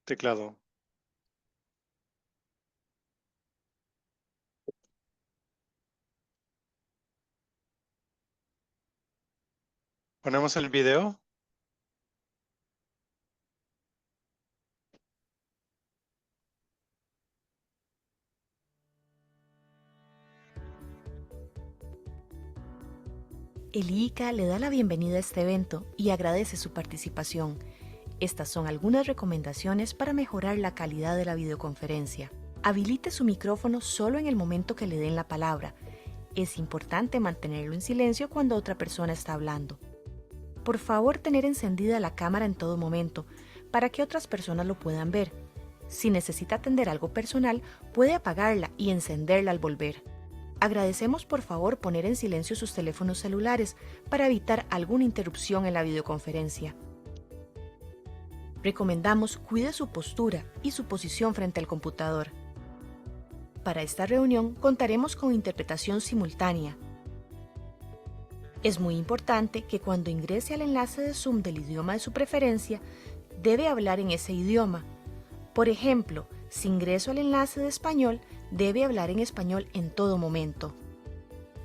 teclado. ¿Ponemos el video? El ICA le da la bienvenida a este evento y agradece su participación. Estas son algunas recomendaciones para mejorar la calidad de la videoconferencia. Habilite su micrófono solo en el momento que le den la palabra. Es importante mantenerlo en silencio cuando otra persona está hablando. Por favor, tener encendida la cámara en todo momento para que otras personas lo puedan ver. Si necesita atender algo personal, puede apagarla y encenderla al volver. Agradecemos por favor poner en silencio sus teléfonos celulares para evitar alguna interrupción en la videoconferencia. Recomendamos cuide su postura y su posición frente al computador. Para esta reunión contaremos con interpretación simultánea. Es muy importante que cuando ingrese al enlace de Zoom del idioma de su preferencia, debe hablar en ese idioma. Por ejemplo, si ingreso al enlace de español, debe hablar en español en todo momento.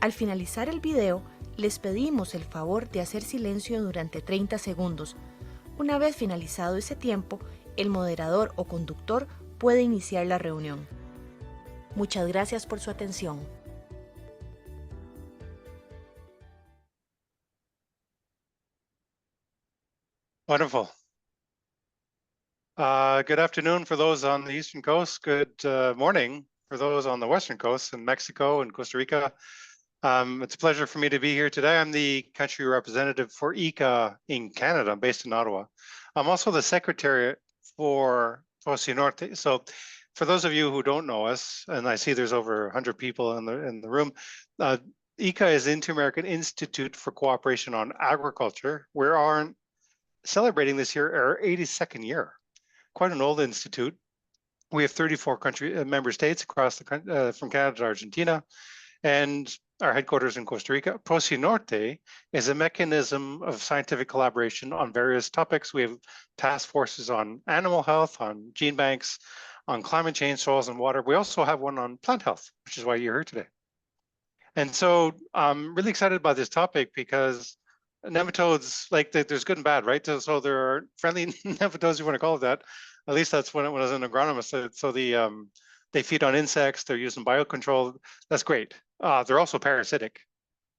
Al finalizar el video, les pedimos el favor de hacer silencio durante 30 segundos. Una vez finalizado ese tiempo, el moderador o conductor puede iniciar la reunión. Muchas gracias por su atención. Wonderful. Good afternoon for those on the Eastern Coast. Good morning for those on the Western Coast in Mexico and Costa Rica. It's a pleasure for me to be here today. I'm the country representative for ICA in Canada. I'm based in Ottawa. I'm also the secretary for Posi Norte. So for those of you who don't know us, and I see there's over 100 people in the room, ICA is Inter-American Institute for Cooperation on Agriculture. We're celebrating this year our 82nd year. Quite an old institute. We have 34 member states across the from Canada to Argentina, and our headquarters in Costa Rica. Posi Norte is a mechanism of scientific collaboration on various topics. We have task forces on animal health, on gene banks, on climate change, soils and water. We also have one on plant health, which is why you're here today. And so I'm really excited about this topic because nematodes, like there's good and bad, right? So there are friendly nematodes, you want to call it that. At least that's when I was an agronomist. So they feed on insects, they're used in biocontrol. That's great. They're also parasitic.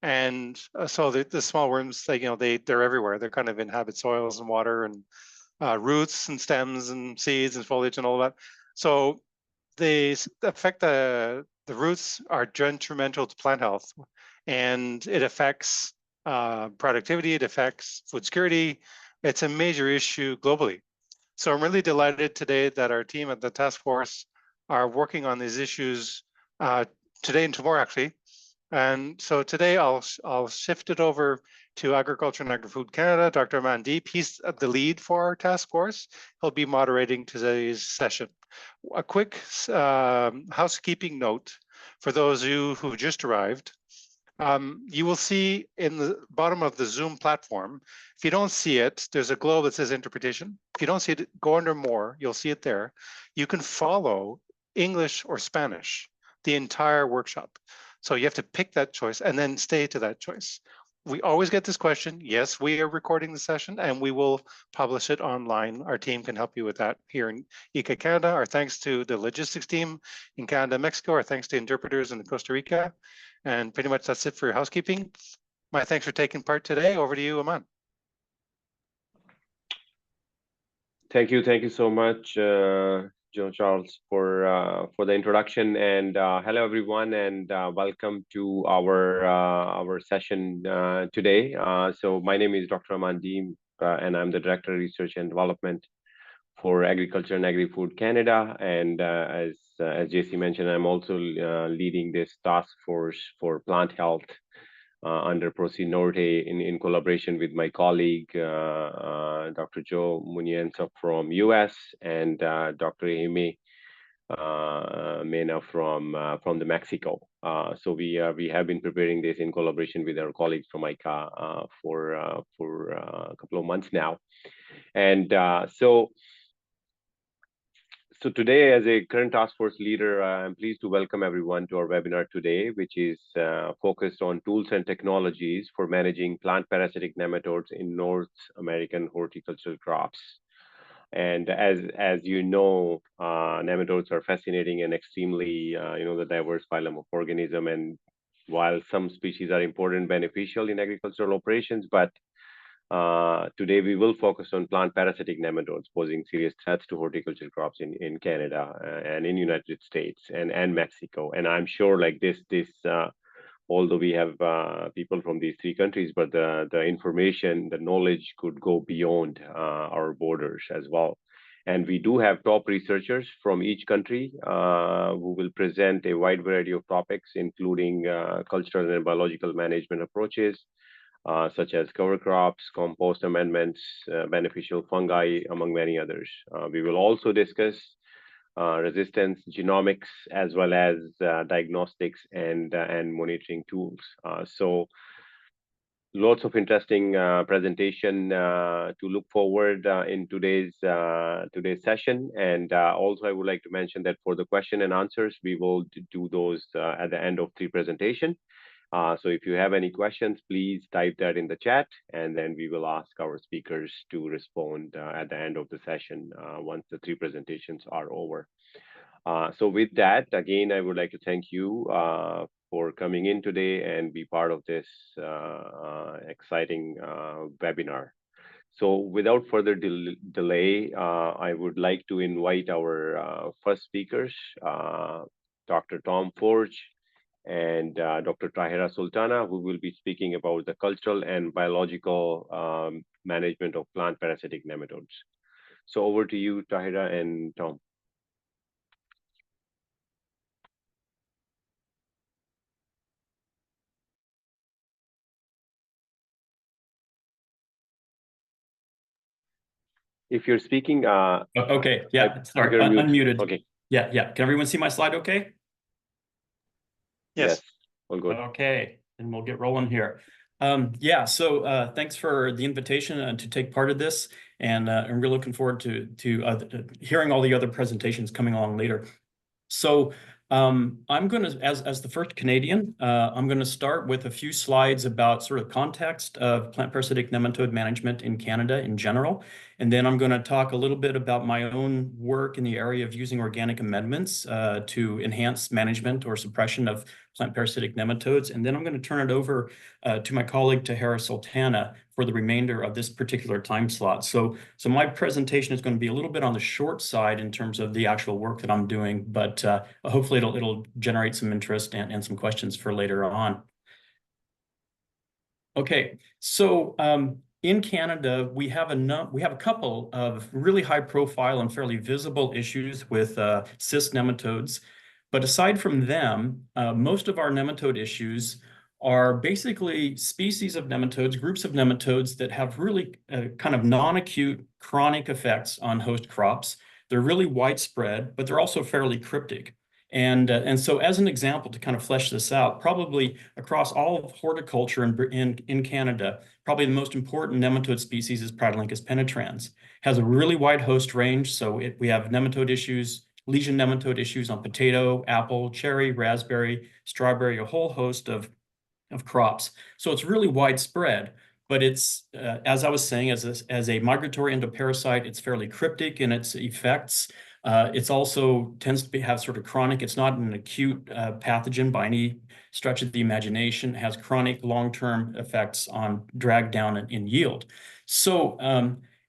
And so the small worms, they're everywhere. They're kind of inhabit soils and water and roots and stems and seeds and foliage and all that. So they affect the roots are detrimental to plant health, and it affects productivity, it affects food security. It's a major issue globally. So I'm really delighted today that our team at the task force are working on these issues today and tomorrow, actually. And so today I'll shift it over to Agriculture and Agri-Food Canada, Dr. Mandeep. He's the lead for our task force. He'll be moderating today's session. A quick housekeeping note for those of you who just arrived. You will see in the bottom of the Zoom platform, if you don't see it, there's a globe that says interpretation. If you don't see it, go under more, you'll see it there. You can follow English or Spanish the entire workshop. So you have to pick that choice and then stay to that choice. We always get this question. Yes, we are recording the session and we will publish it online. Our team can help you with that here in ICA Canada. Our thanks to the logistics team in Canada, Mexico. Our thanks to interpreters in Costa Rica. And pretty much that's it for your housekeeping. My thanks for taking part today. Over to you, Aman. Thank you so much, John Charles, for the introduction. And hello, everyone, and welcome to our session today. So my name is Dr. Mandeep, and I'm the Director of Research and Development for Agriculture and Agri-Food Canada. And as JC mentioned, I'm also leading this task force for plant health under Posi Norte in collaboration with my colleague, Dr. Joe Munienza from US and Dr. Amy Mena from the Mexico. So we have been preparing this in collaboration with our colleagues from ICA for a couple of months now. And so So today, as a current task force leader, I'm pleased to welcome everyone to our webinar today, which is focused on tools and technologies for managing plant parasitic nematodes in North American horticultural crops. And as you know, nematodes are fascinating and extremely, the diverse phylum of organism. And while some species are important, beneficial in agricultural operations, but today, we will focus on plant parasitic nematodes posing serious threats to horticultural crops in Canada and in United States and Mexico. And I'm sure like although we have people from these three countries, but the information, the knowledge could go beyond our borders as well. And we do have top researchers from each country who will present a wide variety of topics, including cultural and biological management approaches, such as cover crops, compost amendments, beneficial fungi, among many others. We will also discuss resistance genomics, as well as diagnostics and monitoring tools. So lots of interesting presentation to look forward in today's session. And also, I would like to mention that for the question and answers, we will do those at the end of the presentation. So if you have any questions, please type that in the chat, and then we will ask our speakers to respond at the end of the session once the three presentations are over. So with that, again, I would like to thank you for coming in today and be part of this exciting webinar. So without further delay, I would like to invite our first speakers, Dr. Tom Forge and Dr. Tahira Sultana, who will be speaking about the cultural and biological management of plant parasitic nematodes. So over to you, Tahira and Tom. If you're speaking, okay, yeah, sorry, unmuted. Okay. Yeah. Can everyone see my slide okay? Yes. All good. Okay, and we'll get rolling here. So thanks for the invitation to take part of this, and I'm really looking forward to hearing all the other presentations coming along later. So I'm going to, as the first Canadian, I'm going to start with a few slides about sort of context of plant parasitic nematode management in Canada in general. And then I'm going to talk a little bit about my own work in the area of using organic amendments to enhance management or suppression of plant parasitic nematodes. And then I'm going to turn it over to my colleague Tahira Sultana for the remainder of this particular time slot. So my presentation is going to be a little bit on the short side in terms of the actual work that I'm doing, but hopefully it'll generate some interest and some questions for later on. Okay, so in Canada, we have a couple of really high profile and fairly visible issues with cyst nematodes. But aside from them, most of our nematode issues are basically species of nematodes, groups of nematodes that have really kind of non-acute chronic effects on host crops. They're really widespread, but they're also fairly cryptic. And so as an example to kind of flesh this out, probably across all of horticulture in Canada, probably the most important nematode species is Pradilungus penetrans. Has a really wide host range, so we have nematode issues, lesion nematode issues on potato, apple, cherry, raspberry, strawberry, a whole host of crops. So it's really widespread, but it's, as I was saying, as a migratory endoparasite, it's fairly cryptic in its effects. It's also tends to have sort of chronic, it's not an acute pathogen by any stretch of the imagination. It has chronic long-term effects on drag down in yield. So,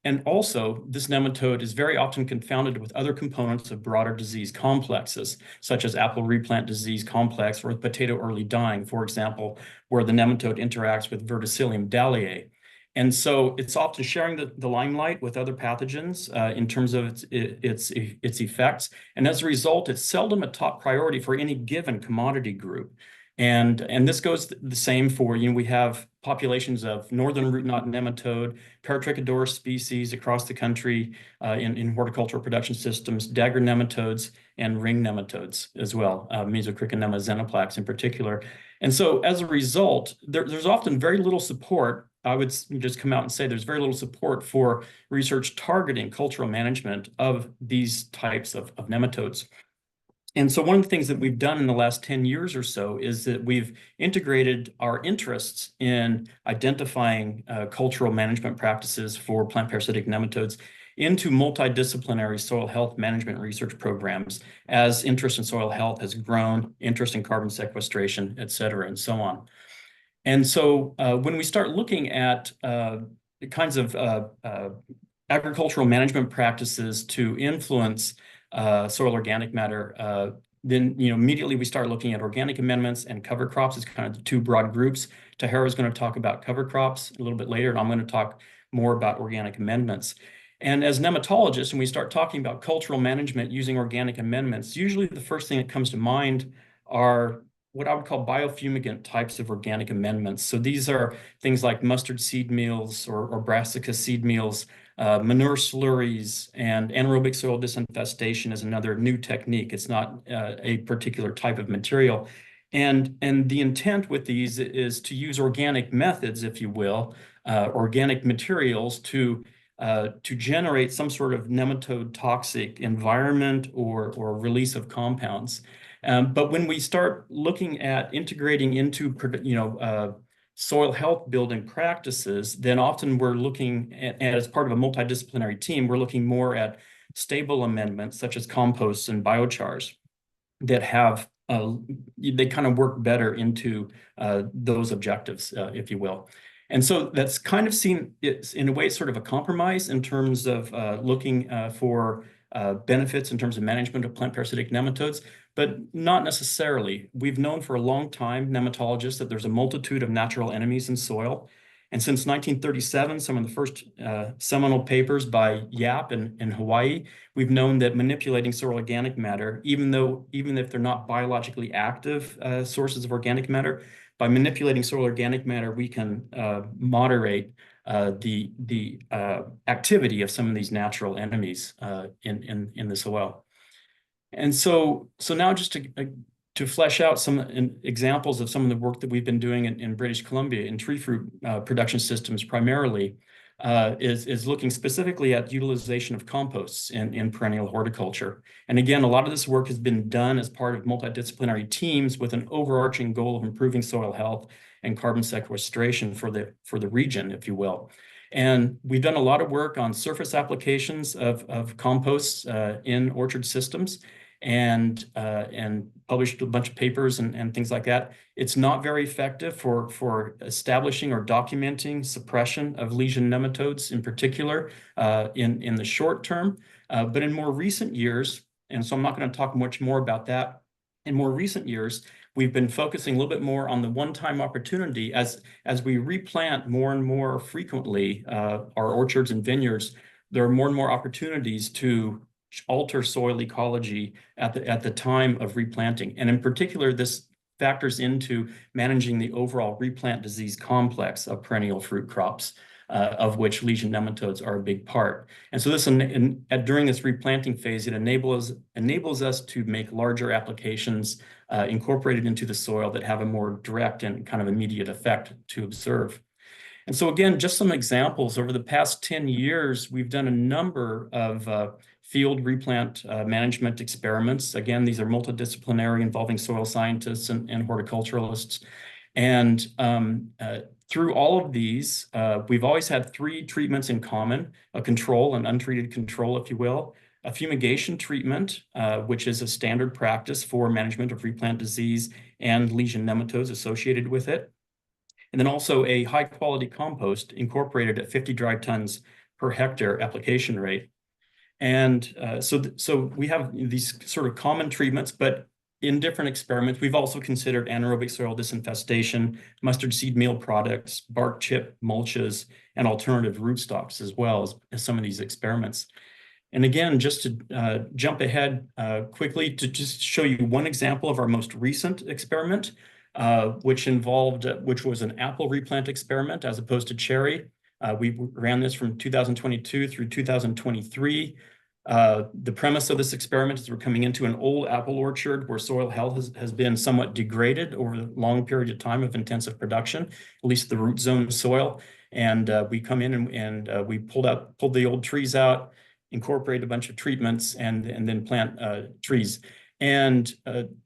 and also, this nematode is very often confounded with other components of broader disease complexes, such as apple replant disease complex or potato early dying, for example, where the nematode interacts with Verticillium dahliae. And so it's often sharing the limelight with other pathogens in terms of its effects. And as a result, it's seldom a top priority for any given commodity group. And this goes the same for, we have populations of northern root knot nematode, Paratrichodorus species across the country in horticultural production systems, dagger nematodes, and ring nematodes as well, Mesocriconema xenoplax in particular. And so as a result, there's often very little support I would just come out and say there's very little support for research targeting cultural management of these types of nematodes. And so one of the things that we've done in the last 10 years or so is that we've integrated our interests in identifying cultural management practices for plant parasitic nematodes into multidisciplinary soil health management research programs as interest in soil health has grown, interest in carbon sequestration, et cetera, and so on. And so when we start looking at the kinds of agricultural management practices to influence soil organic matter, then immediately we start looking at organic amendments and cover crops as kind of the two broad groups. Tahira is going to talk about cover crops a little bit later, and I'm going to talk more about organic amendments. And as nematologists, when we start talking about cultural management using organic amendments, usually the first thing that comes to mind are what I would call biofumigant types of organic amendments. So these are things like mustard seed meals or brassica seed meals, manure slurries, and anaerobic soil disinfestation is another new technique. It's not a particular type of material. And the intent with these is to use organic methods, if you will, organic materials to generate some sort of nematode toxic environment or release of compounds. But when we start looking at integrating into soil health building practices, then often we're looking at, as part of a multidisciplinary team, we're looking more at stable amendments such as composts and biochars that have they kind of work better into those objectives, if you will. And so that's kind of seen, it's in a way, sort of a compromise in terms of looking for benefits in terms of management of plant parasitic nematodes, but not necessarily. We've known for a long time, nematologists, that there's a multitude of natural enemies in soil. And since 1937, some of the first seminal papers by Yap in Hawaii, we've known that manipulating soil organic matter, even if they're not biologically active sources of organic matter, by manipulating soil organic matter, we can moderate the activity of some of these natural enemies in the soil. And so now just to flesh out some examples of some of the work that we've been doing in British Columbia in tree fruit production systems primarily is looking specifically at utilization of composts in perennial horticulture. And again, a lot of this work has been done as part of multidisciplinary teams with an overarching goal of improving soil health and carbon sequestration for the region, if you will. And we've done a lot of work on surface applications of composts in orchard systems and published a bunch of papers and things like that. It's not very effective for establishing or documenting suppression of lesion nematodes in particular in the short term. But in more recent years, and so I'm not going to talk much more about that, in more recent years, we've been focusing a little bit more on the one-time opportunity as we replant more and more frequently our orchards and vineyards. There are more and more opportunities to alter soil ecology at the time of replanting. And in particular, this factors into managing the overall replant disease complex of perennial fruit crops, of which lesion nematodes are a big part. And so this, during this replanting phase, it enables us to make larger applications incorporated into the soil that have a more direct and kind of immediate effect to observe. And so again, just some examples. Over the past 10 years, we've done a number of field replant management experiments. Again, these are multidisciplinary, involving soil scientists and horticulturalists. And through all of these, we've always had three treatments in common: a control, an untreated control, if you will, a fumigation treatment, which is a standard practice for management of replant disease and lesion nematodes associated with it, and then also a high-quality compost incorporated at 50 dry tons per hectare application rate. And so we have these sort of common treatments, but in different experiments, we've also considered anaerobic soil disinfestation, mustard seed meal products, bark chip mulches, and alternative rootstocks as well as some of these experiments. And again, just to jump ahead quickly to just show you one example of our most recent experiment, which was an apple replant experiment as opposed to cherry. We ran this from 2022 through 2023. The premise of this experiment is we're coming into an old apple orchard where soil health has been somewhat degraded over a long period of time of intensive production, at least the root zone soil. And we come in and we pulled the old trees out, incorporate a bunch of treatments, and then plant trees. And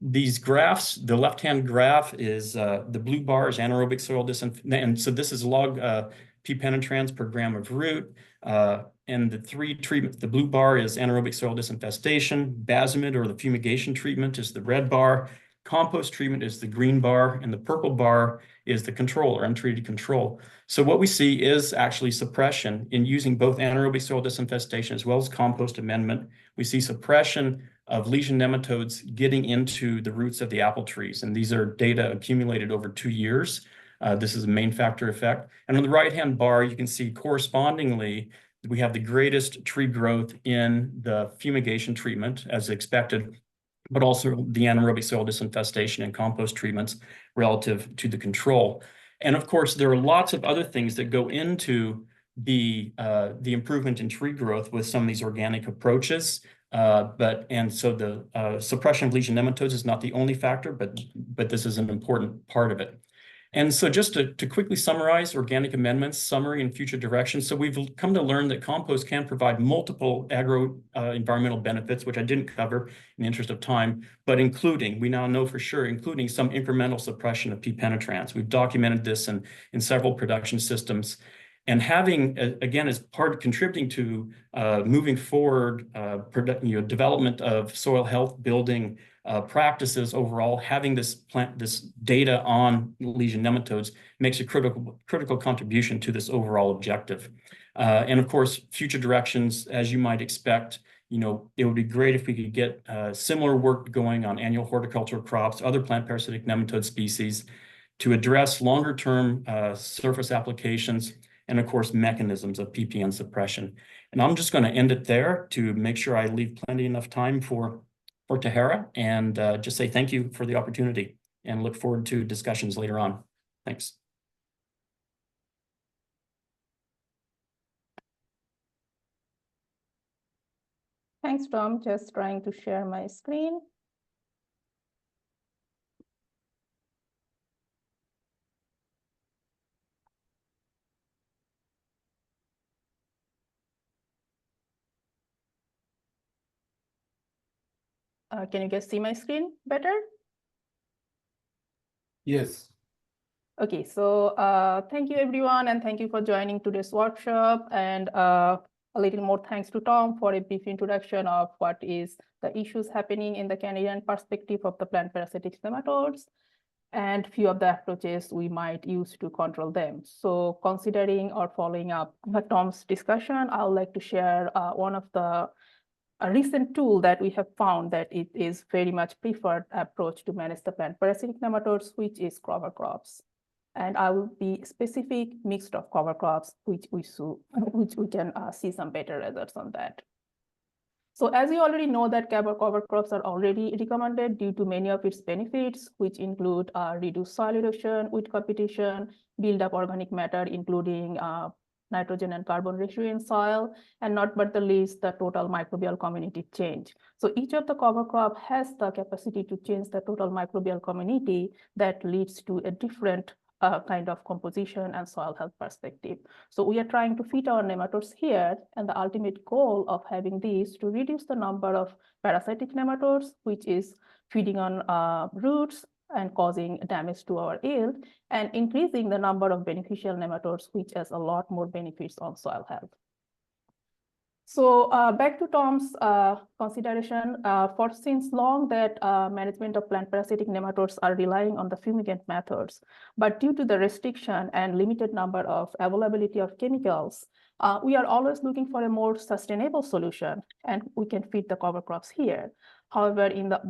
these graphs, the left-hand graph is the blue bar is anaerobic soil disinfection. And so this is log P penetrans per gram of root. And the three treatments, the blue bar is anaerobic soil disinfestation, Bazimid or the fumigation treatment is the red bar, compost treatment is the green bar, and the purple bar is the control or untreated control. So what we see is actually suppression in using both anaerobic soil disinfestation as well as compost amendment. We see suppression of lesion nematodes getting into the roots of the apple trees. And these are data accumulated over 2 years. This is a main factor effect. And on the right-hand bar, you can see correspondingly, we have the greatest tree growth in the fumigation treatment as expected, but also the anaerobic soil disinfestation and compost treatments relative to the control. And of course, there are lots of other things that go into the improvement in tree growth with some of these organic approaches. So the suppression of lesion nematodes is not the only factor, but this is an important part of it. And so just to quickly summarize organic amendments, summary, and future direction. So we've come to learn that compost can provide multiple environmental benefits, which I didn't cover in the interest of time, but we now know for sure, including some incremental suppression of P penetrans. We've documented this in several production systems. And having, again, as part of contributing to moving forward, development of soil health building practices overall, having this data on lesion nematodes makes a critical contribution to this overall objective. And of course, future directions, as you might expect, it would be great if we could get similar work going on annual horticultural crops, other plant parasitic nematode species to address longer-term surface applications, and of course, mechanisms of PPN suppression. And I'm just going to end it there to make sure I leave plenty enough time for Tahara, and just say thank you for the opportunity and look forward to discussions later on. Thanks. Thanks, Tom. Just trying to share my screen. Can you guys see my screen better? Yes. Okay, so thank you everyone, and thank you for joining today's workshop, and a little more thanks to Tom for a brief introduction of what is the issues happening in the Canadian perspective of the plant parasitic nematodes and few of the approaches we might use to control them. So considering or following up Tom's discussion, I would like to share one of the a recent tool that we have found that it is very much preferred approach to manage the plant parasitic nematodes, which is cover crops. And I will be specific mixed of cover crops, which we can see some better results on that. So as you already know that cover crops are already recommended due to many of its benefits, which include reduced soil erosion, weed competition, build up organic matter, including nitrogen and carbon ratio in soil, and not but the least, the total microbial community change. So each of the cover crop has the capacity to change the total microbial community that leads to a different kind of composition and soil health perspective. So we are trying to fit our nematodes here, and the ultimate goal of having these to reduce the number of parasitic nematodes, which is feeding on roots and causing damage to our yield, and increasing the number of beneficial nematodes, which has a lot more benefits on soil health. So back to Tom's consideration, for since long that management of plant parasitic nematodes are relying on the fumigant methods, but due to the restriction and limited number of availability of chemicals, we are always looking for a more sustainable solution, and we can fit the cover crops here. However, in the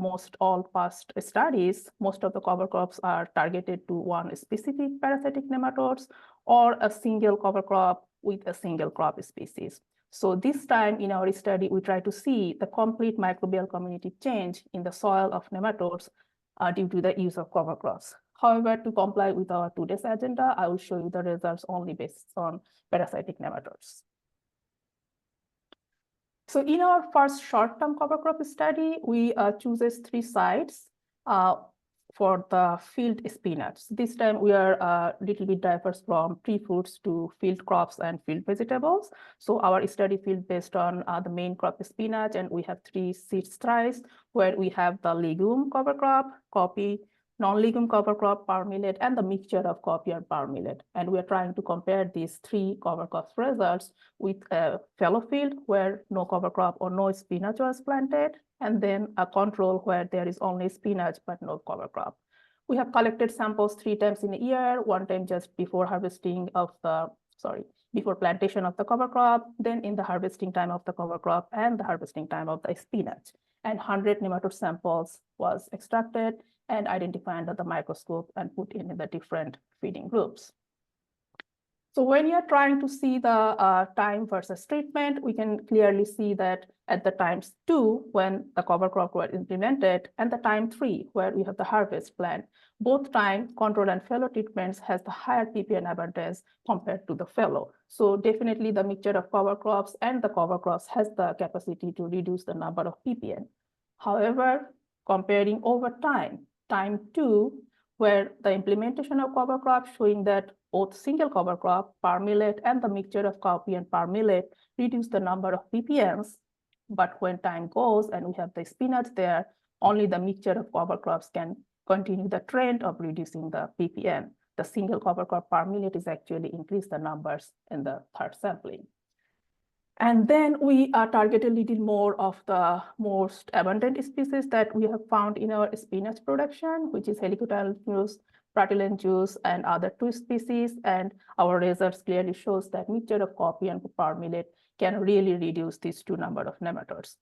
all past studies, most of the cover crops are targeted to one specific parasitic nematodes or a single cover crop with a single crop species. So this time in our study, we try to see the complete microbial community change in the soil of nematodes due to the use of cover crops. However, to comply with our today's agenda, I will show you the results only based on parasitic nematodes. So in our first short-term cover crop study, we chooses 3 sites. for the field spinach. This time we are a little bit diverse from tree fruits to field crops and field vegetables. So our study field based on the main crop spinach, and we have 3 seed strips where we have the legume cover crop, copy, non-legume cover crop, power millet, and the mixture of copy and power millet. And we are trying to compare these 3 cover crops results with a fallow field where no cover crop or no spinach was planted, and then a control where there is only spinach but no cover crop. We have collected samples 3 times in a year, 1 time just before harvesting of the, before plantation of the cover crop, then in the harvesting time of the cover crop and the harvesting time of the spinach. And 100 nematode samples was extracted and identified under the microscope and put in the different feeding groups. So when you're trying to see the time versus treatment, we can clearly see that at the times 2, when the cover crop were implemented, and the time 3, where we have the harvest plan, both time control and fallow treatments has the higher ppm abundance compared to the fallow. So definitely the mixture of cover crops and the cover crops has the capacity to reduce the number of ppm. However, comparing over time 2, where the implementation of cover crop showing that both single cover crop, power millet, and the mixture of copy and power millet reduce the number of ppms. But when time goes and we have the spinach there, only the mixture of cover crops can continue the trend of reducing the ppm. The single cover crop power millet is actually increase the numbers in the 3rd sampling. And then we target a little more of the most abundant species that we have found in our spinach production, which is Horticultural, Parasitic, and other 2 species. And our results clearly shows that mixture of copy and power millet can really reduce these 2 number of nematodes.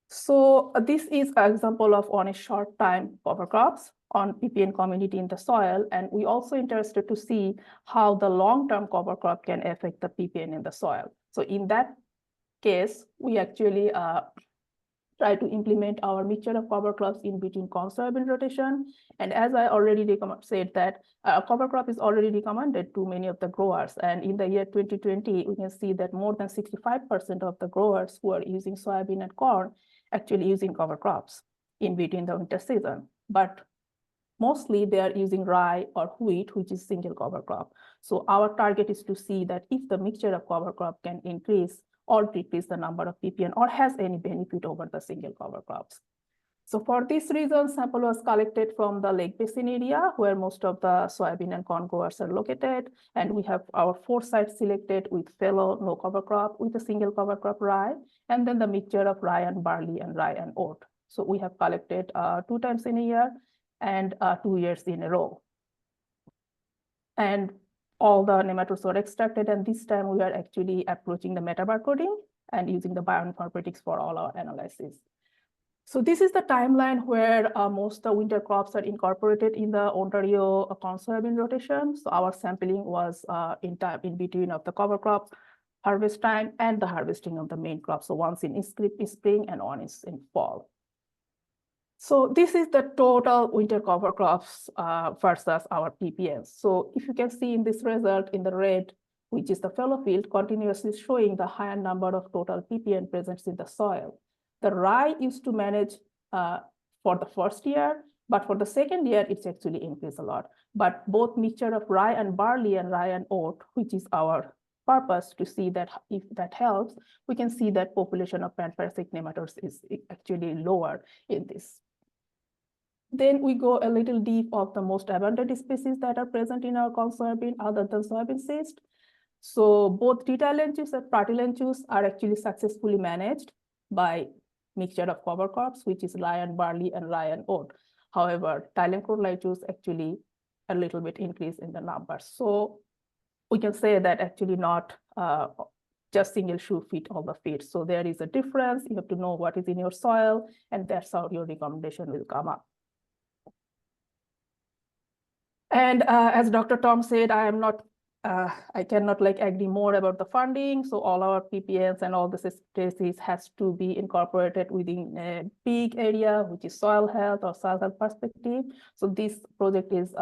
So this is an example of on a short time cover crops on ppm community in the soil. And we also interested to see how the long-term cover crop can affect the ppm in the soil. So in that case, we actually try to implement our mixture of cover crops in between corn soybean rotation. And as I already said that cover crop is already recommended to many of the growers. And in the year 2020, we can see that more than 65% of the growers who are using soybean and corn actually using cover crops in between the winter season. But mostly they are using rye or wheat, which is single cover crop. So our target is to see that if the mixture of cover crop can increase or decrease the number of ppm or has any benefit over the single cover crops. So for this reason, sample was collected from the Lake Basin area where most of the soybean and corn growers are located. And we have our 4 sites selected with fallow no cover crop with a single cover crop rye, and then the mixture of rye and barley and rye and oat. So we have collected 2 times in a year and 2 years in a row. And all the nematodes were extracted, and this time we are actually approaching the metabarcoding and using the bioinformatics for all our analysis. So this is the timeline where most of the winter crops are incorporated in the Ontario corn soybean rotation. So our sampling was in between of the cover crop harvest time and the harvesting of the main crop. So once in spring and one is in fall. So this is the total winter cover crops versus our ppms. So if you can see in this result in the red, which is the fallow field, continuously showing the higher number of total ppm present in the soil. The rye used to manage for the first year, but for the second year, it's actually increased a lot. But both mixture of rye and barley and rye and oat, which is our purpose to see that if that helps, we can see that population of parasitic nematodes is actually lower in this. Then we go a little deep of the most abundant species that are present in our corn soybean other than soybean cyst. So both T-lentus and Parasitic are actually successfully managed by mixture of cover crops, which is rye and barley and rye and oat. However, T-lentus actually a little bit increase in the numbers. So we can say that actually not just single shoe fit all the feet. So there is a difference. You have to know what is in your soil, and that's how your recommendation will come up. And as Dr. Tom said, I cannot agree more about the funding. So all our PPNs and all the species has to be incorporated within a big area, which is soil health or soil health perspective. So this project is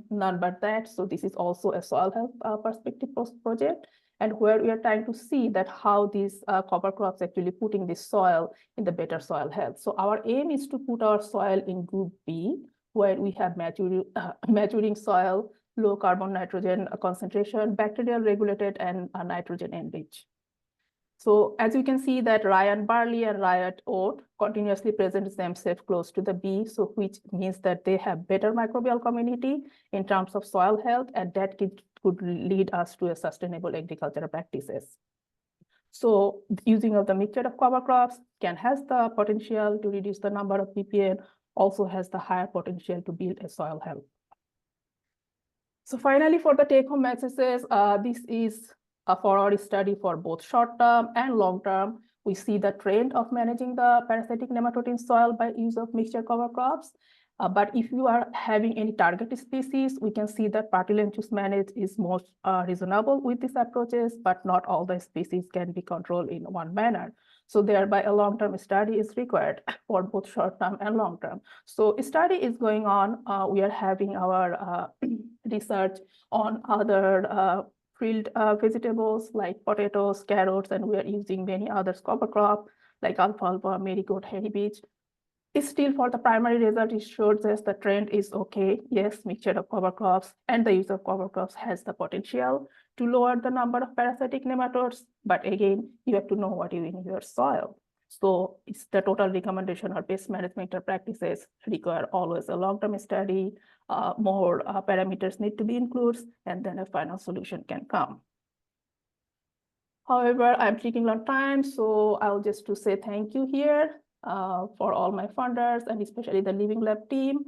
none but that. So this is also a soil health perspective project, and where we are trying to see that how these cover crops actually putting this soil in the better soil health. So our aim is to put our soil in group B, when we have maturing soil, low carbon nitrogen concentration, bacterial regulated, and nitrogen enriched. So as you can see that rye and barley and rye and oat continuously present themselves close to the B, so which means that they have better microbial community in terms of soil health, and that could lead us to a sustainable agricultural practices. So using of the mixture of cover crops has the potential to reduce the number of ppm, also has the higher potential to build a soil health. So finally, for the take-home messages, this is for our study for both short-term and long-term. We see the trend of managing the parasitic nematode in soil by use of mixture cover crops. But if you are having any target species, we can see that partial manage is most reasonable with these approaches, but not all the species can be controlled in one manner. So thereby a long-term study is required for both short-term and long-term. So a study is going on. We are having our research on other field vegetables like potatoes, carrots, and we are using many other cover crop like alfalfa, marigold, honey beach. Still, for the primary result, it shows us the trend is okay. Yes, mixture of cover crops and the use of cover crops has the potential to lower the number of parasitic nematodes. But again, you have to know what you in your soil. So it's the total recommendation or pest management practices require always a long-term study, more parameters need to be included, and then a final solution can come. However, I'm taking a lot of time, so I'll just to say thank you here for all my funders and especially the Living Lab team,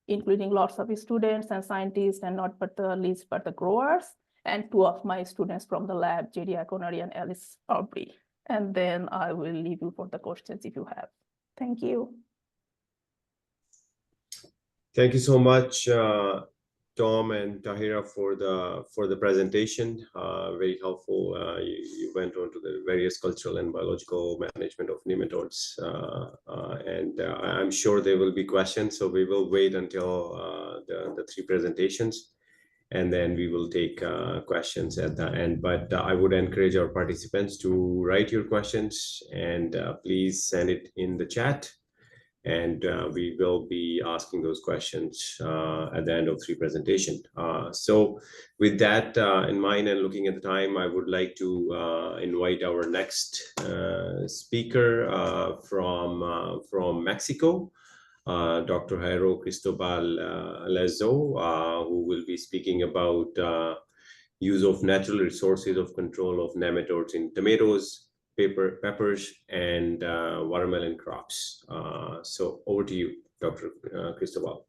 including lots of students and scientists, and not but the least but the growers, and two of my students from the lab, J.D. Akonari and Alice Aubrey. And then I will leave you for the questions if you have. Thank you. Thank you so much, Tom and Tahira, for the presentation. Very helpful. You went on to the various cultural and biological management of nematodes, and I'm sure there will be questions. So we will wait until the three presentations, and then we will take questions at the end. But I would encourage our participants to write your questions and please send it in the chat. And we will be asking those questions at the end of three presentation. So with that in mind and looking at the time, I would like to invite our next speaker from Mexico, Dr. Jairo Cristobal Lezo, who will be speaking about use of natural resources of control of nematodes in tomatoes, peppers, and watermelon crops. So over to you, Dr. Cristobal.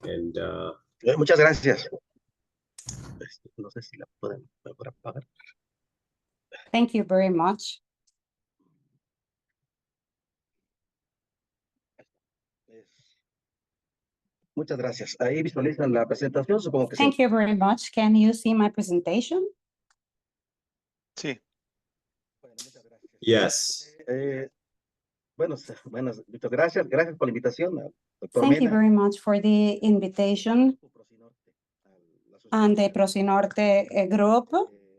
And muchas gracias. No sé si la pueden apagar. Thank you very much. Muchas gracias. Ahí visualizan la presentación, supongo que sí. Thank you very much. Can you see my presentation? Sí. Bueno, muchas gracias. yes. Bueno, muchas gracias. Gracias por la invitación, doctor Thank you Mena. very much for the invitation and the Prosinorte group.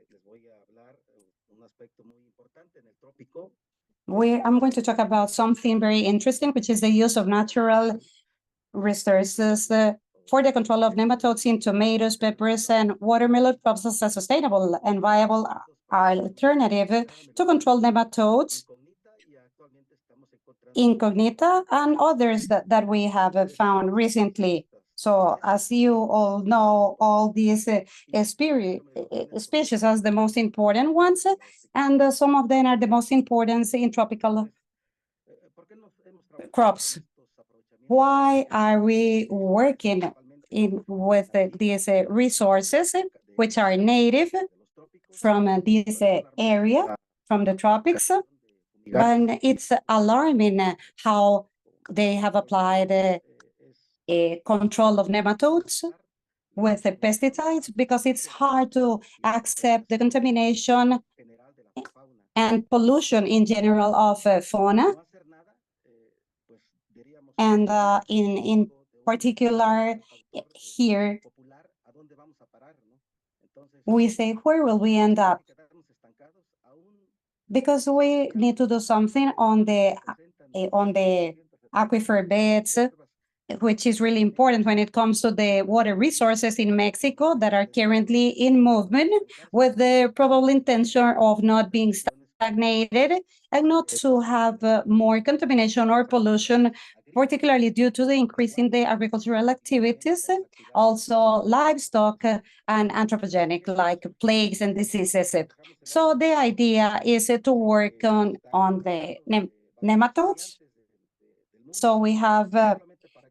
Les voy a hablar un aspecto muy importante en el trópico. I'm going to talk about something very interesting, which is the use of natural resources for the control of nematodes in tomatoes, peppers, and watermelon crops as a sustainable and viable alternative to control nematodes, incognita, and others that we have found recently. So as you all know, all these species are the most important ones, and some of them are the most important in tropical crops. Why are we working with these resources, which are native from this area, from the tropics? And it's alarming how they have applied a control of nematodes with the pesticides, because it's hard to accept the contamination and pollution in general of fauna. And in particular here, we say, where will we end up? Because we need to do something on the aquifer beds, which is really important when it comes to the water resources in Mexico that are currently in movement with the probable intention of not being stagnated and not to have more contamination or pollution, particularly due to the increase in the agricultural activities, also livestock and anthropogenic like plagues and diseases. So the idea is to work on the nematodes. So we have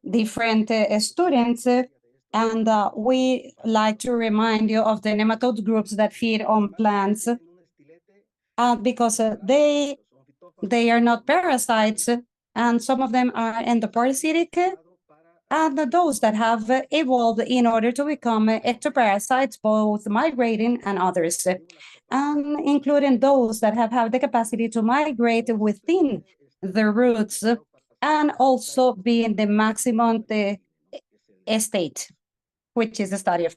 different students and we like to remind you of the nematode groups that feed on plants because they are not parasites and some of them are endoparasitic and those that have evolved in order to become ectoparasites, both migrating and others, including those that have the capacity to migrate within the roots and also be in the maximum state, which is the study of.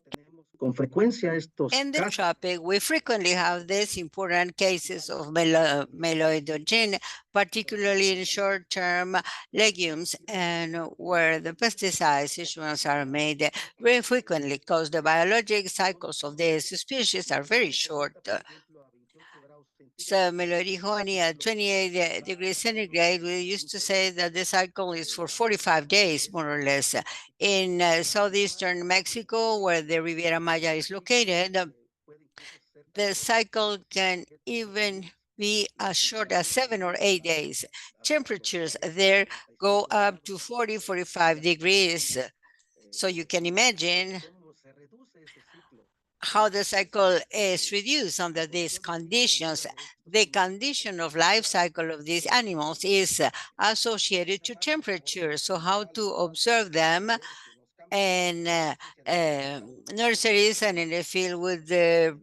In the tropic, we frequently have these important cases of meloidogene, particularly in short-term legumes and where the pesticides issuance are made very frequently because the biologic cycles of these species are very short. So meloidogene at 28 degrees centigrade, we used to say that the cycle is for 45 days, more or less. In southeastern Mexico, where the Riviera Maya is located, the cycle can even be as short as 7 or 8 days. Temperatures there go up to 40, 45 degrees. So you can imagine how the cycle is reduced under these conditions. The condition of life cycle of these animals is associated to temperature. So how to observe them in nurseries and in the field with the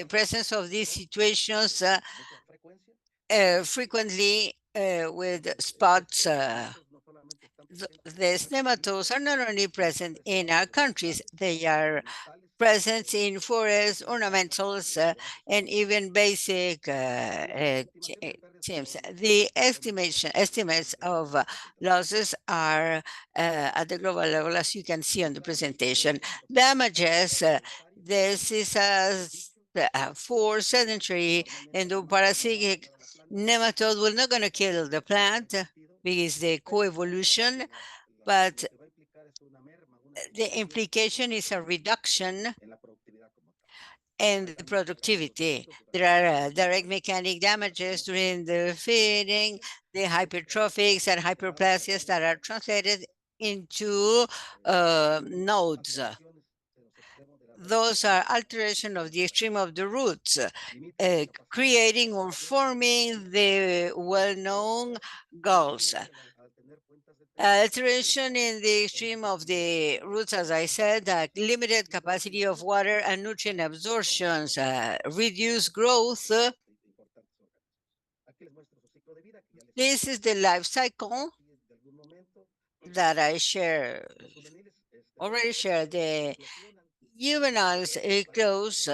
presence of these situations frequently with spots. These nematodes are not only present in our countries, they are present in forests, ornamentals, and even basic teams. The estimates of losses are at the global level, as you can see on the presentation. Damages, this is for sedentary endoparasitic nematode. We're not going to kill the plant because the co-evolution, but the implication is a reduction in the productivity. There are direct mechanic damages during the feeding, the hypertrophics and hyperplasias that are translated into nodes. Those are alteration of the extreme of the roots, creating or forming the well-known galls. Alteration in the extreme of the roots, as I said, limited capacity of water and nutrient absorptions, reduced growth. This is the life cycle that I already shared. The juveniles close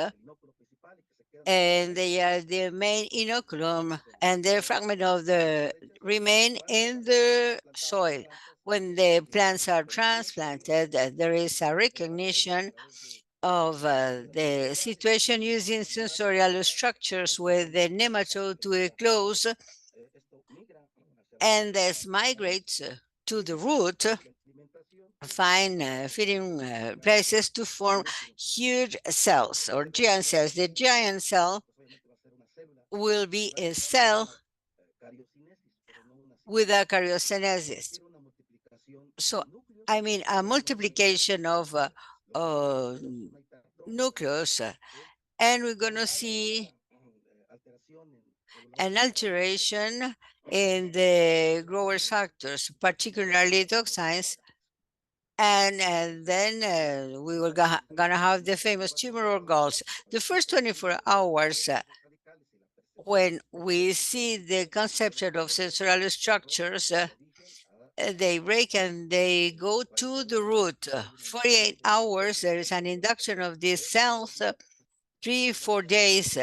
and they are the main inoculum and the fragment of the remain in the soil. When the plants are transplanted, there is a recognition of the situation using sensorial structures with the nematode to enclose and this migrates to the root, find feeding places to form huge cells or giant cells. The giant cell will be a cell with a karyokinesis. So, I mean, a multiplication of nucleus, and we're going to see an alteration in the growth factors, particularly toxins. And then we were gonna have the famous tumoral galls. The first 24 hours, when we see the conception of sensorial structures, they break and they go to the root. 48 hours, there is an induction of these cells. 3-4 days,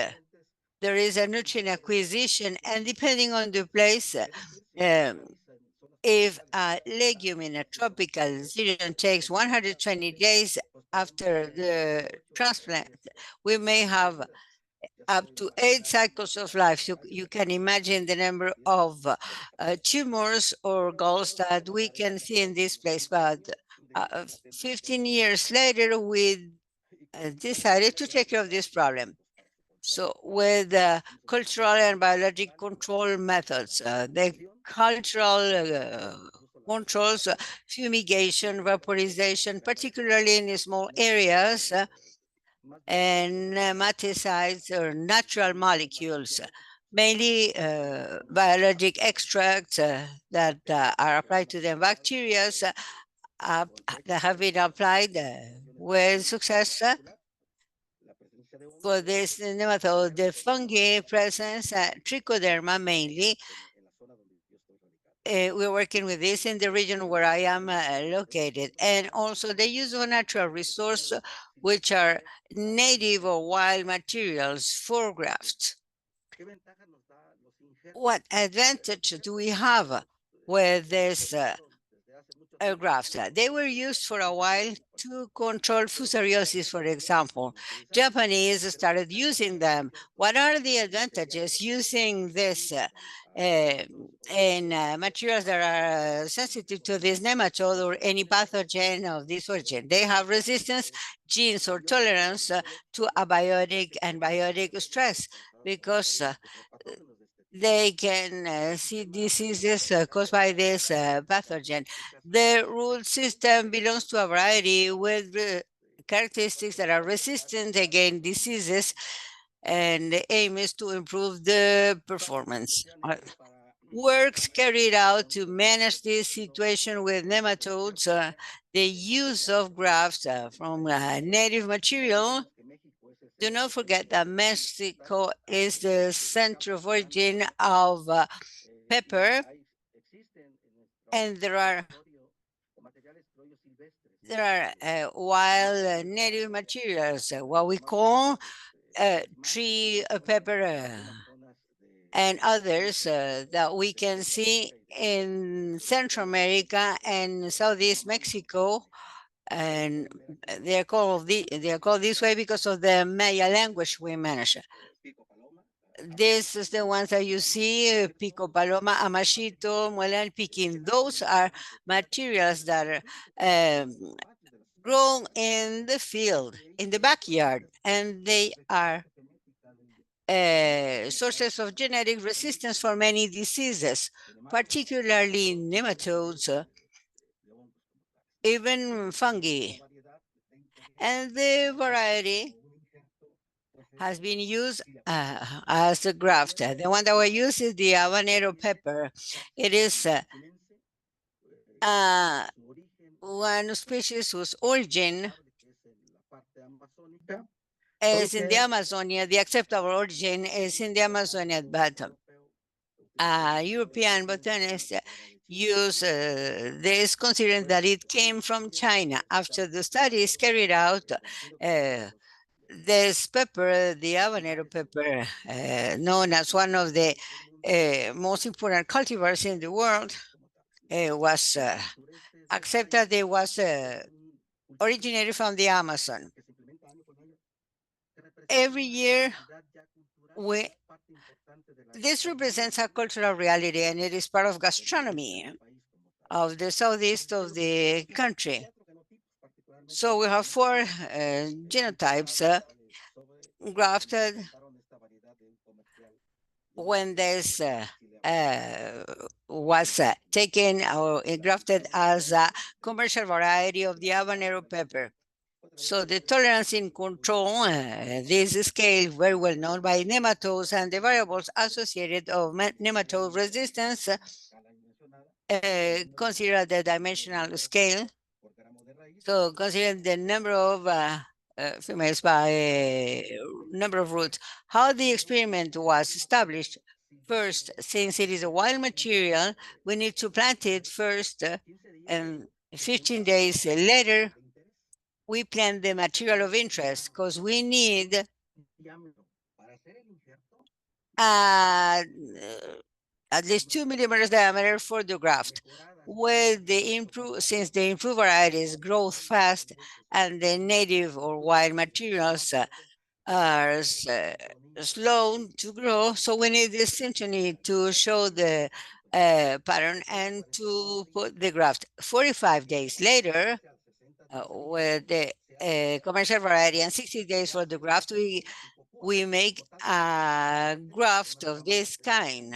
there is a nutrient acquisition, and depending on the place, If a legume in a tropical zone takes 120 days after the transplant, we may have up to 8 cycles of life. So you can imagine the number of tumors or galls that we can see in this place. But 15 years later, we decided to take care of this problem. So with cultural and biologic control methods, the cultural controls, fumigation, vaporization, particularly in small areas, and nematicides or natural molecules, mainly biologic extracts that are applied to the bacteria that have been applied with success for this nematode. The fungi presence, trichoderma mainly. We're working with this in the region where I am located, and also the use of natural resources, which are native or wild materials for grafts. What advantage do we have with this grafts? They were used for a while to control fusariosis, for example. Japanese started using them. What are the advantages using this in materials that are sensitive to this nematode or any pathogen of this origin? They have resistance genes or tolerance to abiotic and biotic stress, because they can see diseases caused by this pathogen. The root system belongs to a variety with characteristics that are resistant against diseases, and the aim is to improve the performance. Works carried out to manage this situation with nematodes, the use of grafts from native material. Do not forget that Mexico is the center of origin of pepper, and there are wild native materials, what we call tree pepper and others that we can see in Central America and Southeast Mexico, and they're called this way because of the Maya language we manage. This is the ones that you see: pico paloma, amashito, muela, and piquin. Those are materials that are grown in the field, in the backyard, and they are sources of genetic resistance for many diseases, particularly nematodes, even fungi. And the variety has been used as a graft. The one that we use is the habanero pepper. It is one species whose origin is in the Amazonia. The acceptable origin is in the Amazonia, but European botanists use this, considering that it came from China. After the studies carried out, this pepper, the habanero pepper, known as one of the most important cultivars in the world, was accepted. It was originated from the Amazon. Every year, this represents a cultural reality, and it is part of gastronomy of the southeast of the country. So we have 4 genotypes grafted when this was taken or grafted as a commercial variety of the habanero pepper. So the tolerance in control, this scale very well known by nematodes, and the variables associated of nematode resistance, consider the dimensional scale. So consider the number of females by number of roots. How the experiment was established: first, since it is a wild material, we need to plant it first, and 15 days later, we plant the material of interest, because we need at least 2 millimeters diameter for the graft. since the improved varieties grow fast and the native or wild materials are slow to grow, so we need this syntony to show the pattern and to put the graft. 45 days later, with the commercial variety and 60 days for the graft, we make a graft of this kind.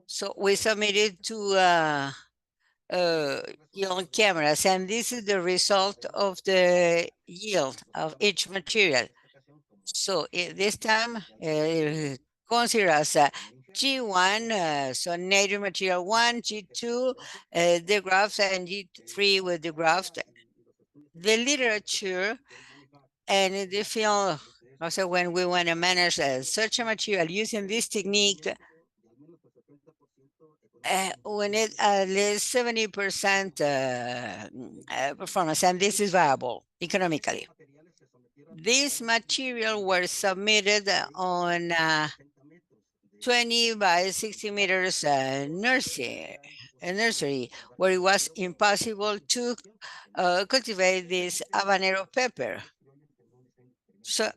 So we submit it to yield cameras, and this is the result of the yield of each material. So this time, consider as G1, so native material 1, G2, the graft, and G3 with the graft. The literature and in the field, also when we want to manage such a material using this technique, we need at least 70% performance, and this is viable economically. These material were submitted on 20 by 60 meters nursery, where it was impossible to cultivate this habanero pepper. So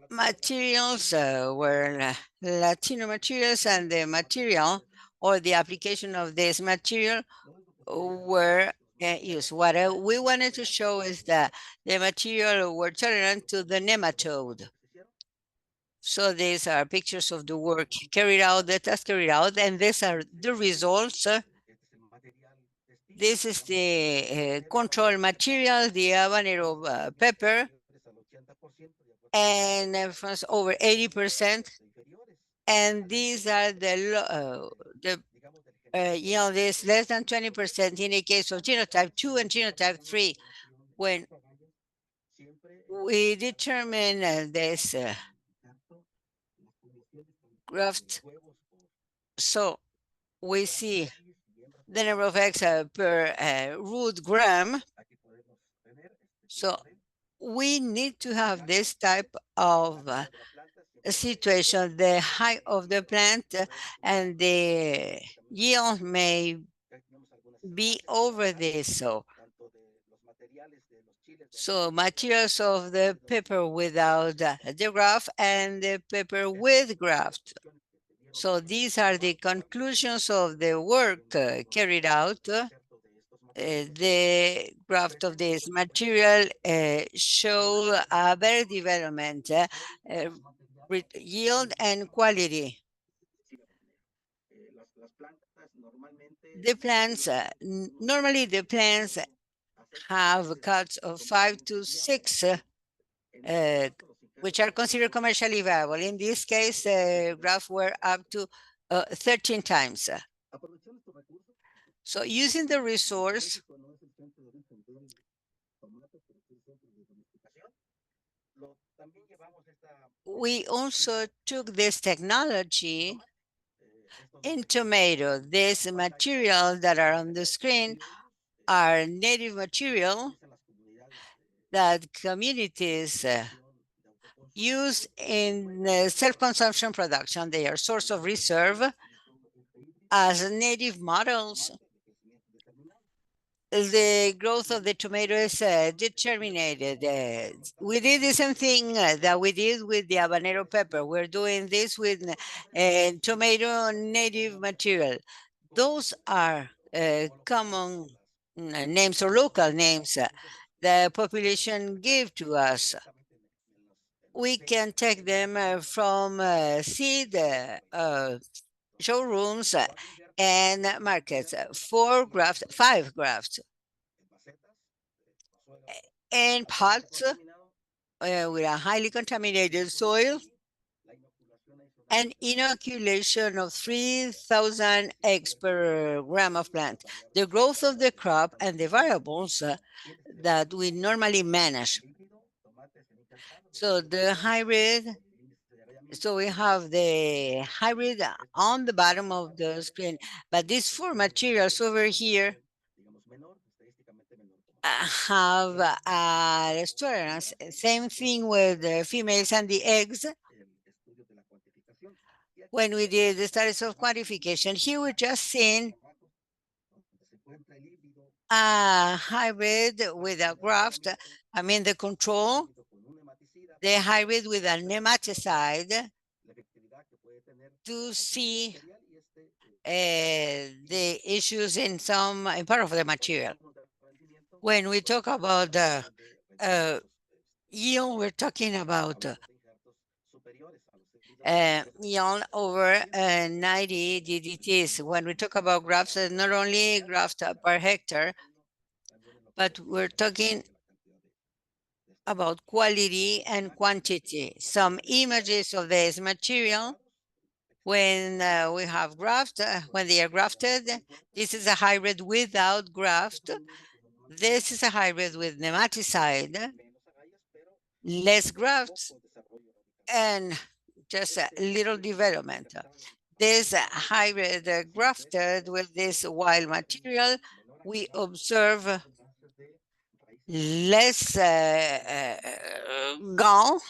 materials were Latino materials, and the material or the application of this material were used. What we wanted to show is that the material were tolerant to the nematode. So these are pictures of the work carried out, the task carried out, and these are the results. This is the control material, the habanero pepper, and from over 80%. And these are the this less than 20% in the case of genotype 2 and genotype 3. When we determine this graft, so we see the number of eggs per root gram. So we need to have this type of situation. The height of the plant and the yield may be over this. So materials of the pepper without the graft and the pepper with graft. So these are the conclusions of the work carried out. The graft of this material show a better development, yield and quality. The plants, normally the plants have cuts of 5 to 6, which are considered commercially viable. In this case, grafts were up to 13 times. So using the resource, we also took this technology in tomato. This material that are on the screen are native material that communities use in self-consumption production. They are source of reserve as native models. The growth of the tomato is determined. We did the same thing that we did with the habanero pepper. We're doing this with tomato native material. Those are common names or local names the population give to us. We can take them from seed showrooms and markets. 5 grafts, and pots with a highly contaminated soil, and inoculation of 3,000 eggs per gram of plant. The growth of the crop and the variables that we normally manage. So the hybrid, so we have the hybrid on the bottom of the screen, but these 4 materials over here have a tolerance. Same thing with the females and the eggs. When we did the studies of quantification, here we're just seeing a hybrid with a graft, I mean the control, the hybrid with a nematicide to see the issues in part of the material. When we talk about yield, we're talking about yield over 90 DDTs. When we talk about grafts, not only graft per hectare, but we're talking about quality and quantity. Some images of this material when we have graft, when they are grafted. This is a hybrid without graft. This is a hybrid with nematicide, less grafts, and just a little development. This hybrid grafted with this wild material, we observe less gall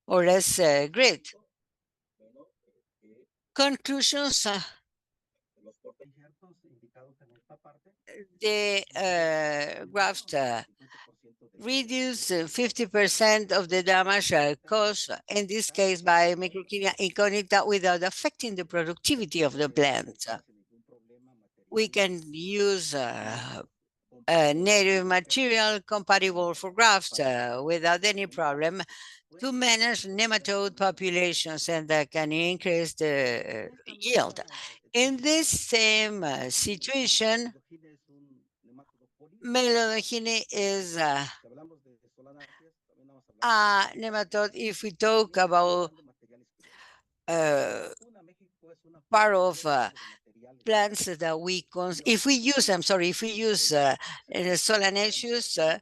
or less grit. Conclusions, the graft reduce 50% of the damage caused, in this case by Microgyria incognita, without affecting the productivity of the plant. We can use native material compatible for grafts without any problem to manage nematode populations, and that can increase the yield. In this same situation, Melanogyne is a nematode. If we talk about part of plants that if we use Solanaceous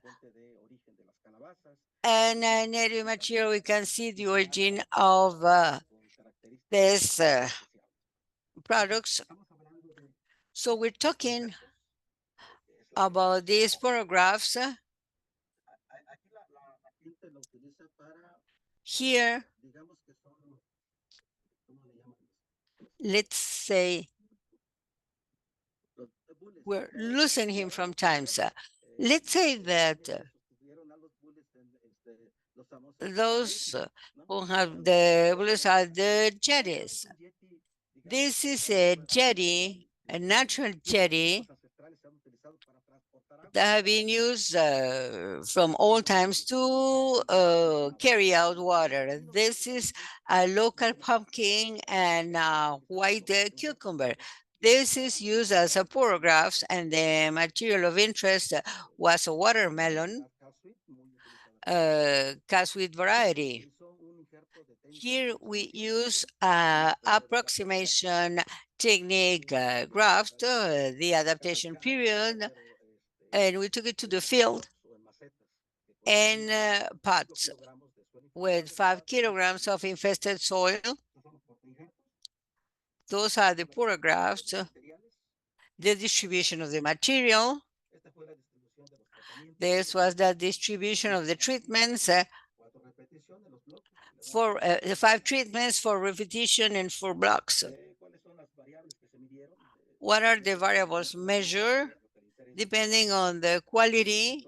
and native material, we can see the origin of these products. So we're talking about these photographs. Here, let's say we're losing him from times. Let's say that those who have the bullets are the jetties. This is a jetty, a natural jetty that have been used from old times to carry out water. This is a local pumpkin and white cucumber. This is used as a photographs, and the material of interest was a watermelon, caswheat variety. Here we use approximation technique graft, the adaptation period, and we took it to the field in pots with 5 kilograms of infested soil. Those are the photographs, the distribution of the material. This was the distribution of the treatments, for the 5 treatments for repetition and 4 blocks. What are the variables measured? Depending on the quality,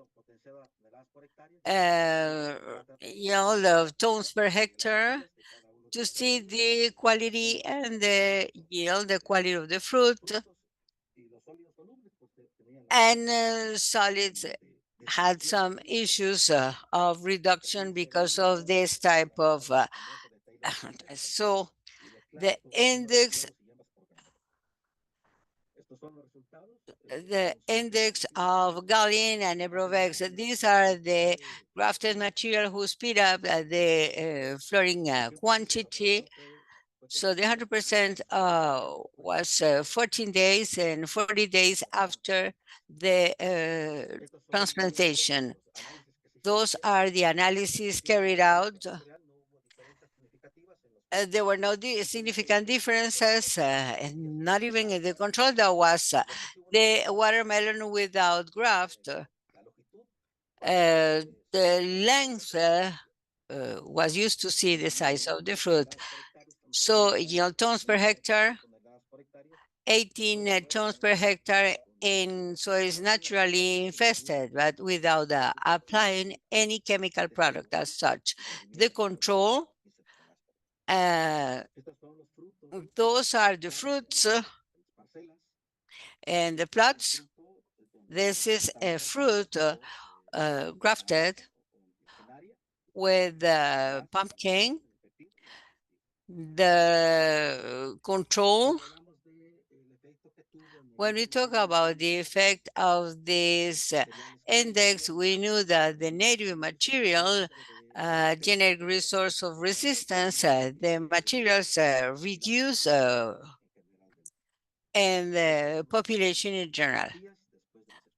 yield of tons per hectare, to see the quality and the yield, the quality of the fruit. And solids had some issues of reduction because of this type of, so the index of Gallin and Ebrovex, these are the grafted material who speed up the flowering quantity. So the 100% was 14 days and 40 days after the transplantation. Those are the analyses carried out. There were no significant differences, and not even in the control. That was the watermelon without graft. The length was used to see the size of the fruit. So yield tons per hectare, 18 tons per hectare in so it's naturally infested, but without applying any chemical product as such. The control, those are the fruits and the plots. This is a fruit grafted with pumpkin. The control, when we talk about the effect of this index, we knew that the native material genetic resource of resistance, the materials reduce and the population in general.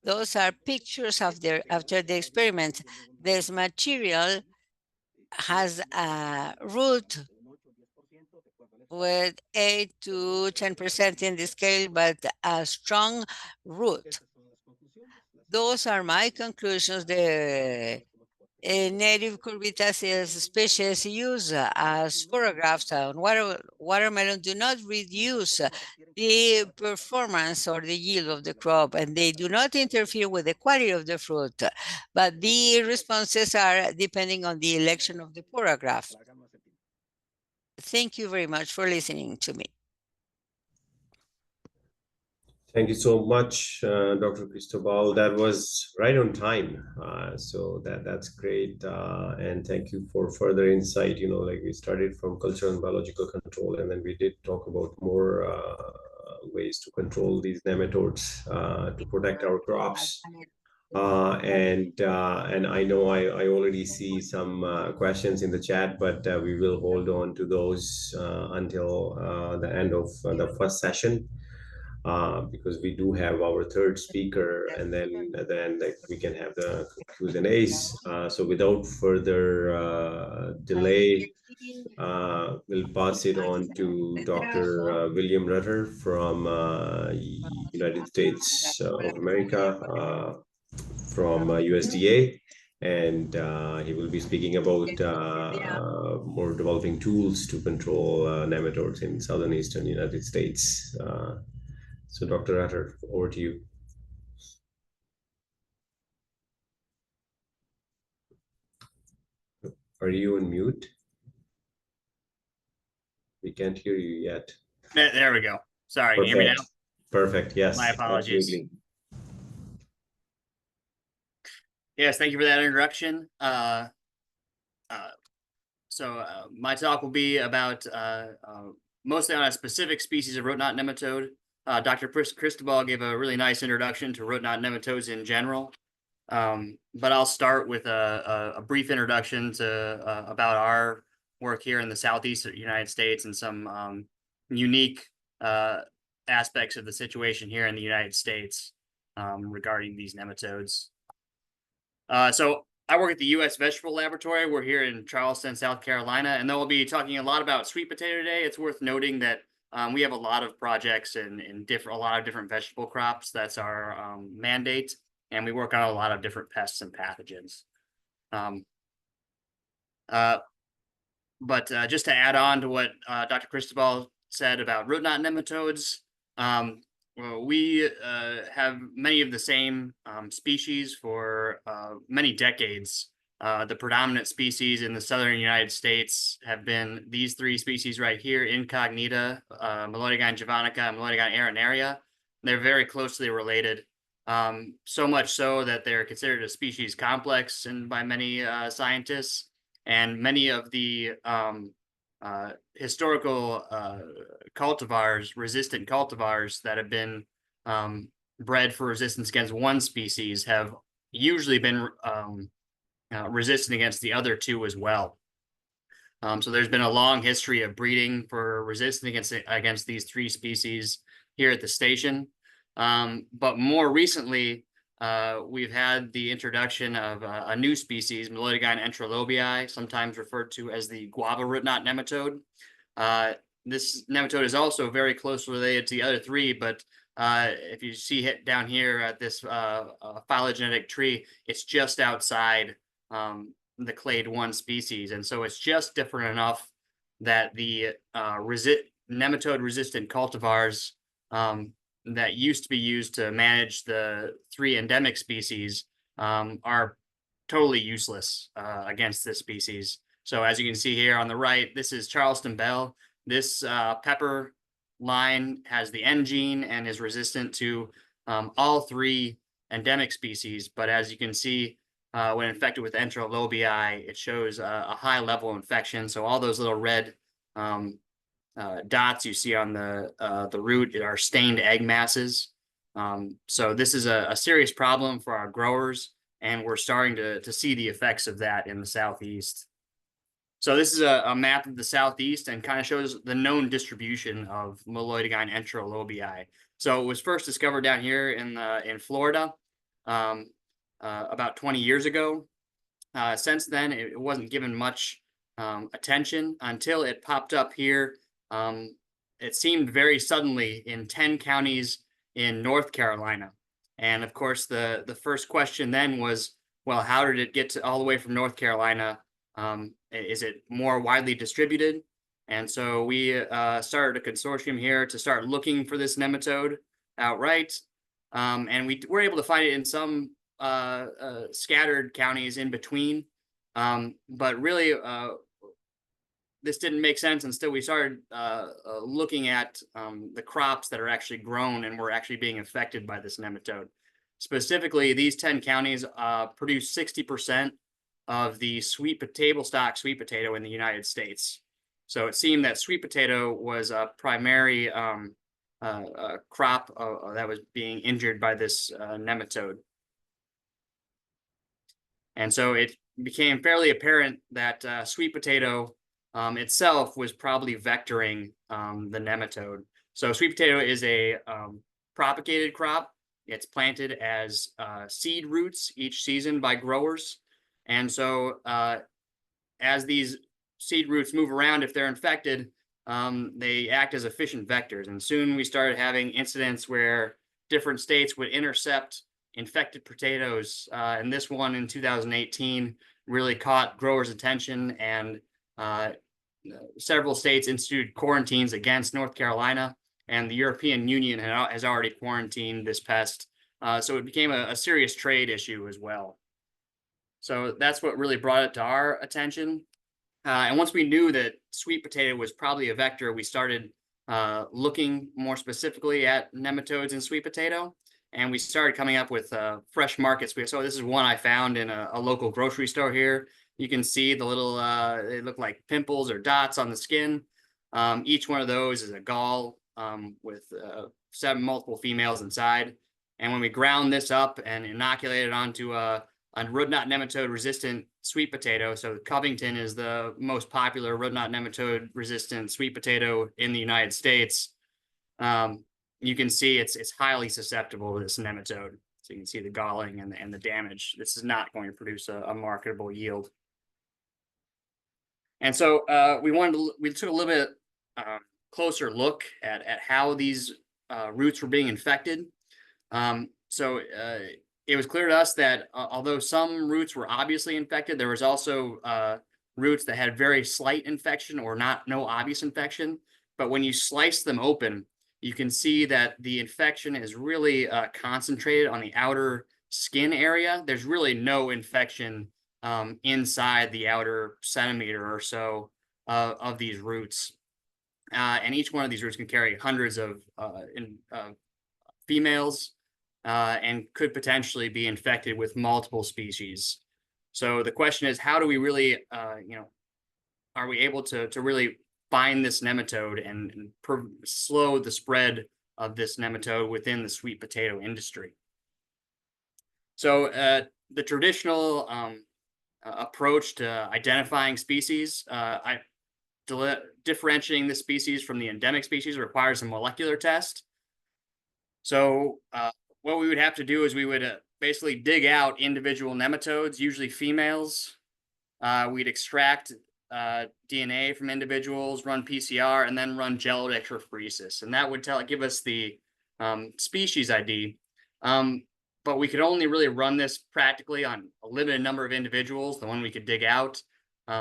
Those are pictures of after the experiment. This material has a root with 8 to 10% in the scale, but a strong root. Those are my conclusions. The native cucurbitaceous species used as photographs on watermelon do not reduce the performance or the yield of the crop, and they do not interfere with the quality of the fruit, but the responses are depending on the election of the photograph. Thank you very much for listening to me. Thank you so much, Dr. Cristobal. That was right on time. So that's great. And thank you for further insight. You know, like we started from cultural and biological control, and then we did talk about more ways to control these nematodes to protect our crops. And I know I already see some questions in the chat, but we will hold on to those until the end of the first session. Because we do have our third speaker, and then like we can have the Q&As. So without further delay, we'll pass it on to Dr. William Rutter from United States of America, from USDA. And he will be speaking about more developing tools to control nematodes in southern eastern United States. So Dr. Rutter, over to you. Are you on mute? We can't hear you yet. There we go. Sorry, can you hear me now? Perfect, yes. My apologies. Absolutely. Yes, thank you for that introduction. My talk will be about mostly on a specific species of root knot nematode. Dr. Cristobal gave a really nice introduction to root knot nematodes in general. But I'll start with a brief introduction to about our work here in the Southeast United States and some unique aspects of the situation here in the United States regarding these nematodes. So I work at the U.S. Vegetable Laboratory. We're here in Charleston, South Carolina, and then we'll be talking a lot about sweet potato today. It's worth noting that we have a lot of projects in a lot of different vegetable crops. That's our mandate, and we work on a lot of different pests and pathogens. But just to add on to what Dr. Cristobal said about root knot nematodes, we have many of the same species for many decades. The predominant species in the southern United States have been these three species right here: Incognita, Melodygyn javanica, and Melodygyn arenaria. They're very closely related, so much so that they're considered a species complex by many scientists. And many of the historical cultivars, resistant cultivars that have been bred for resistance against one species have usually been resistant against the other two as well. So there's been a long history of breeding for resistance against these three species here at the station. But more recently, we've had the introduction of a new species, Melodygyn enterolobii, sometimes referred to as the guava root knot nematode. This nematode is also very closely related to the other three, but if you see it down here at this phylogenetic tree, it's just outside the clade 1 species. And so it's just different enough that the nematode resistant cultivars that used to be used to manage the 3 endemic species are totally useless against this species. So as you can see here on the right, this is Charleston bell. This pepper line has the N gene and is resistant to all 3 endemic species. But as you can see, when infected with enterolobii, it shows a high level of infection. So all those little red dots you see on the root are stained egg masses. So this is a serious problem for our growers, and we're starting to see the effects of that in the Southeast. So this is a map of the Southeast and kind of shows the known distribution of Meloidogyne enterolobii. So it was first discovered down here in Florida about 20 years ago. Since then, it wasn't given much attention until it popped up here. It seemed very suddenly in 10 counties in North Carolina. And of course, the first question then was, well, how did it get all the way from North Carolina? Is it more widely distributed? And so we started a consortium here to start looking for this nematode outright. And we were able to find it in some scattered counties in between. But really, this didn't make sense until we started looking at the crops that are actually grown and were actually being affected by this nematode. Specifically, these 10 counties produce 60% of the table stock sweet potato in the United States. So it seemed that sweet potato was a primary crop that was being injured by this nematode. And so it became fairly apparent that sweet potato itself was probably vectoring the nematode. So sweet potato is a propagated crop. It's planted as seed roots each season by growers. And so as these seed roots move around, if they're infected, they act as efficient vectors. And soon we started having incidents where different states would intercept infected potatoes. And this one in 2018 really caught growers' attention, and several states instituted quarantines against North Carolina, and the European Union has already quarantined this pest. So it became a serious trade issue as well. So that's what really brought it to our attention. And once we knew that sweet potato was probably a vector, we started looking more specifically at nematodes in sweet potato. And we started coming up with fresh markets. So this is one I found in a local grocery store here. You can see the little, they look like pimples or dots on the skin. Each one of those is a gall with 7 multiple females inside. And when we ground this up and inoculate it onto a root knot nematode resistant sweet potato, so Covington is the most popular root knot nematode resistant sweet potato in the United States, you can see it's highly susceptible to this nematode. So you can see the galling and the damage. This is not going to produce a marketable yield. And so we took a little bit closer look at how these roots were being infected. So it was clear to us that although some roots were obviously infected, there was also roots that had very slight infection or no obvious infection. But when you slice them open, you can see that the infection is really concentrated on the outer skin area. There's really no infection inside the outer centimeter or so of these roots. And each one of these roots can carry hundreds of females and could potentially be infected with multiple species. So the question is, how do we really, are we able to really find this nematode and slow the spread of this nematode within the sweet potato industry? So the traditional approach to identifying species, differentiating the species from the endemic species requires a molecular test. So what we would have to do is we would basically dig out individual nematodes, usually females. We'd extract DNA from individuals, run PCR, and then run gel electrophoresis. And that would give us the species ID. But we could only really run this practically on a limited number of individuals, the one we could dig out.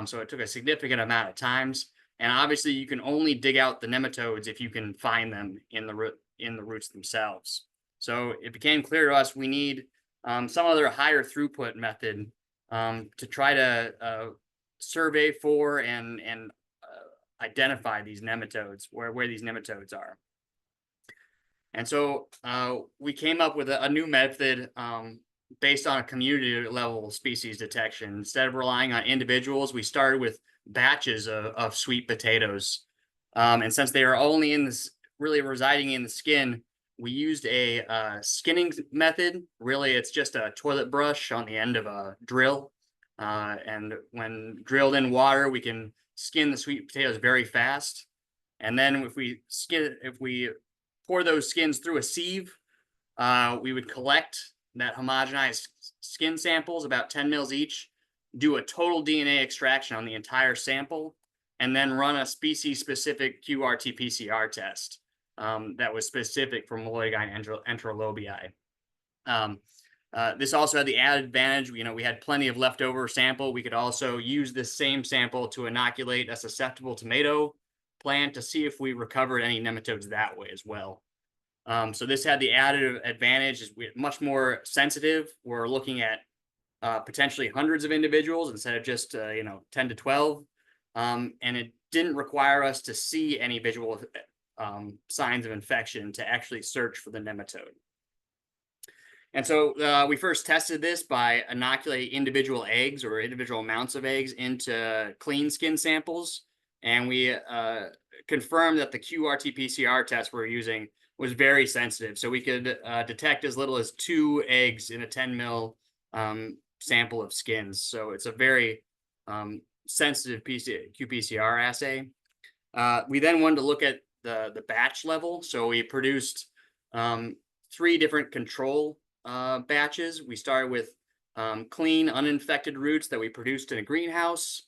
So it took a significant amount of times. And obviously you can only dig out the nematodes if you can find them in the roots themselves. So it became clear to us we need some other higher throughput method to try to survey for and identify these nematodes, where these nematodes are. And so we came up with a new method based on a community level species detection. Instead of relying on individuals, we started with batches of sweet potatoes. And since they are only really residing in the skin, we used a skinning method. Really, it's just a toilet brush on the end of a drill. And when drilled in water, we can skin the sweet potatoes very fast. And then if we pour those skins through a sieve, we would collect that homogenized skin samples, about 10 mils each, do a total DNA extraction on the entire sample, and then run a species-specific qRT-PCR test that was specific for Molloidine enterolobii. This also had the added advantage, we had plenty of leftover sample. We could also use this same sample to inoculate a susceptible tomato plant to see if we recovered any nematodes that way as well. So this had the added advantage is we're much more sensitive. We're looking at potentially hundreds of individuals instead of just 10 to 12. And it didn't require us to see any visual signs of infection to actually search for the nematode. And so we first tested this by inoculating individual eggs or individual amounts of eggs into clean skin samples. And we confirmed that the qRT-PCR test we're using was very sensitive. So we could detect as little as 2 eggs in a 10 mil sample of skins. So it's a very sensitive qPCR assay. We then wanted to look at the batch level. So we produced 3 different control batches. We started with clean, uninfected roots that we produced in a greenhouse.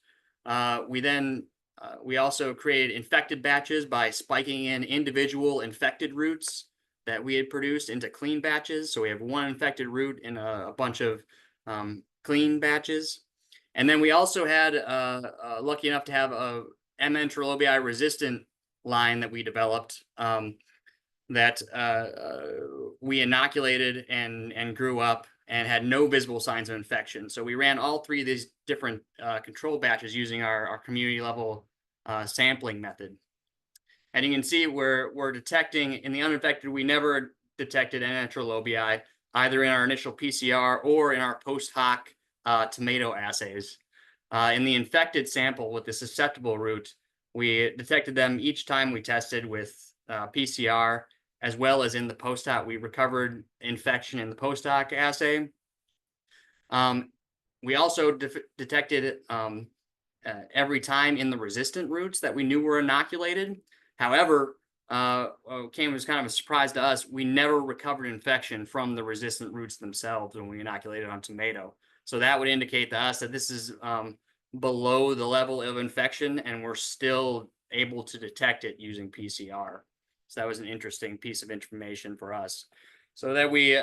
We also created infected batches by spiking in individual infected roots that we had produced into clean batches. So we have 1 infected root in a bunch of clean batches. And then we also had lucky enough to have a M. enterolobii resistant line that we developed that we inoculated and grew up and had no visible signs of infection. So we ran all 3 of these different control batches using our community level sampling method. And you can see we're detecting in the uninfected, we never detected N. enterolobii either in our initial PCR or in our post hoc tomato assays. In the infected sample with the susceptible root, we detected them each time we tested with PCR, as well as in the post hoc. We recovered infection in the post hoc assay. We also detected every time in the resistant roots that we knew were inoculated. However, was kind of a surprise to us. We never recovered infection from the resistant roots themselves when we inoculated on tomato. So that would indicate to us that this is below the level of infection, and we're still able to detect it using PCR. So that was an interesting piece of information for us. So that we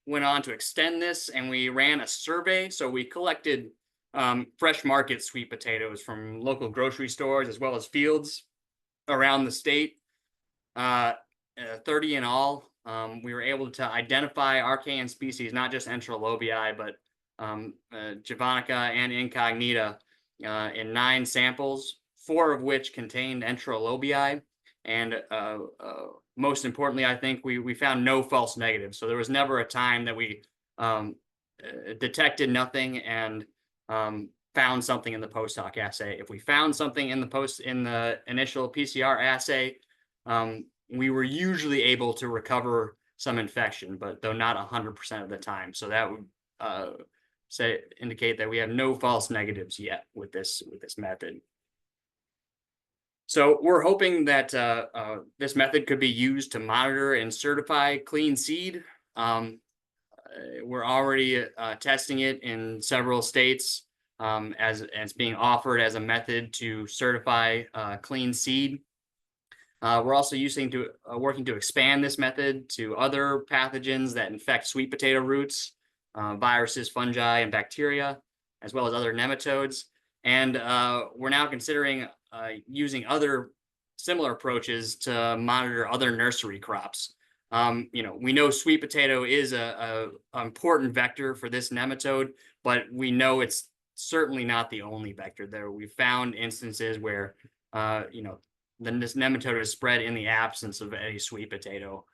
went on to extend this, and we ran a survey. So we collected fresh market sweet potatoes from local grocery stores as well as fields around the state, 30 in all. We were able to identify archaean species, not just enterolobii, but javanica and incognita in 9 samples, 4 of which contained enterolobii. And most importantly, I think we found no false negatives. So there was never a time that we detected nothing and found something in the post hoc assay. If we found something in the initial PCR assay, we were usually able to recover some infection, but though not 100% of the time. So that would indicate that we have no false negatives yet with this method. So we're hoping that this method could be used to monitor and certify clean seed. We're already testing it in several states as being offered as a method to certify clean seed. We're also working to expand this method to other pathogens that infect sweet potato roots, viruses, fungi, and bacteria, as well as other nematodes. And we're now considering using other similar approaches to monitor other nursery crops. We know sweet potato is a important vector for this nematode, but we know it's certainly not the only vector there. We've found instances where, this nematode is spread in the absence of any sweet potato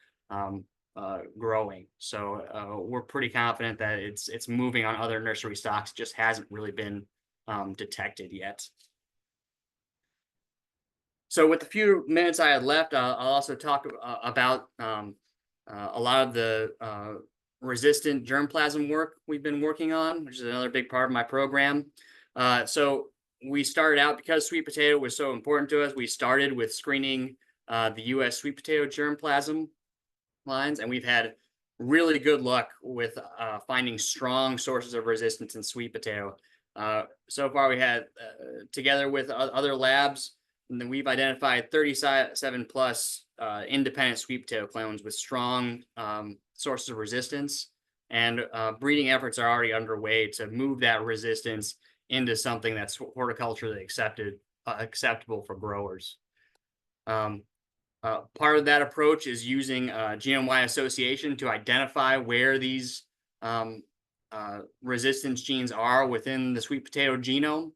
growing. So we're pretty confident that it's moving on other nursery stocks, just hasn't really been detected yet. So with the few minutes I had left, I'll also talk about a lot of the resistant germplasm work we've been working on, which is another big part of my program. So we started out, because sweet potato was so important to us, we started with screening the U.S. sweet potato germplasm lines, and we've had really good luck with finding strong sources of resistance in sweet potato. So far, we had, together with other labs, and then we've identified 37 plus independent sweet potato clones with strong sources of resistance, and breeding efforts are already underway to move that resistance into something that's horticulturally acceptable for growers. Part of that approach is using genome-wide association to identify where these resistance genes are within the sweet potato genome.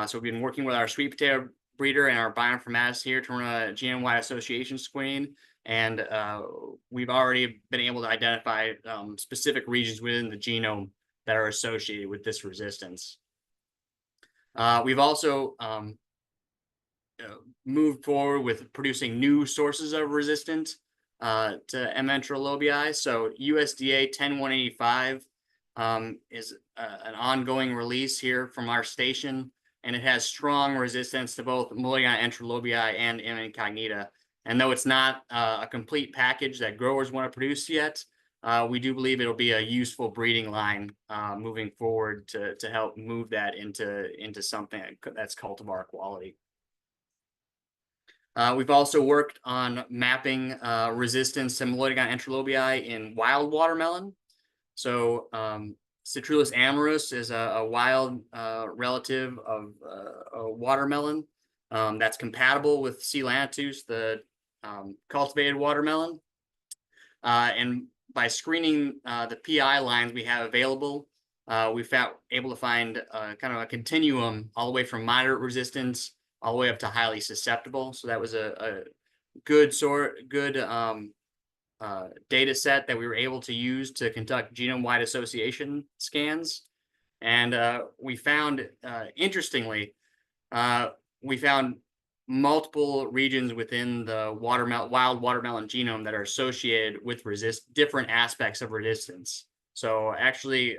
So we've been working with our sweet potato breeder and our bioinformaticists here to run a genome-wide association screen, and we've already been able to identify specific regions within the genome that are associated with this resistance. We've also moved forward with producing new sources of resistance to Nematodes. So USDA 10185 is an ongoing release here from our station, and it has strong resistance to both Mulligan enterolobii and M. incognita. And though it's not a complete package that growers want to produce yet, we do believe it'll be a useful breeding line moving forward to help move that into something that's cultivar quality. We've also worked on mapping resistance to Mulligan enterolobii in wild watermelon. So Citrulus amorus is a wild relative of a watermelon that's compatible with C. lanatus, the cultivated watermelon. And by screening the PI lines we have available, we've able to find kind of a continuum all the way from moderate resistance all the way up to highly susceptible. So that was a good data set that we were able to use to conduct genome-wide association scans. And we found, interestingly, we found multiple regions within the wild watermelon genome that are associated with different aspects of resistance. So actually,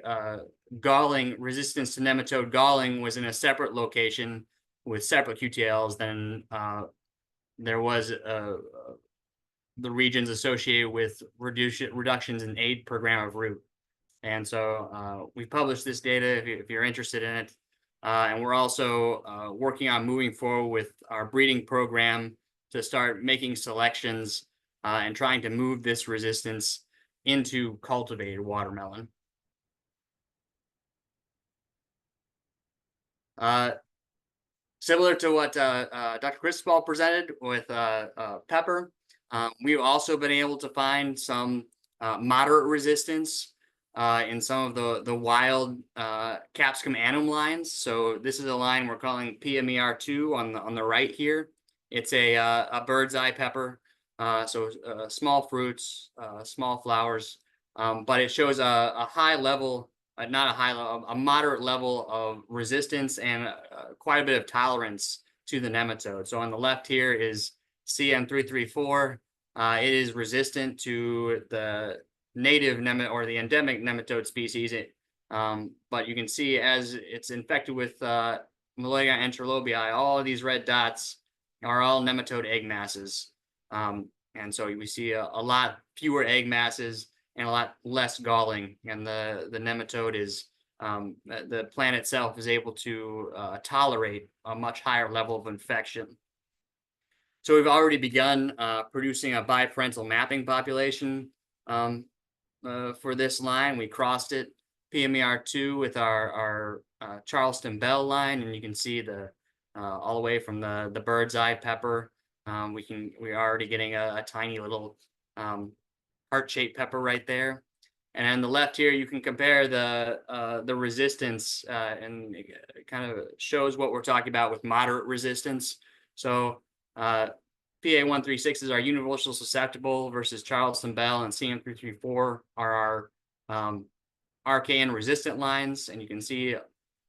resistance to nematode galling was in a separate location with separate QTLs than there was the regions associated with reductions in aid per gram of root. And so we published this data if you're interested in it. And we're also working on moving forward with our breeding program to start making selections and trying to move this resistance into cultivated watermelon. Similar to what Dr. Cristobal presented with pepper, we've also been able to find some moderate resistance in some of the wild capsicum annum lines. So this is a line we're calling PMER2 on the right here. It's a bird's eye pepper, so small fruits, small flowers, but it shows a high level, not a high level, a moderate level of resistance and quite a bit of tolerance to the nematode. So on the left here is CM334. It is resistant to the native or the endemic nematode species, but you can see as it's infected with Mulligan enterolobii, all of these red dots are all nematode egg masses, and so we see a lot fewer egg masses and a lot less galling, and the nematode is the plant itself is able to tolerate a much higher level of infection. So we've already begun producing a biparental mapping population for this line. We crossed it PMER2 with our Charleston Bell line, and you can see the all the way from the bird's eye pepper. We're already getting a tiny little heart-shaped pepper right there. And on the left here, you can compare the resistance, and it kind of shows what we're talking about with moderate resistance. So PA136s are universal susceptible versus Charleston Bell and CM334 are our RKN resistant lines. And you can see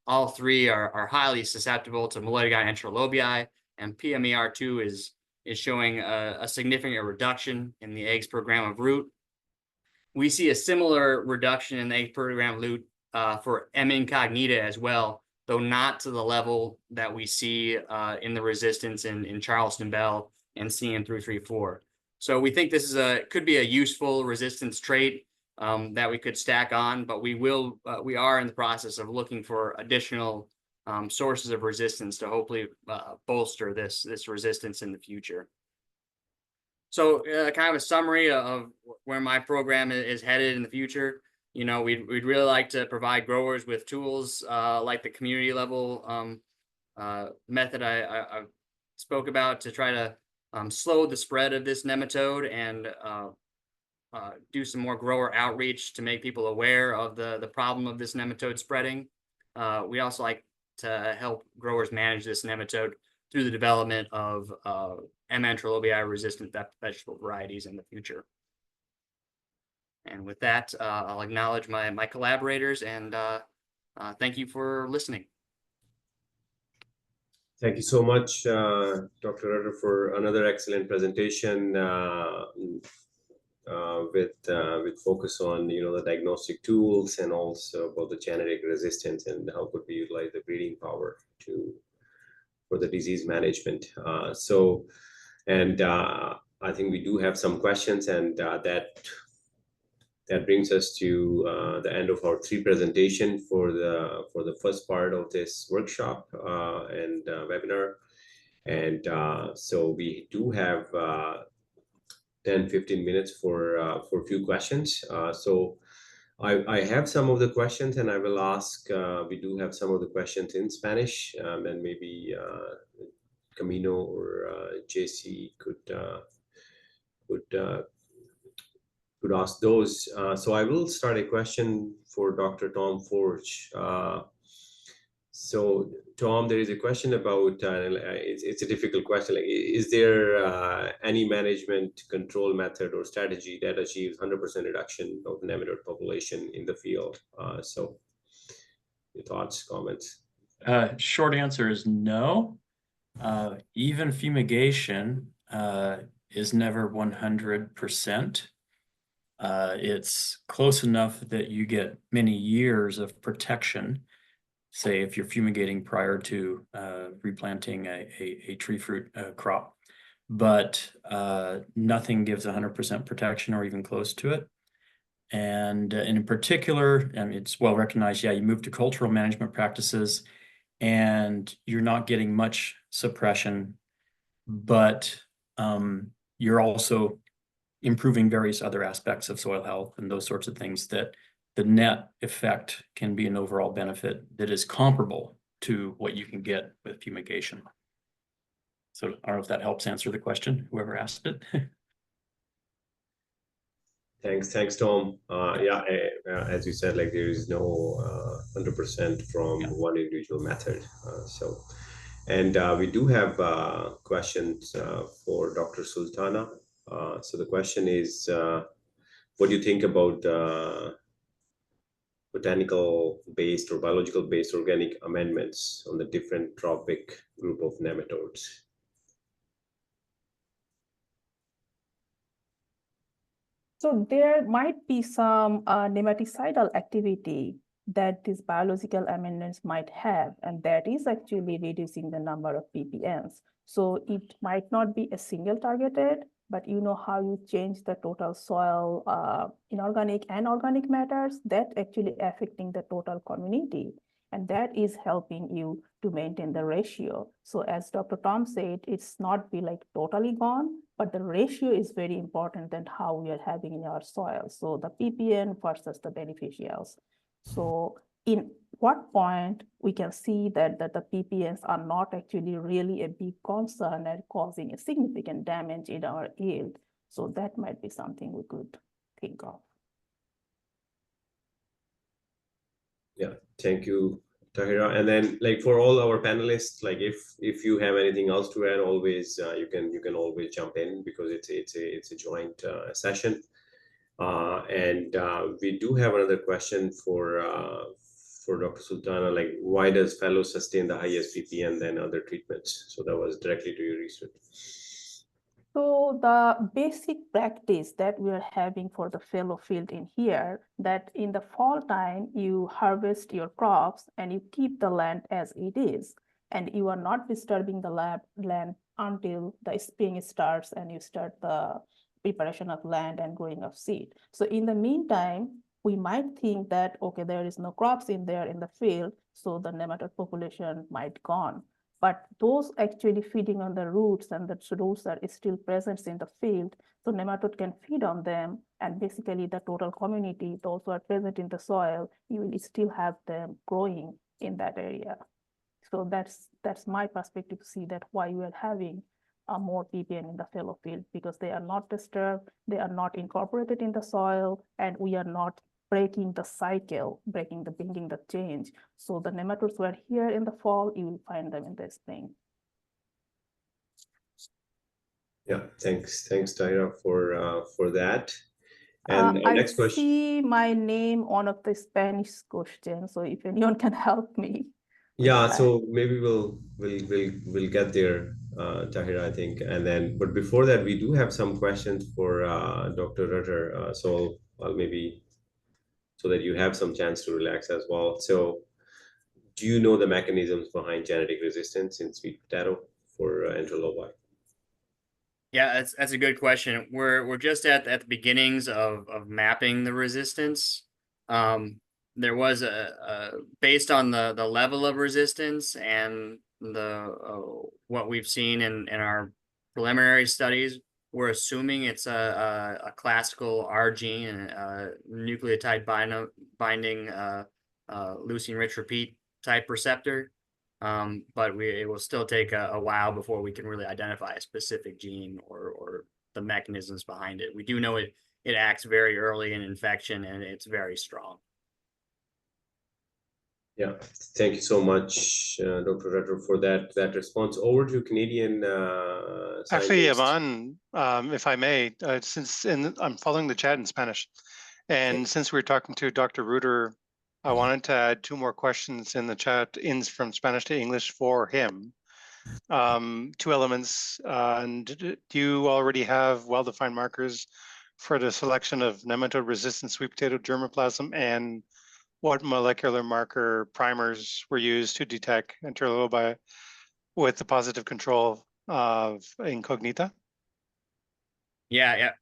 all three are highly susceptible to Melodigae enterolobii, and PMER2 is showing a significant reduction in the eggs per gram of root. We see a similar reduction in the eggs per gram of root for M. incognita as well, though not to the level that we see in the resistance in Charleston Bell and CM334. So we think this could be a useful resistance trait that we could stack on, but we are in the process of looking for additional sources of resistance to hopefully bolster this resistance in the future. So kind of a summary of where my program is headed in the future. You know, we'd really like to provide growers with tools like the community level method I spoke about to try to slow the spread of this nematode and do some more grower outreach to make people aware of the problem of this nematode spreading. We also like to help growers manage this nematode through the development of M. enterolobii resistant vegetable varieties in the future. And with that, I'll acknowledge my collaborators and thank you for listening. Thank you so much, Dr. Rutter, for another excellent presentation with focus on the diagnostic tools and also about the genetic resistance and how could we utilize the breeding power for the disease management. I think we do have some questions, and that brings us to the end of our three presentation for the first part of this workshop and webinar. And so we do have 10-15 minutes for a few questions. So I have some of the questions, and I will ask. We do have some of the questions in Spanish, and maybe Camino or JC could ask those. So I will start a question for Dr. Tom Forge. So Tom, there is a question about, it's a difficult question. Like, is there any management control method or strategy that achieves 100% reduction of nematode population in the field? So your thoughts, comments? Short answer is no. Even fumigation is never 100%. It's close enough that you get many years of protection, say if you're fumigating prior to replanting a tree fruit crop, but nothing gives 100% protection or even close to it. And in particular, I mean, it's well recognized, yeah, you move to cultural management practices and you're not getting much suppression, but you're also improving various other aspects of soil health and those sorts of things, that the net effect can be an overall benefit that is comparable to what you can get with fumigation. So I don't know if that helps answer the question, whoever asked it. Thanks, Tom. Yeah, as you said, like there is no 100% from one individual method. And we do have questions for Dr. Sultana. So the question is, what do you think about botanical-based or biological-based organic amendments on the different trophic group of nematodes? So there might be some nematicidal activity that these biological amendments might have, and that is actually reducing the number of PPNs. So it might not be a single targeted, but you know how you change the total soil inorganic and organic matters, that actually affecting the total community. And that is helping you to maintain the ratio. So as Dr. Tom said, it's not be like totally gone, but the ratio is very important than how we are having in our soil. So the PPN versus the beneficials. So in what point we can see that the PPNs are not actually really a big concern and causing a significant damage in our yield. So that might be something we could think of. Yeah, thank you, Tahira. And then, like, for all our panelists, like, if you have anything else to add, always you can always jump in, because it's a joint session. And we do have another question for Dr. Sultana, like, why does fallow sustain the highest PPN than other treatments? So that was directly to your research. So the basic practice that we are having for the fallow field in here, that in the fall time, you harvest your crops and you keep the land as it is, and you are not disturbing the land until the spring starts and you start the preparation of land and growing of seed. So in the meantime, we might think that, okay, there is no crops in there in the field, so the nematode population might gone. But those actually feeding on the roots, and the roots are still present in the field, so nematode can feed on them, and basically the total community, those who are present in the soil, you will still have them growing in that area. So that's my perspective to see that why we are having more PPN in the fallow field, because they are not disturbed, they are not incorporated in the soil, and we are not breaking the cycle, bringing the change. So the nematodes were here in the fall, you will find them in the spring. Yeah, thanks, Tahira, for that. And I next question. see my name on of the Spanish question, so if anyone can help me. Yeah, so maybe we'll get there, Tahira, I think. And then, but before that, we do have some questions for Dr. Rutter. So I'll maybe, so that you have some chance to relax as well. So, do you know the mechanisms behind genetic resistance in sweet potato for enterolobi? Yeah, that's a good question. We're just at the beginnings of mapping the resistance. There was a based on the level of resistance and the what we've seen in our preliminary studies, we're assuming it's a classical R gene, nucleotide binding leucine-rich repeat type receptor. But it will still take a while before we can really identify a specific gene or the mechanisms behind it. We do know it acts very early in infection, and it's very strong. Yeah, thank you so much, Dr. Rutter, for that response. Over to Canadian Actually, scientist. Ivan, if I may, I'm following the chat in Spanish, and since we're talking to Dr. Rutter, I wanted to add two more questions in the chat from Spanish to English for him. Two elements, and do you already have well-defined markers for the selection of nematode-resistant sweet potato germplasm, and what molecular marker primers were used to detect enterolobi with the positive control of incognita? Yeah.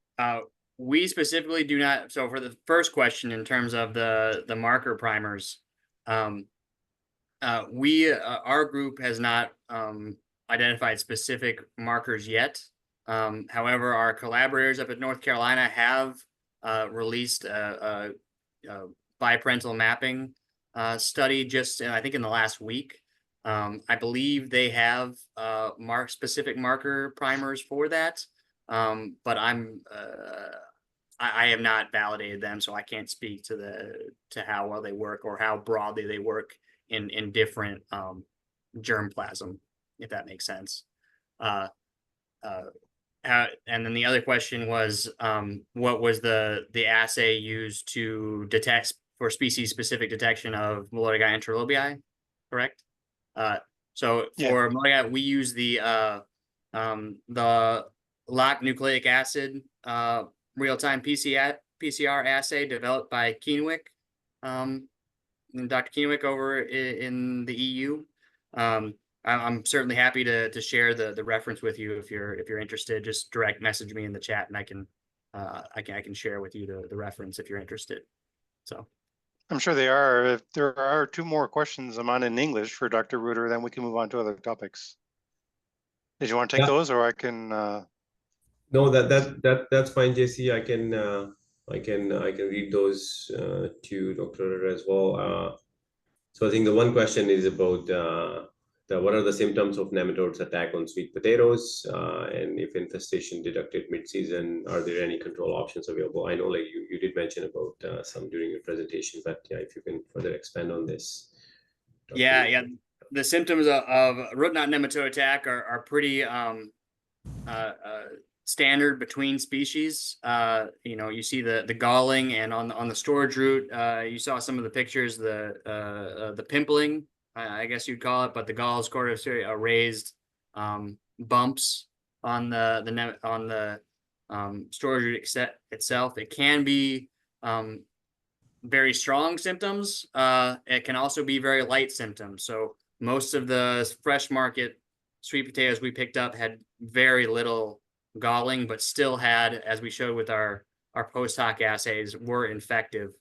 We specifically do not. So for the first question, in terms of the marker primers, our group has not identified specific markers yet. However, our collaborators up at North Carolina have released a biparental mapping study just I think in the last week. I believe they have specific marker primers for that, but I have not validated them, so I can't speak to how well they work or how broadly they work in different germplasm, if that makes sense. And then the other question was, what was the assay used to detect for species-specific detection of Melodica enterobii, correct? So for Melodica, we use the locked nucleic acid real-time PCR assay developed by Kienwick, Dr. Kienwick over in the EU. I'm certainly happy to share the reference with you if you're interested. Just direct message me in the chat, and I can share with you the reference if you're interested. So I'm sure they are. If there are two more questions I'm on in English for Dr. Rutter, then we can move on to other topics. Did you want to take those, or I can? No, that's fine, JC. I can read those to Dr. Rutter as well. So I think the one question is about what are the symptoms of nematodes attack on sweet potatoes, and if infestation detected mid-season, are there any control options available? I know like you did mention about some during your presentation, but yeah, if you can further expand on this. Yeah. The symptoms of root knot nematode attack are pretty standard between species. You see the galling, and on the storage root, you saw some of the pictures, the pimpling, I guess you'd call it, but the gall is sort of raised bumps on the storage root itself. It can be very strong symptoms. It can also be very light symptoms. So most of the fresh market sweet potatoes we picked up had very little galling, but still had, as we showed with our post hoc assays, were infective.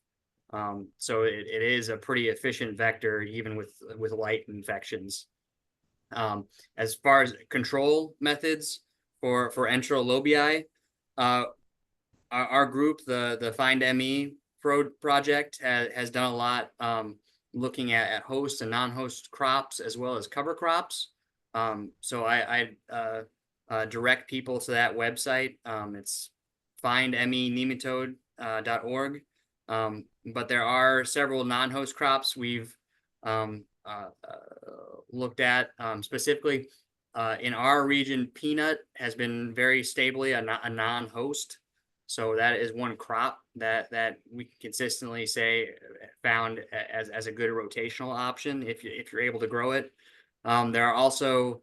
So it is a pretty efficient vector, even with light infections. As far as control methods for enteral lobii, our group, the Find ME project, has done a lot looking at host and non-host crops as well as cover crops. So I direct people to that website. It's findmenematode.org. But there are several non-host crops we've looked at. Specifically in our region, peanut has been very stably a non-host. So that is one crop that we consistently say found as a good rotational option if you're able to grow it. There are also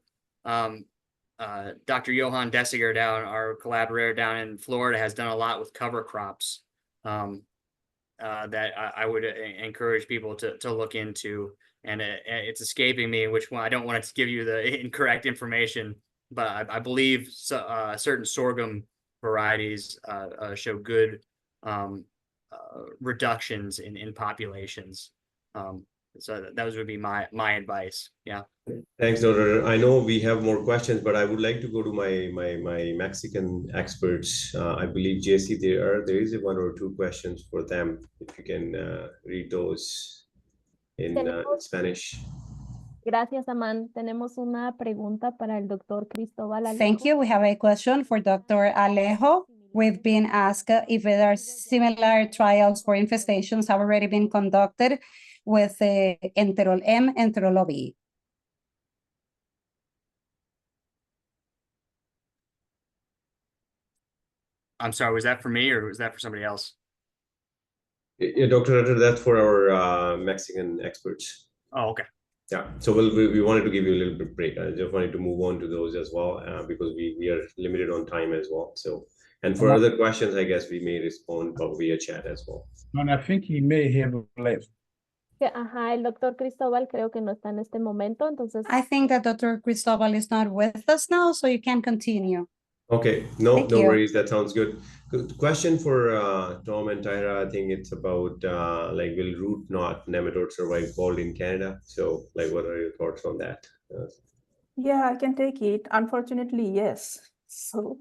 Dr. Johan Dessiger, our collaborator down in Florida, has done a lot with cover crops that I would encourage people to look into. And it's escaping me which one. I don't want to give you the incorrect information, but I believe certain sorghum varieties show good reductions in populations. So those would be my advice. Yeah. Thanks, Doctor. I know we have more questions, but I would like to go to my Mexican experts. I believe JC, there is one or two questions for them. If you can read those in Spanish. Gracias, Aman. Tenemos una pregunta para el doctor Cristóbal Alejo. Thank you. We have a question for Dr. Alejo. We've been asked if there are similar trials for infestations have already been conducted with enterol M, enterol B. I'm sorry, was that for me or was that for somebody else? Yeah, Dr. That's for our Mexican experts. Oh, okay. Yeah, so we wanted to give you a little bit break. I just wanted to move on to those as well because we are limited on time as well. So, and for other questions, I guess we may respond via chat as well. And I think he may have left. Ajá, el doctor Cristóbal creo que no está en este momento, entonces. I think that Dr. Cristóbal is not with us now, so you can continue. Okay, no worries. That sounds good. Good question for Tom and Tyra. I think it's about like, will root knot nematode survive cold in Canada? So like, what are your thoughts on that? Yeah, I can take it. Unfortunately, yes. So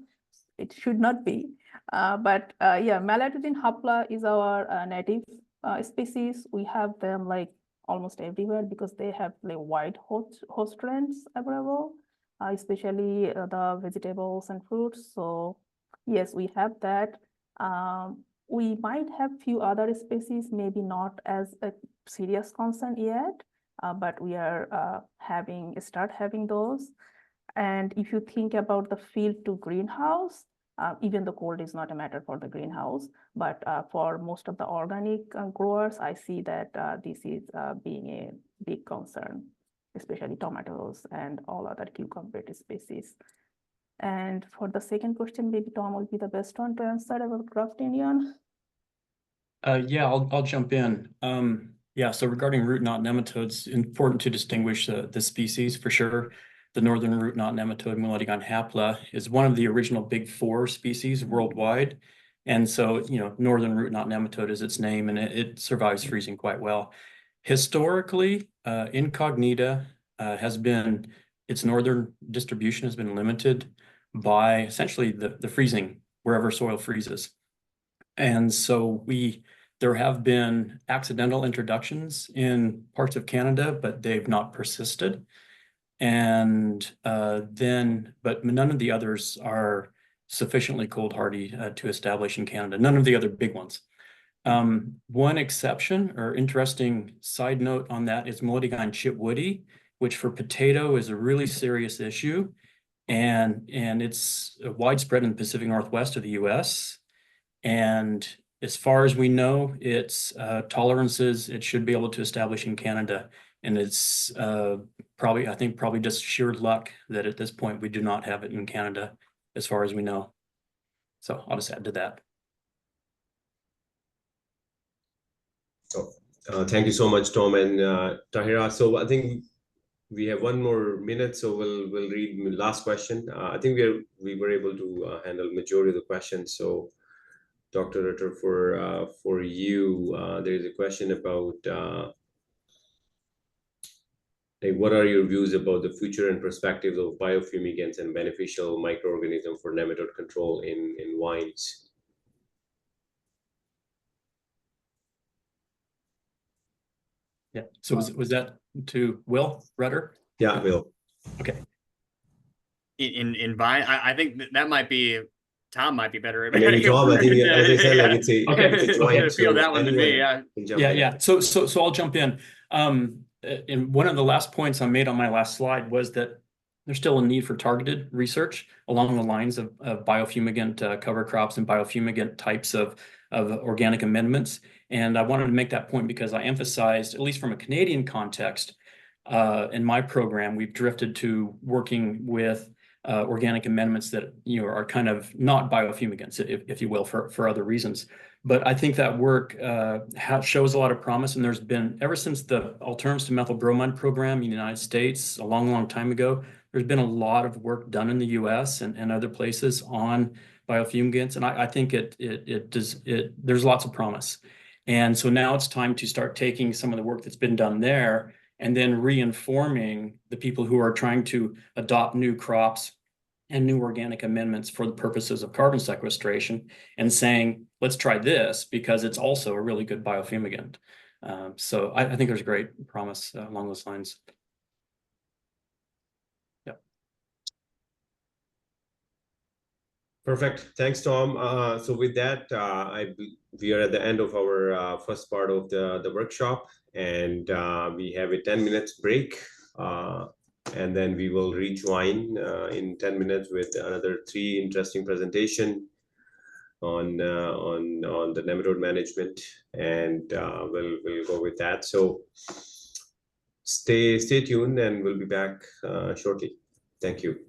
it should not be. But yeah, Malatodin hapla is our native species. We have them like almost everywhere because they have like wide host range available, especially the vegetables and fruits. So yes, we have that. We might have few other species, maybe not as a serious concern yet, but we are start having those. And if you think about the field to greenhouse, even the cold is not a matter for the greenhouse, but for most of the organic growers, I see that this is being a big concern, especially tomatoes and all other cucumber species. And for the second question, maybe Tom will be the best one to answer about graft union. Yeah, I'll jump in. Yeah, so regarding root knot nematodes, important to distinguish the species for sure. The northern root knot nematode, Melodigon hapla, is one of the original big 4 species worldwide. And so, northern root knot nematode is its name, and it survives freezing quite well. Historically, incognita its northern distribution has been limited by essentially the freezing, wherever soil freezes. And so we There have been accidental introductions in parts of Canada, but they've not persisted. And but none of the others are sufficiently cold hardy to establish in Canada. None of the other big ones. One exception or interesting side note on that is Melodigon chipwoodii, which for potato is a really serious issue. And it's widespread in the Pacific Northwest of the US. And as far as we know, its tolerances, it should be able to establish in Canada. And it's I think probably just sheer luck that at this point we do not have it in Canada, as far as we know. So I'll just add to that. So, thank you so much, Tom and Tahira. So I think we have one more minute, so we'll read the last question. I think we were able to handle majority of the questions. So, Dr. Ritter, for you, there is a question about like, what are your views about the future and perspectives of biofumigants and beneficial microorganisms for nematode control in wines? Yeah. So was that to Will Rudder? Yeah, Will. Okay. In vine, I think that might be Tom might be better. Maybe Tom, I think, as I said, like it's a joint. Feel that one to me, yeah. Yeah. So I'll jump in. And one of the last points I made on my last slide was that there's still a need for targeted research along the lines of biofumigant cover crops and biofumigant types of organic amendments. And I wanted to make that point because I emphasized, at least from a Canadian context, in my program, we've drifted to working with organic amendments that are kind of not biofumigants, if you will, for other reasons. But I think that work shows a lot of promise, and there's been, ever since the Alternatives to Methyl Bromide program in the United States a long time ago, there's been a lot of work done in the US and other places on biofumigants, and I think there's lots of promise. And so now it's time to start taking some of the work that's been done there and then reinforming the people who are trying to adopt new crops and new organic amendments for the purposes of carbon sequestration and saying, let's try this because it's also a really good biofumigant. So I think there's great promise along those lines. Yeah. Perfect. Thanks, Tom. So with that, we are at the end of our first part of the workshop, and we have a 10 minutes break. And then we will rejoin in 10 minutes with another 3 interesting presentation on the nematode management, and we'll go with that. So stay tuned, and we'll be back shortly. Thank you.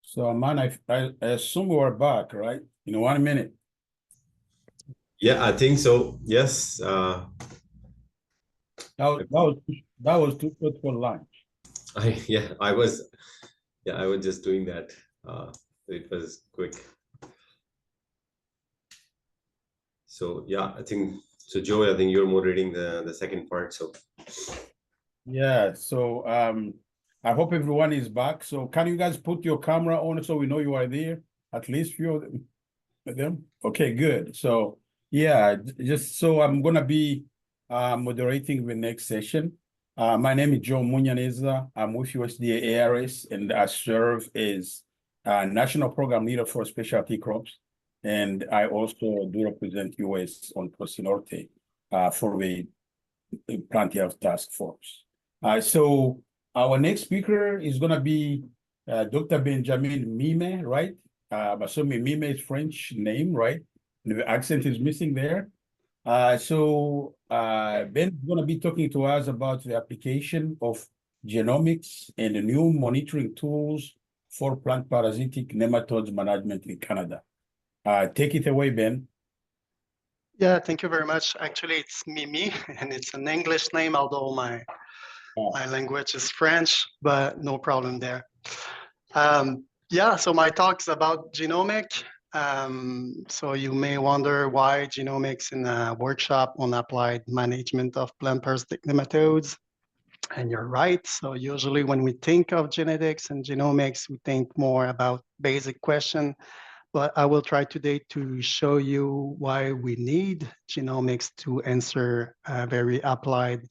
So, man, I assume we're back, right? In 1 minute. Yeah, I think so. Yes. That was too good for lunch. I was just doing that. It was quick. So yeah, I think so. Joe, I think you're moderating the second part. So Yeah. So I hope everyone is back. So can you guys put your camera on so we know you are there? At least few of them. Okay, good. So yeah, just so I'm gonna be moderating the next session. My name is Joe Munyaneza. I'm with USDA ARS, and I serve as National Program Leader for Specialty Crops. And I also do represent US on Prosinorte for the Plant Health Task Force. So our next speaker is going to be Dr. Benjamin Mime, right? I'm assuming Mime is French name, right? The accent is missing there. Ben is going to be talking to us about the application of genomics and the new monitoring tools for plant parasitic nematodes management in Canada. Take it away, Ben. Yeah, thank you very much. Actually, it's Mimi, and it's an English name, although my language is French, but no problem there. Yeah, so my talk's about genomic. So you may wonder why genomics in a workshop on applied management of plant parasitic nematodes. And you're right. So usually when we think of genetics and genomics, we think more about basic question. But I will try today to show you why we need genomics to answer very applied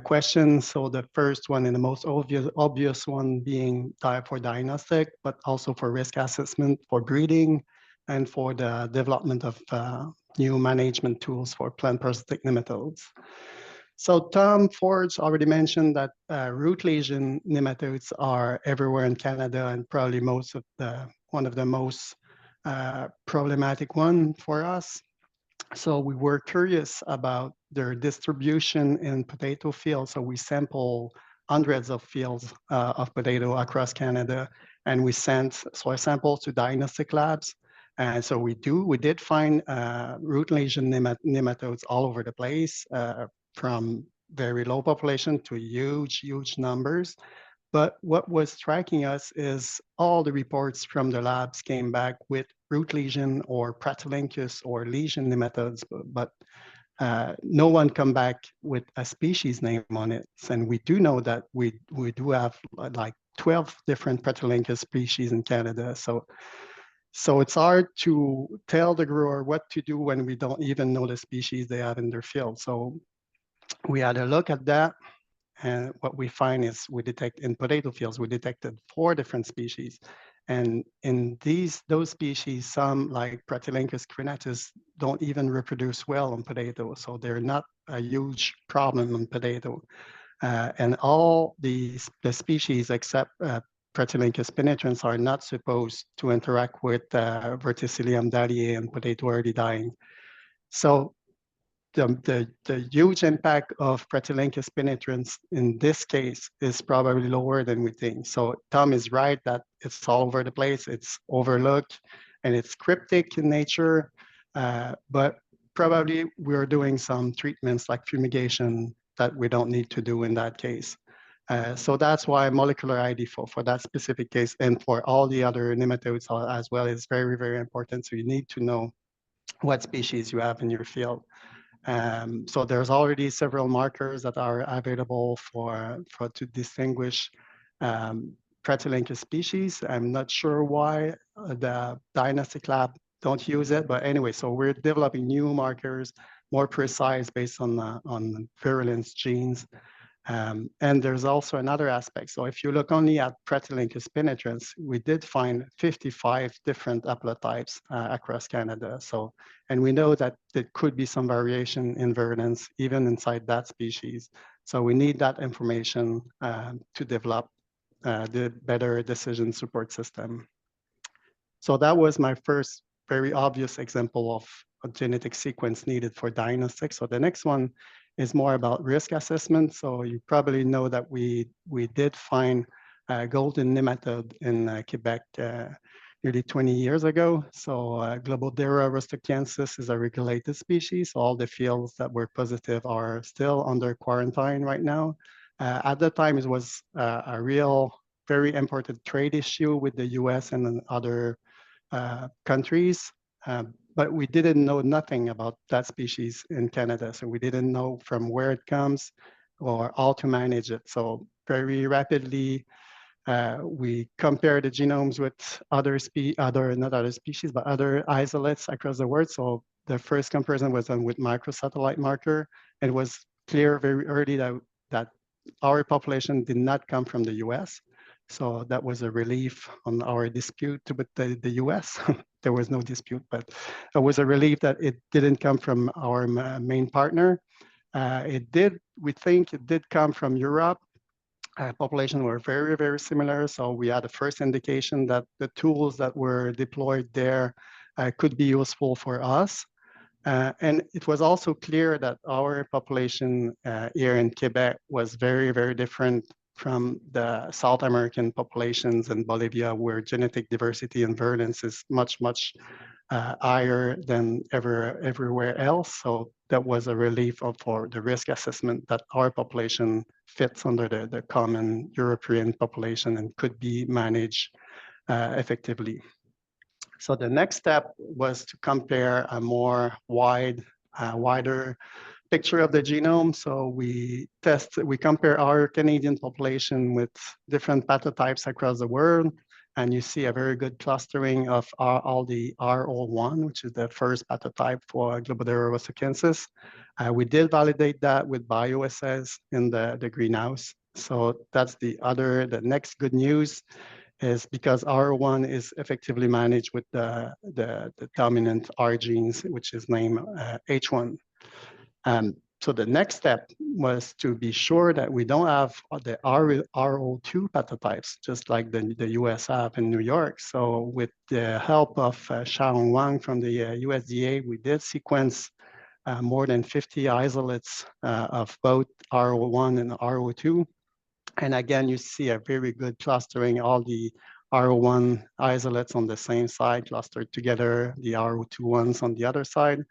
questions. So the first one and the most obvious one being for diagnostic, but also for risk assessment, for breeding, and for the development of new management tools for plant parasitic nematodes. So Tom Ford's already mentioned that root lesion nematodes are everywhere in Canada, and probably one of the most problematic one for us. So we were curious about their distribution in potato fields. So we sample hundreds of fields of potato across Canada, and we sent soil samples to diagnostic labs. And so we did find root lesion nematodes all over the place, from very low population to huge numbers. But what was striking us is all the reports from the labs came back with root lesion or Pratilinchus or lesion nematodes, but no one come back with a species name on it. And we do know that we do have like 12 different Pratilinchus species in Canada. So it's hard to tell the grower what to do when we don't even know the species they have in their field. So we had a look at that. And what we find is in potato fields, we detected 4 different species. And in those species, some like Pratilinchus crenatus don't even reproduce well on potato. So they're not a huge problem on potato. And all the species except Pratilinchus penetrans are not supposed to interact with Verticillium dahliae and potato early dying. So the huge impact of Pratilinchus penetrans in this case is probably lower than we think. So Tom is right that it's all over the place, it's overlooked, and it's cryptic in nature, but probably we're doing some treatments like fumigation that we don't need to do in that case. So that's why molecular ID for that specific case and for all the other nematodes as well is very, very important. So you need to know what species you have in your field. So there's already several markers that are available to distinguish Pratilinchus species. I'm not sure why the diagnostic lab don't use it, but anyway, so we're developing new markers, more precise based on virulence genes. And there's also another aspect. So if you look only at Pratilinchus penetrans, we did find 55 different haplotypes across Canada. So, and we know that there could be some variation in virulence even inside that species. So we need that information to develop the better decision support system. So that was my first very obvious example of a genetic sequence needed for diagnostics. So the next one is more about risk assessment. So you probably know that we did find golden nematode in Quebec nearly 20 years ago. So Globodera rusticensis is a regulated species. All the fields that were positive are still under quarantine right now. At the time, it was a real, very important trade issue with the US and other countries. But we didn't know nothing about that species in Canada. So we didn't know from where it comes or how to manage it. So very rapidly, we compare the genomes with other species, but other isolates across the world. So the first comparison was done with microsatellite marker. It was clear very early that our population did not come from the US. So that was a relief on our dispute with the US. There was no dispute, but it was a relief that it didn't come from our main partner. We think it did come from Europe. Population were very, very similar. So we had a first indication that the tools that were deployed there could be useful for us. And it was also clear that our population here in Quebec was very, very different from the South American populations in Bolivia, where genetic diversity and virulence is much, much higher than everywhere else. So that was a relief for the risk assessment that our population fits under the common European population and could be managed effectively. So the next step was to compare a more wider picture of the genome. So we compare our Canadian population with different pathotypes across the world. And you see a very good clustering of all the RO1, which is the first pathotype for Globodera rusticensis. We did validate that with bioassays in the greenhouse. So that's the next good news is because R1 is effectively managed with the dominant R genes, which is named H1. So the next step was to be sure that we don't have the RO2 pathotypes, just like the US have in New York. So with the help of Sharon Wang from the USDA, we did sequence more than 50 isolates of both RO1 and RO2. And again, you see a very good clustering, all the RO1 isolates on the same side clustered together, the RO2 ones on the other side.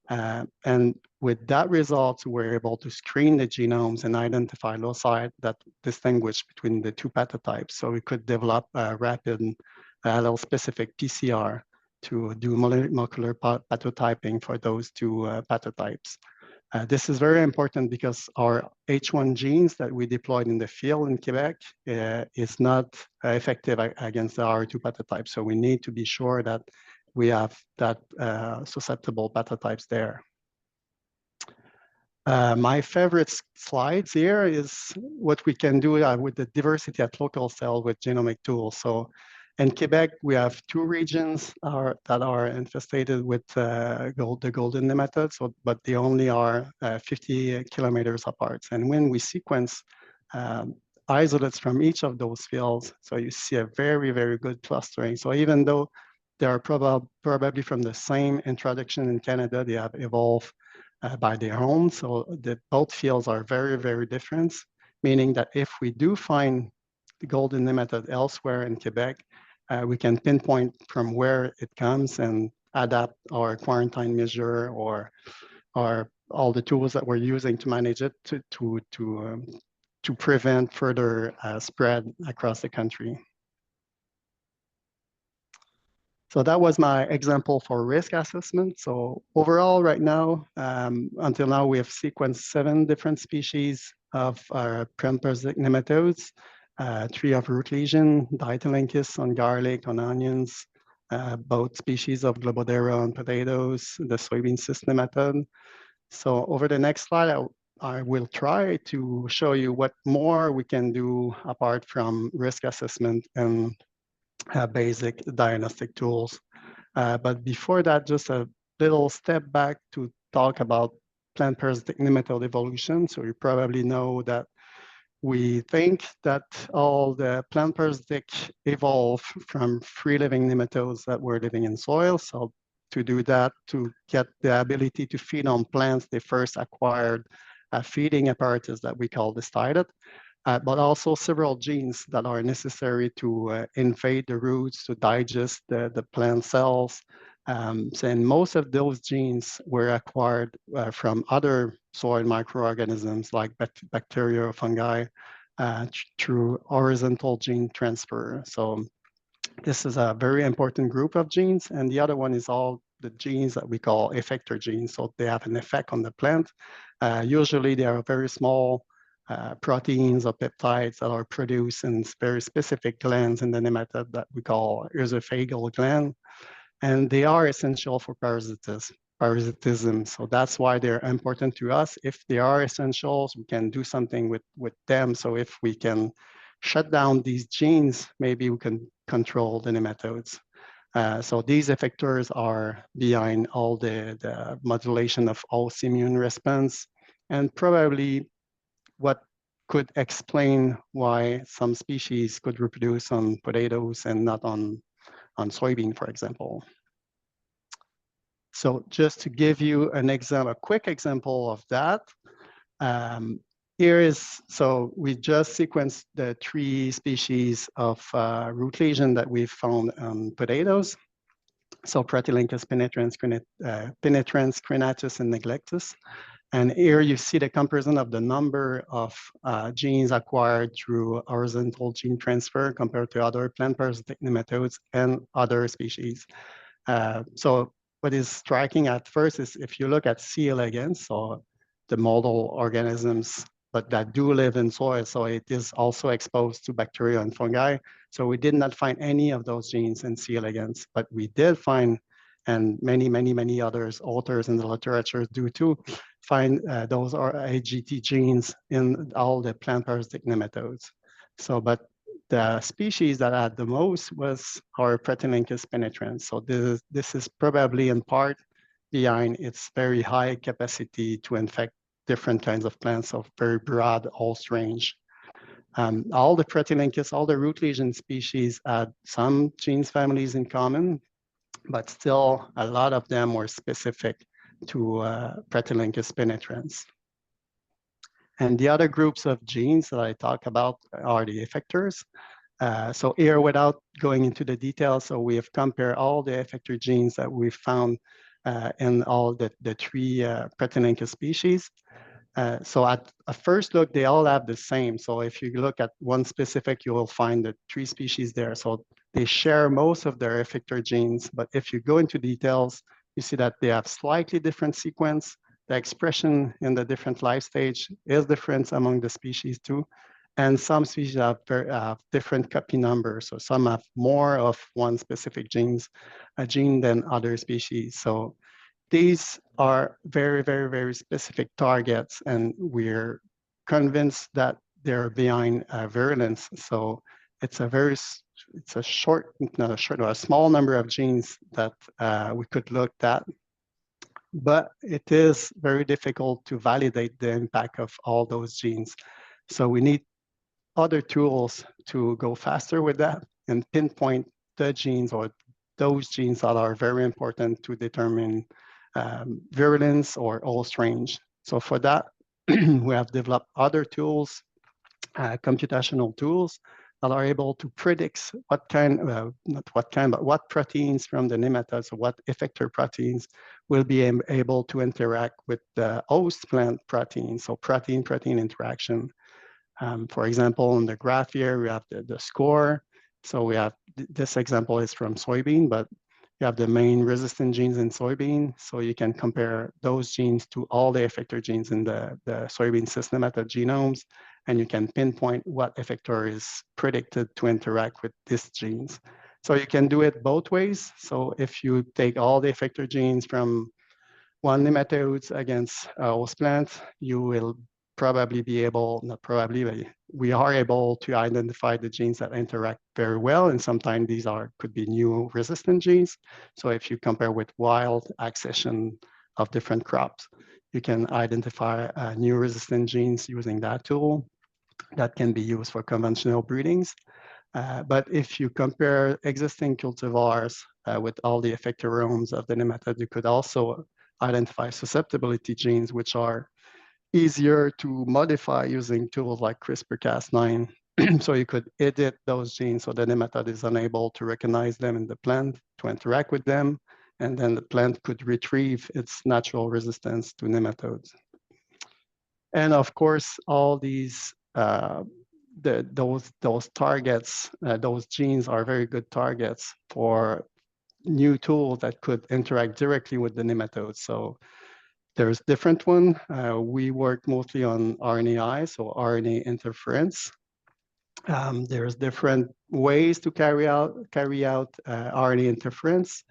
And with that result, we're able to screen the genomes and identify loci that distinguish between the two pathotypes. So we could develop a rapid allele-specific PCR to do molecular pathotyping for those two pathotypes. This is very important because our H1 genes that we deployed in the field in Quebec is not effective against the R2 pathotype. So we need to be sure that we have that susceptible pathotypes there. My favorite slides here is what we can do with the diversity at local cell with genomic tools. So in Quebec, we have two regions that are infested with the golden nematodes, but they only are 50 kilometers apart. And when we sequence isolates from each of those fields, so you see a very, very good clustering. So even though they are probably from the same introduction in Canada, they have evolved by their own. So both fields are very, very different, meaning that if we do find the golden nematode elsewhere in Quebec, we can pinpoint from where it comes and adapt our quarantine measure or all the tools that we're using to manage it to prevent further spread across the country. So that was my example for risk assessment. So overall, right now, until now, we have sequenced 7 different species of parasitic nematodes, 3 of root lesion, Diethylenchus on garlic, on onions, both species of Globodera on potatoes, the soybean cyst nematode. So over the next slide, I will try to show you what more we can do apart from risk assessment and basic diagnostic tools. But before that, just a little step back to talk about plant parasitic nematode evolution. So you probably know that we think that all the plant parasitic evolved from free-living nematodes that were living in soil. So to do that, to get the ability to feed on plants, they first acquired a feeding apparatus that we call the stidot. but also several genes that are necessary to invade the roots, to digest the plant cells. And most of those genes were acquired from other soil microorganisms like bacteria or fungi through horizontal gene transfer. So this is a very important group of genes, and the other one is all the genes that we call effector genes. So they have an effect on the plant. Usually they are very small proteins or peptides that are produced in very specific glands in the nematode that we call esophageal gland, and they are essential for parasitism. So that's why they're important to us. If they are essentials, we can do something with them. So if we can shut down these genes, maybe we can control the nematodes. So these effectors are behind all the modulation of host immune response, and probably what could explain why some species could reproduce on potatoes and not on soybean, for example. So just to give you an example, a quick example of that, here is, so we just sequenced the 3 species of root lesion that we found on potatoes. So Pratylenchus penetrans, crenatus, and neglectus. And here you see the comparison of the number of genes acquired through horizontal gene transfer compared to other plant parasitic nematodes and other species. So what is striking at first is if you look at C. elegans, so the model organisms, but that do live in soil, so it is also exposed to bacteria and fungi. So we did not find any of those genes in C. elegans, but we did find, and many others, authors in the literature do too, find those are AGT genes in all the plant parasitic nematodes. So, but the species that had the most was our Pratylenchus penetrans. So this is probably in part behind its very high capacity to infect different kinds of plants of very broad host range. All the Pratylenchus, all the root lesion species had some genes families in common, but still a lot of them were specific to Pratylenchus penetrans. And the other groups of genes that I talk about are the effectors. So here, without going into the details, so we have compared all the effector genes that we found in all the 3 Pratylenchus species. So at a first look, they all have the same. So if you look at one specific, you will find the 3 species there. So they share most of their effector genes. But if you go into details, you see that they have slightly different sequence. The expression in the different life stage is different among the species too. And some species have different copy numbers. So some have more of one specific gene than other species. So these are very specific targets, and we're convinced that they're behind virulence. So it's a small number of genes that we could look at, but it is very difficult to validate the impact of all those genes. So we need other tools to go faster with that and pinpoint the genes or those genes that are very important to determine virulence or host range. So for that, we have developed other tools, computational tools that are able to predict what kind, not what kind, but what proteins from the nematodes, so what effector proteins will be able to interact with the host plant proteins, so protein-protein interaction. For example, in the graph here, we have the score. So we have, this example is from soybean, but you have the main resistant genes in soybean. So you can compare those genes to all the effector genes in the soybean cyst nematode genomes, and you can pinpoint what effector is predicted to interact with these genes. So you can do it both ways. So if you take all the effector genes from one nematodes against a host plant, you will probably be able, not probably, but we are able to identify the genes that interact very well. And sometimes these could be new resistant genes. So if you compare with wild accession of different crops, you can identify new resistant genes using that tool that can be used for conventional breedings. But if you compare existing cultivars with all the effectoromes of the nematode, you could also identify susceptibility genes, which are easier to modify using tools like CRISPR-Cas9. So you could edit those genes so the nematode is unable to recognize them in the plant, to interact with them, and then the plant could retrieve its natural resistance to nematodes. And of course, all these those targets, those genes are very good targets for new tools that could interact directly with the nematodes. So there's different one. We work mostly on RNAi, so RNA interference. There's different ways to carry out RNA interference.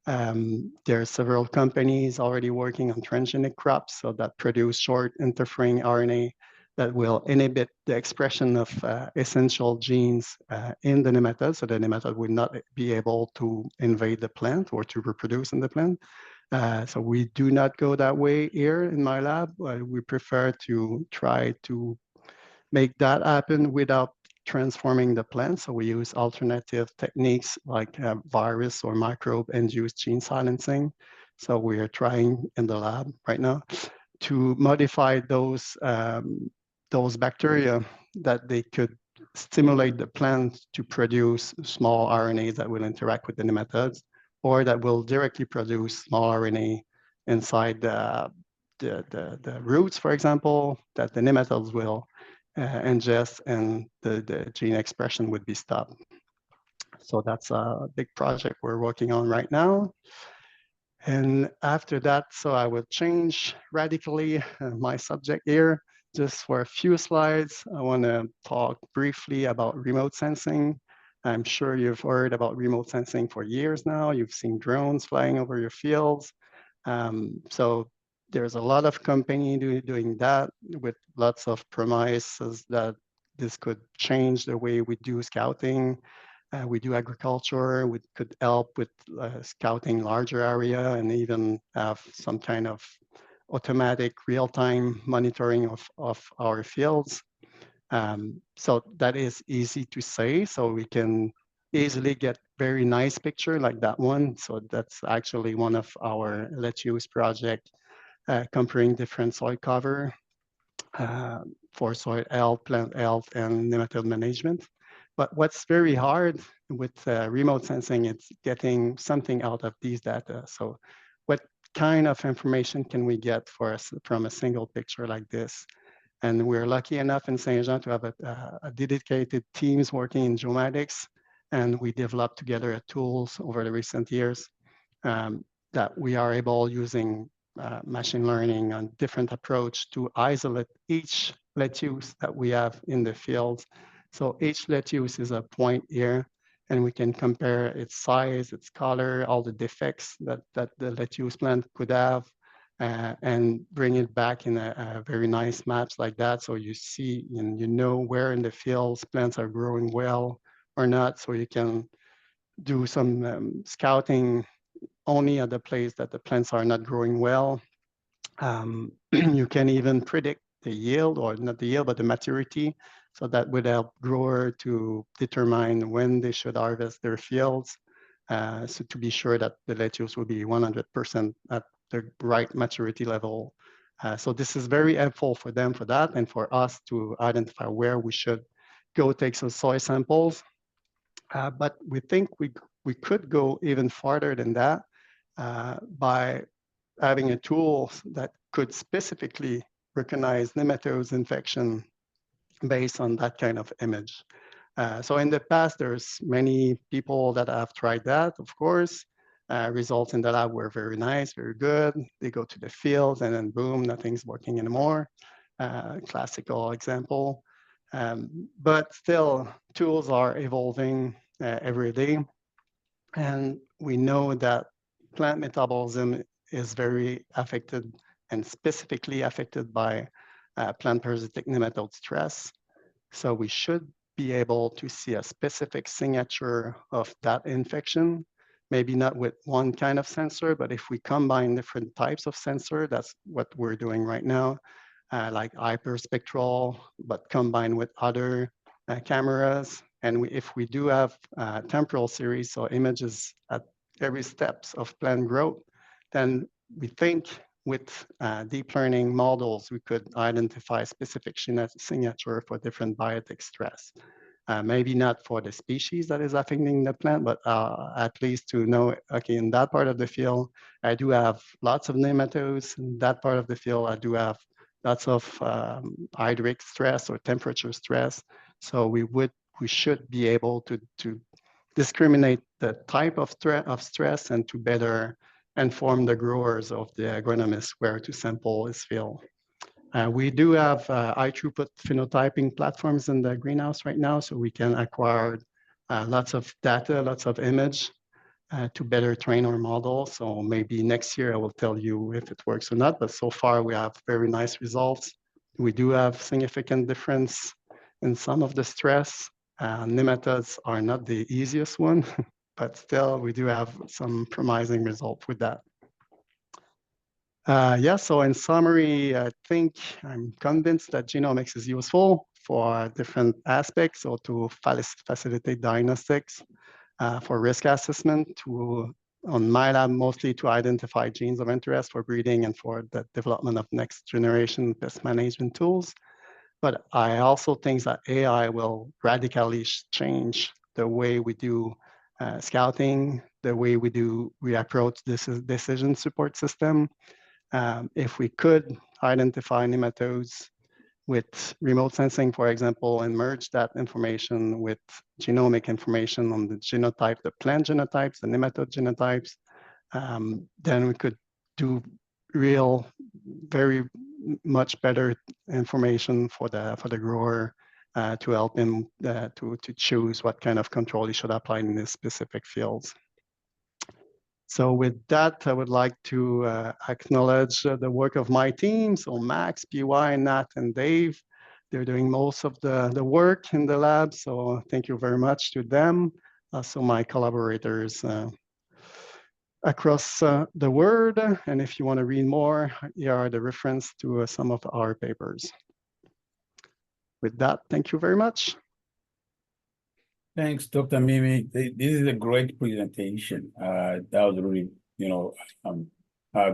There are several companies already working on transgenic crops, so that produce short interfering RNA that will inhibit the expression of essential genes in the nematode, so the nematode will not be able to invade the plant or to reproduce in the plant. So we do not go that way here in my lab. We prefer to try to make that happen without transforming the plant. So we use alternative techniques like virus or microbe-induced gene silencing. So we are trying in the lab right now to modify those bacteria that they could stimulate the plant to produce small RNAs that will interact with the nematodes, or that will directly produce small RNA inside the roots, for example, that the nematodes will ingest, and the gene expression would be stopped. So that's a big project we're working on right now. And after that, so I will change radically my subject here. Just for a few slides, I want to talk briefly about remote sensing. I'm sure you've heard about remote sensing for years now. You've seen drones flying over your fields. So there's a lot of company doing that with lots of promises that this could change the way we do scouting. We do agriculture. We could help with scouting larger area and even have some kind of automatic real-time monitoring of our fields. So that is easy to say. So we can easily get very nice picture like that one. So that's actually one of our lettuce project, comparing different soil cover for soil health, plant health, and nematode management. But what's very hard with remote sensing, it's getting something out of these data. So what kind of information can we get for us from a single picture like this? And we're lucky enough in Saint-Jean to have a dedicated teams working in geomatics. And we developed together tools over the recent years that we are able, using machine learning and different approach, to isolate each lettuce that we have in the field. So each lettuce is a point here, and we can compare its size, its color, all the defects that the lettuce plant could have, and bring it back in a very nice maps like that. So you see and you know where in the fields plants are growing well or not. So you can do some scouting only at the place that the plants are not growing well. You can even predict the yield, or not the yield, but the maturity. So that would help grower to determine when they should harvest their fields. So to be sure that the lettuce will be 100% at the right maturity level. So this is very helpful for them for that, and for us to identify where we should go take some soil samples. But we think we could go even farther than that by having a tool that could specifically recognize nematodes infection based on that kind of image. So in the past, there's many people that have tried that, of course. Results in the lab were very nice, very good. They go to the field and then boom, nothing's working anymore. Classical example. But still, tools are evolving every day. And we know that plant metabolism is very affected, and specifically affected by plant parasitic nematode stress. So we should be able to see a specific signature of that infection, maybe not with one kind of sensor, but if we combine different types of sensor, that's what we're doing right now, like hyperspectral, but combined with other cameras. And if we do have temporal series, so images at every steps of plant growth, then we think with deep learning models, we could identify specific signature for different biotic stress. Maybe not for the species that is affecting the plant, but at least to know, okay, in that part of the field, I do have lots of nematodes. In that part of the field, I do have lots of hydric stress or temperature stress. So we should be able to discriminate the type of stress and to better inform the growers of the agronomists where to sample his field. We do have high throughput phenotyping platforms in the greenhouse right now, so we can acquire lots of data, lots of image to better train our model. So maybe next year I will tell you if it works or not, but so far we have very nice results. We do have significant difference in some of the stress. Nematodes are not the easiest one, but still we do have some promising results with that. Yeah, so in summary, I'm convinced that genomics is useful for different aspects or to facilitate diagnostics, for risk assessment, on my lab, mostly to identify genes of interest for breeding and for the development of next generation pest management tools. But I also think that AI will radically change the way we do scouting, the way we approach this decision support system. If we could identify nematodes with remote sensing, for example, and merge that information with genomic information on the genotype, the plant genotypes, the nematode genotypes, then we could do very much better information for the grower to help him to choose what kind of control he should apply in his specific fields. So with that, I would like to acknowledge the work of my team. So Max, PY, Nat, and Dave, they're doing most of the work in the lab. So thank you very much to them. Also my collaborators across the world. And if you want to read more, here are the reference to some of our papers. With that, thank you very much. Thanks, Dr. Mimi. This is a great presentation. That was really,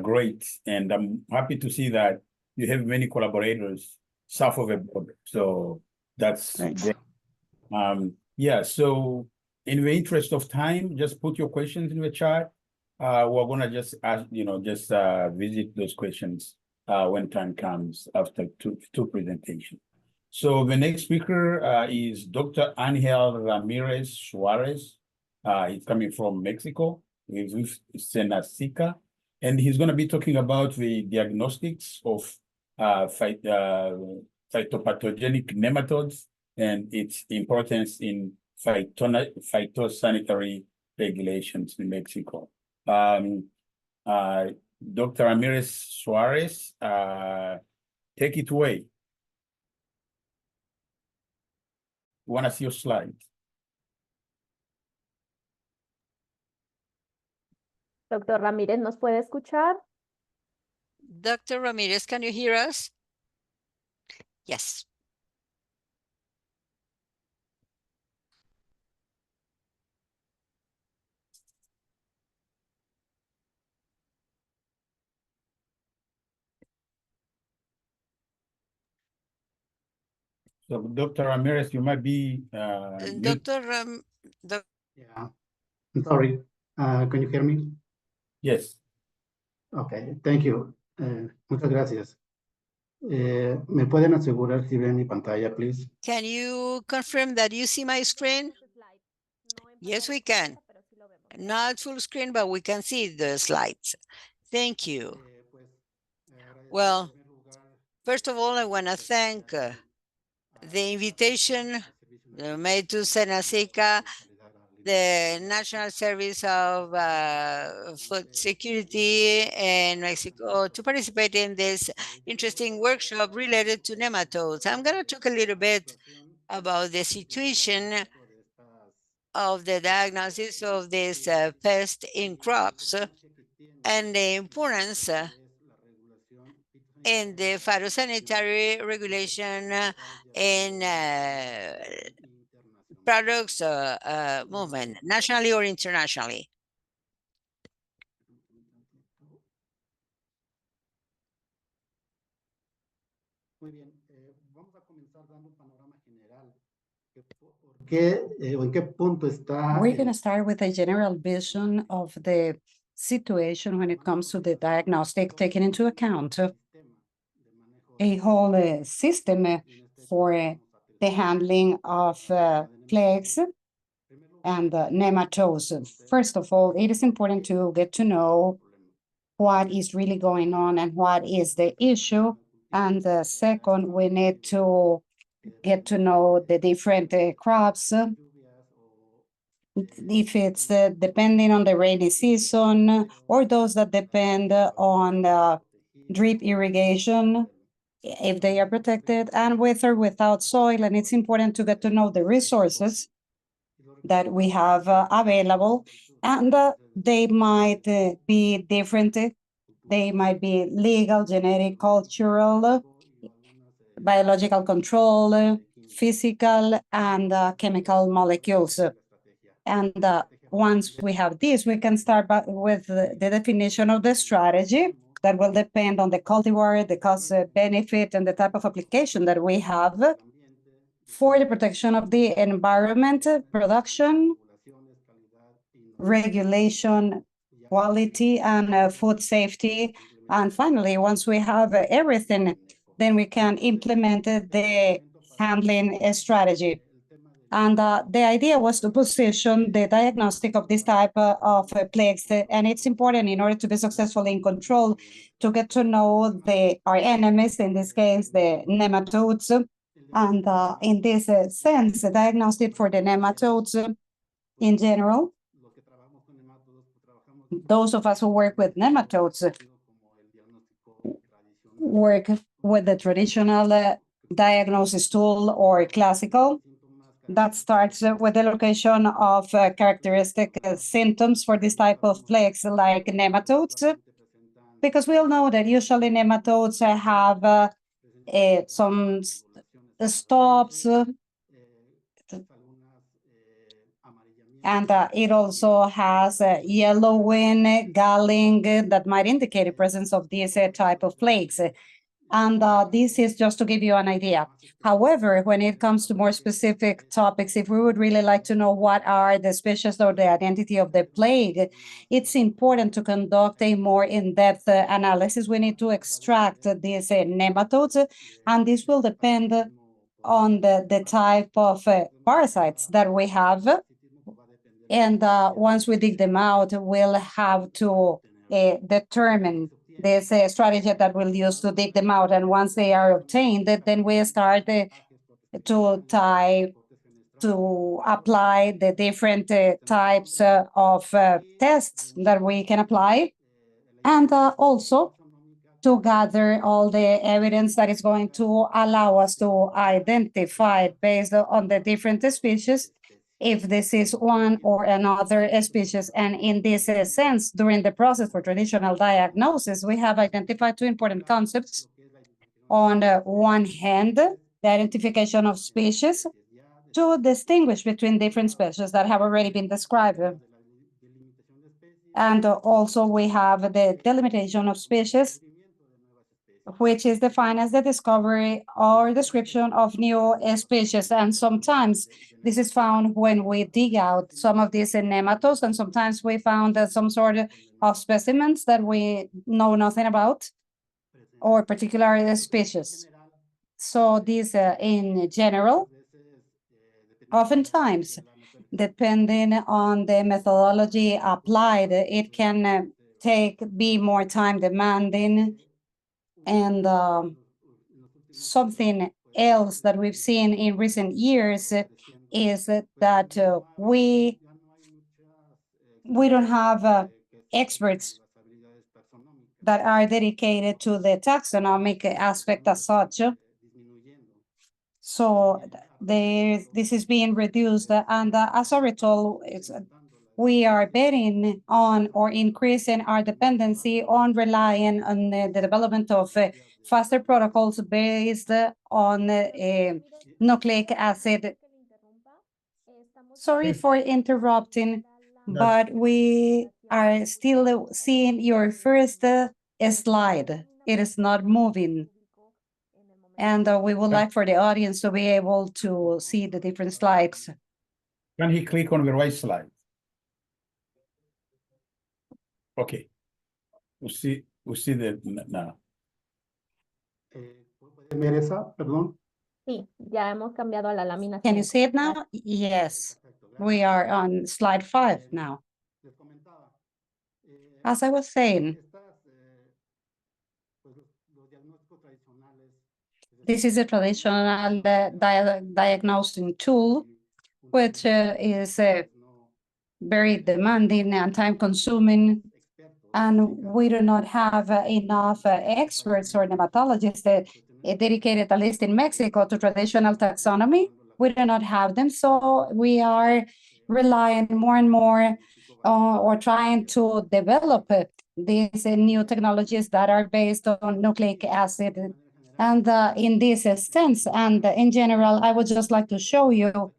great. And I'm happy to see that you have many collaborators south of the border. So that's great. Yeah, so in the interest of time, just put your questions in the chat. We're gonna just ask, visit those questions when time comes after two presentations. So the next speaker is Dr. Angel Ramirez Suarez. He's coming from Mexico. He's with Senacica, and he's going to be talking about the diagnostics of phytopathogenic nematodes and its importance in phytosanitary regulations in Mexico. Dr. Ramirez Suarez, take it away. Want to see your slide? Doctor Ramírez, ¿nos puede escuchar? Dr. Ramirez, can you hear us? Yes. So, Dr. Ramirez, you might be Yeah, I'm sorry. Can you hear me? Yes. Okay, thank you. Muchas gracias. ¿Me pueden asegurar si ven mi pantalla, please? Can you confirm that you see my screen? Yes, we can. Not full screen, but we can see the slides. Thank you. Well, first of all, I want to thank the invitation made to Senacica, the National Service of Food Security in Mexico, to participate in this interesting workshop related to nematodes. I'm going to talk a little bit about the situation of the diagnosis of this pest in crops and the importance in the phytosanitary regulation in products movement, nationally or internationally. We're going to start with a general vision of the situation when it comes to the diagnostic, taking into account a whole system for the handling of plagues and nematodes. First of all, it is important to get to know what is really going on and what is the issue. And second, we need to get to know the different crops. If it's depending on the rainy season or those that depend on drip irrigation, if they are protected, and with or without soil. And it's important to get to know the resources that we have available, and they might be different. They might be legal, genetic, cultural, biological control, physical, and chemical molecules. And once we have this, we can start with the definition of the strategy that will depend on the cultivar, the cost benefit, and the type of application that we have for the protection of the environment, production, regulation, quality, and food safety. And finally, once we have everything, then we can implement the handling strategy. And the idea was to position the diagnostic of this type of plagues. And it's important in order to be successful in control to get to know our enemies, in this case, the nematodes. And in this sense, the diagnostic for the nematodes in general, those of us who work with nematodes work with the traditional diagnosis tool or classical. That starts with the location of characteristic symptoms for this type of plagues like nematodes, because we all know that usually nematodes have some stops, and it also has yellowing, galling that might indicate the presence of this type of plagues. And this is just to give you an idea. However, when it comes to more specific topics, if we would really like to know what are the species or the identity of the plague, it's important to conduct a more in-depth analysis. We need to extract these nematodes, and this will depend on the type of parasites that we have. And once we dig them out, we'll have to determine this strategy that we'll use to dig them out. And once they are obtained, then we start to apply the different types of tests that we can apply, and also to gather all the evidence that is going to allow us to identify, based on the different species, if this is one or another species. And in this sense, during the process for traditional diagnosis, we have identified two important concepts. On the one hand, the identification of species to distinguish between different species that have already been described. And also we have the delimitation of species, which is defined as the discovery or description of new species. And sometimes this is found when we dig out some of these nematodes, and sometimes we found some sort of specimens that we know nothing about, or particular species. So these in general, oftentimes, depending on the methodology applied, it can be more time demanding. And something else that we've seen in recent years is that we don't have experts that are dedicated to the taxonomic aspect as such. So this is being reduced, and as a result, we are betting on or increasing our dependency on relying on the development of faster protocols based on nucleic acid. Sorry for interrupting, but we are still seeing your first slide. It is not moving. And we would like for the audience to be able to see the different slides. Can he click on the right slide? Okay. We'll see that now. ver esa? Perdón. Sí, ya hemos cambiado a la lámina Can you 5. see it now? Yes, we are on slide 5 now. As I was saying, this is a traditional diagnosing tool, which is very demanding and time-consuming, and we do not have enough experts or nematologists dedicated, at least in Mexico, to traditional taxonomy. We do not have them, so we are relying more and more or trying to develop these new technologies that are based on nucleic acid. And in this sense, and in general, I would just like to show you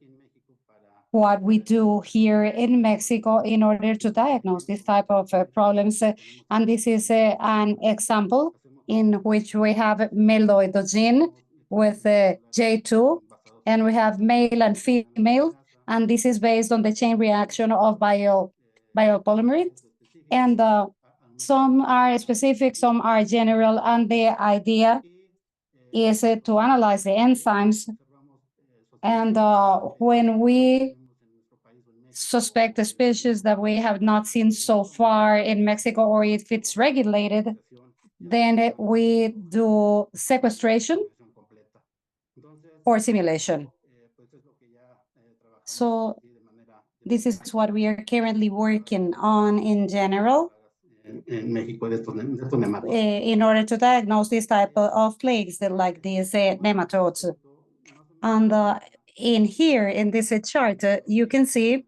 what we do here in Mexico in order to diagnose this type of problems. And this is an example in which we have meloidogene with J2, and we have male and female, and this is based on the chain reaction of biopolymerase. And some are specific, some are general, and the idea is to analyze the enzymes. And when we suspect a species that we have not seen so far in Mexico, or if it's regulated, then we do sequestration or simulation. So this is what we are currently working on in general in order to diagnose this type of plagues like these nematodes. And in here, in this chart, you can see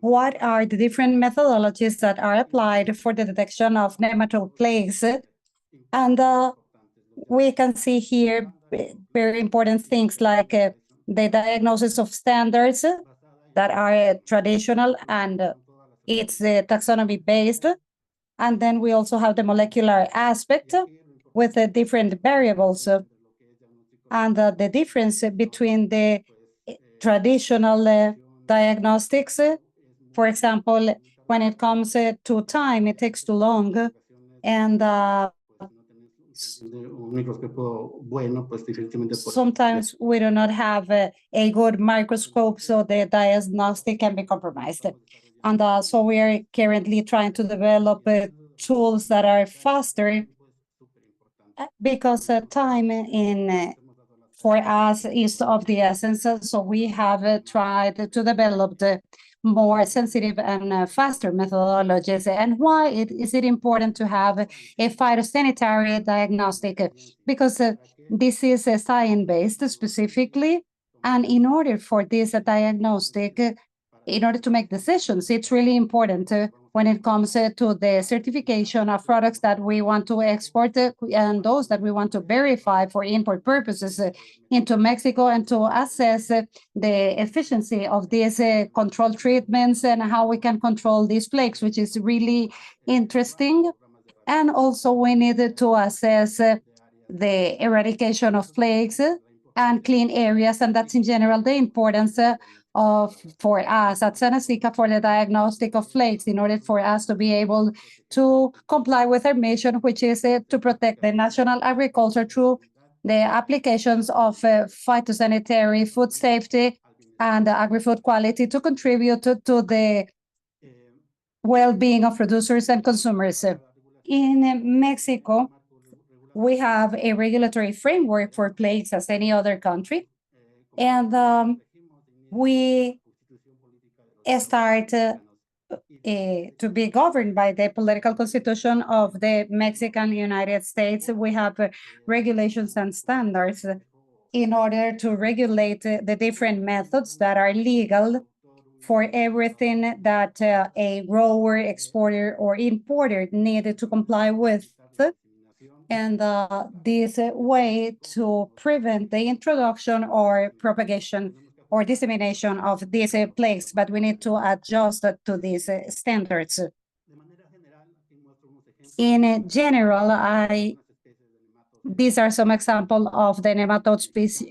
what are the different methodologies that are applied for the detection of nematode plagues. And we can see here very important things like the diagnosis of standards that are traditional and it's taxonomy based. And then we also have the molecular aspect with the different variables. And the difference between the traditional diagnostics, for example, when it comes to time, it takes too long. And sometimes we do not have a good microscope, so the diagnostic can be compromised. And so we are currently trying to develop tools that are faster because time for us is of the essence. So we have tried to develop the more sensitive and faster methodologies. And why is it important to have a phytosanitary diagnostic? Because this is science-based specifically. And in order for this diagnostic, in order to make decisions, it's really important when it comes to the certification of products that we want to export and those that we want to verify for import purposes into Mexico, and to assess the efficiency of these control treatments and how we can control these plagues, which is really interesting. And also we needed to assess the eradication of plagues and clean areas, and that's in general the importance for us at SENASICA for the diagnostic of plagues, in order for us to be able to comply with our mission, which is to protect the national agriculture through the applications of phytosanitary, food safety, and agri-food quality to contribute to the well-being of producers and consumers. In Mexico, we have a regulatory framework for plagues as any other country, and we start to be governed by the political constitution of the Mexican United States. We have regulations and standards in order to regulate the different methods that are legal for everything that a grower, exporter, or importer needed to comply with. And this way to prevent the introduction or propagation or dissemination of these plagues, but we need to adjust to these standards. In general, I these are some examples of the nematode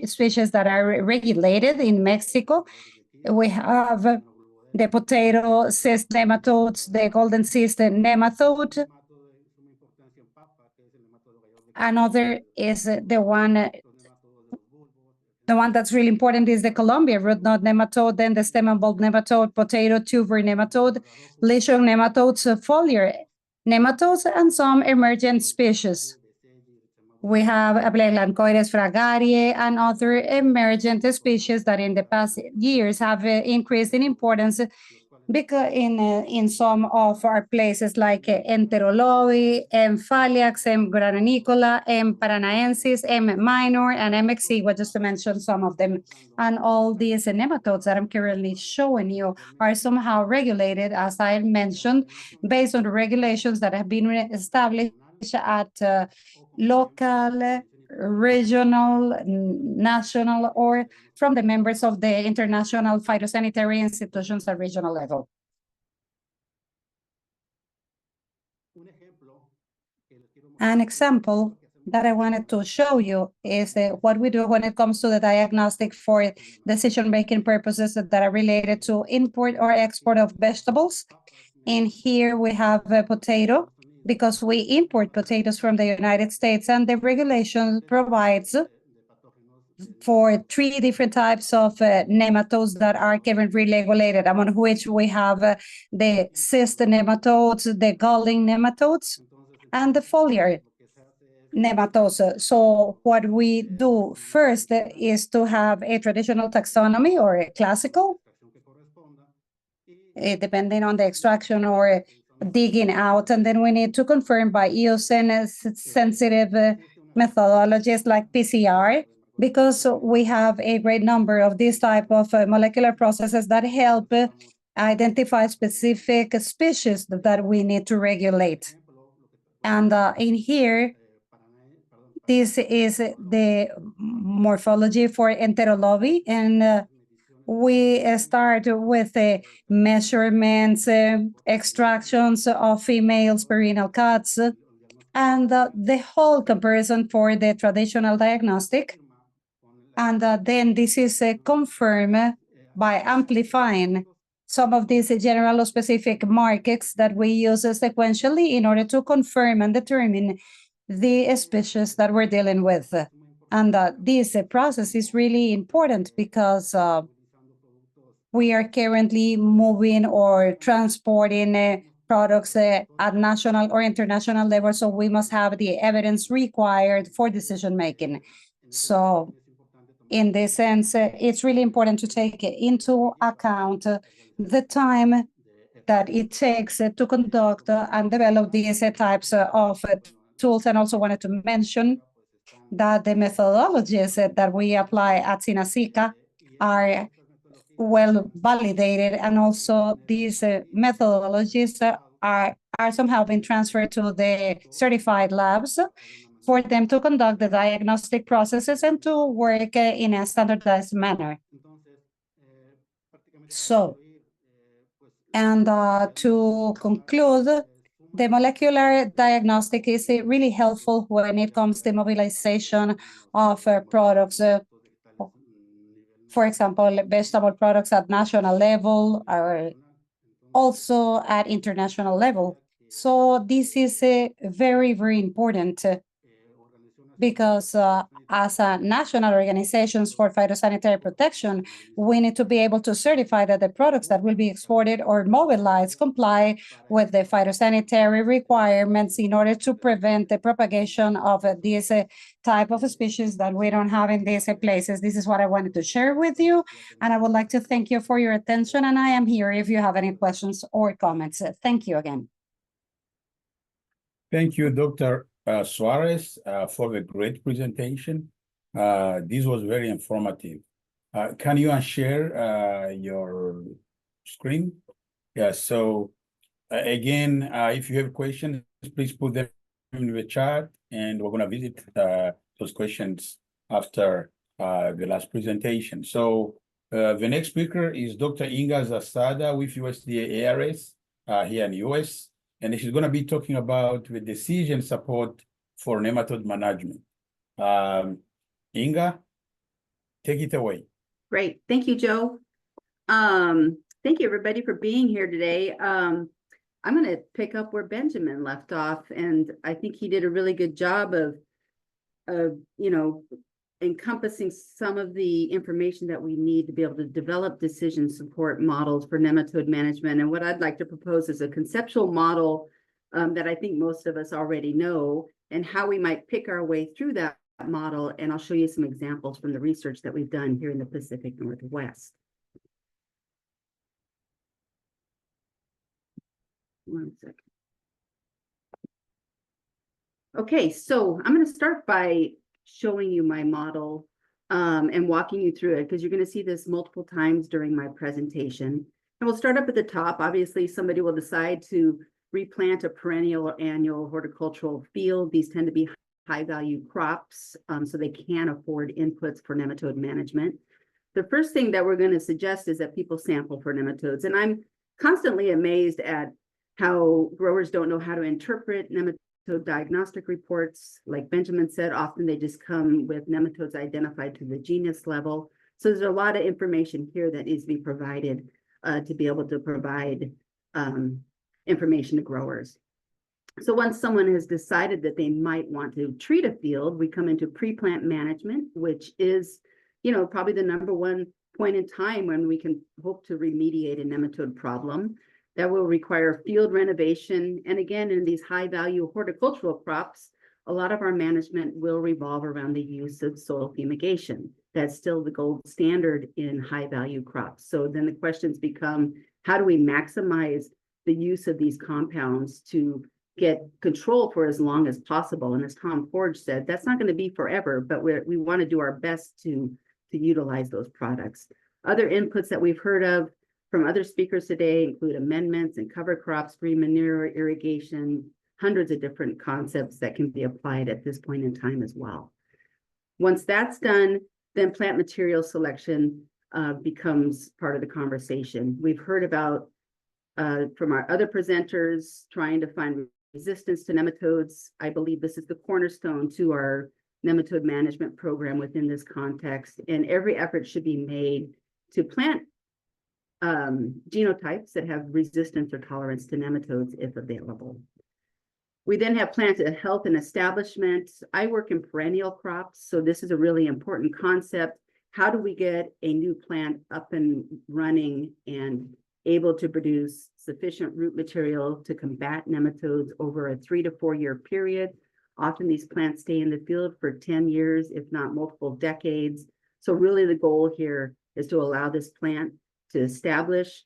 species that are regulated in Mexico. We have the potato cyst nematodes, the golden cyst nematode. Another is the one that's really important is the Colombia root knot nematode, then the stem and bulb nematode, potato tuber nematode, lesion nematodes, foliar nematodes, and some emergent species. We have Ablelancoides fragarie and other emergent species that in the past years have increased in importance because in some of our places like Enterolobi, M. faliax, M. granicola, M. paranaensis, M. minor, and M. exigua, just to mention some of them. And all these nematodes that I'm currently showing you are somehow regulated, as I mentioned, based on the regulations that have been established at local, regional, national, or from the members of the international phytosanitary institutions at regional level. An example that I wanted to show you is what we do when it comes to the diagnostic for decision-making purposes that are related to import or export of vegetables. And here we have a potato, because we import potatoes from the United States, and the regulation provides for 3 different types of nematodes that are currently regulated, among which we have the cyst nematodes, the galling nematodes, and the foliar nematodes. So what we do first is to have a traditional taxonomy or a classical, depending on the extraction or digging out, and then we need to confirm by using sensitive methodologies like PCR, because we have a great number of these type of molecular processes that help identify specific species that we need to regulate. And in here, this is the morphology for Enterolobi, and we start with measurements, extractions of female sperinal cuts, and the whole comparison for the traditional diagnostic. And then this is confirmed by amplifying some of these general or specific markers that we use sequentially in order to confirm and determine the species that we're dealing with. And this process is really important because we are currently moving or transporting products at national or international level, so we must have the evidence required for decision making. So in this sense, it's really important to take into account the time that it takes to conduct and develop these types of tools. And also wanted to mention that the methodologies that we apply at SINASICA are well validated, and also these methodologies are somehow being transferred to the certified labs for them to conduct the diagnostic processes and to work in a standardized manner. So, and to conclude, the molecular diagnostic is really helpful when it comes to mobilization of products. For example, vegetable products at national level or also at international level. So this is very, very important because as national organizations for phytosanitary protection, we need to be able to certify that the products that will be exported or mobilized comply with the phytosanitary requirements in order to prevent the propagation of these type of species that we don't have in these places. This is what I wanted to share with you, and I would like to thank you for your attention, and I am here if you have any questions or comments. Thank you again. Thank you, Dr. Suarez, for the great presentation. This was very informative. Can you unshare your screen? Yeah, so again, if you have questions, please put them in the chat, and we're going to visit those questions after the last presentation. So the next speaker is Dr. Inga Zasada with USDA ARS here in the US. And she's going to be talking about the decision support for nematode management. Inga, take it away. Great. Thank you, Joe. Thank you, everybody, for being here today. I'm going to pick up where Benjamin left off, and I think he did a really good job of encompassing some of the information that we need to be able to develop decision support models for nematode management. And what I'd like to propose is a conceptual model that I think most of us already know, and how we might pick our way through that model. And I'll show you some examples from the research that we've done here in the Pacific Northwest. One second. Okay, so I'm going to start by showing you my model and walking you through it, because you're going to see this multiple times during my presentation. And we'll start up at the top. Obviously, somebody will decide to replant a perennial or annual horticultural field. These tend to be high value crops, so they can afford inputs for nematode management. The first thing that we're going to suggest is that people sample for nematodes. And I'm constantly amazed at how growers don't know how to interpret nematode diagnostic reports. Like Benjamin said, often they just come with nematodes identified to the genus level. So there's a lot of information here that needs to be provided to be able to provide information to growers. So once someone has decided that they might want to treat a field, we come into pre-plant management, which is, probably the number one point in time when we can hope to remediate a nematode problem. That will require field renovation. And again, in these high value horticultural crops, a lot of our management will revolve around the use of soil fumigation. That's still the gold standard in high value crops. So then the questions become, how do we maximize the use of these compounds to get control for as long as possible? And as Tom Forge said, that's not going to be forever, but we want to do our best to utilize those products. Other inputs that we've heard of from other speakers today include amendments and cover crops, green manure, irrigation, hundreds of different concepts that can be applied at this point in time as well. Once that's done, then plant material selection becomes part of the conversation. We've heard about from our other presenters trying to find resistance to nematodes. I believe this is the cornerstone to our nematode management program within this context, and every effort should be made to plant genotypes that have resistance or tolerance to nematodes if available. We then have plant health and establishment. I work in perennial crops, so this is a really important concept. How do we get a new plant up and running and able to produce sufficient root material to combat nematodes over a 3 to 4 year period? Often these plants stay in the field for 10 years, if not multiple decades. So really the goal here is to allow this plant to establish,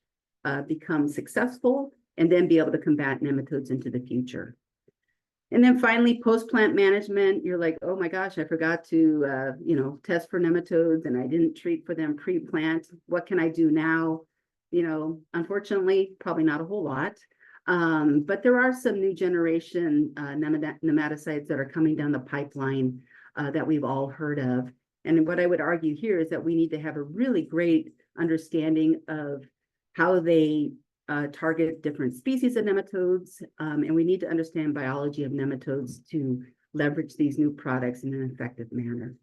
become successful, and then be able to combat nematodes into the future. And then finally, post-plant management, you're like, oh my gosh, I forgot to, test for nematodes and I didn't treat for them pre-plant. What can I do now? Unfortunately, probably not a whole lot. But there are some new generation nematicides that are coming down the pipeline that we've all heard of. And what I would argue here is that we need to have a really great understanding of how they target different species of nematodes, and we need to understand biology of nematodes to leverage these new products in an effective manner.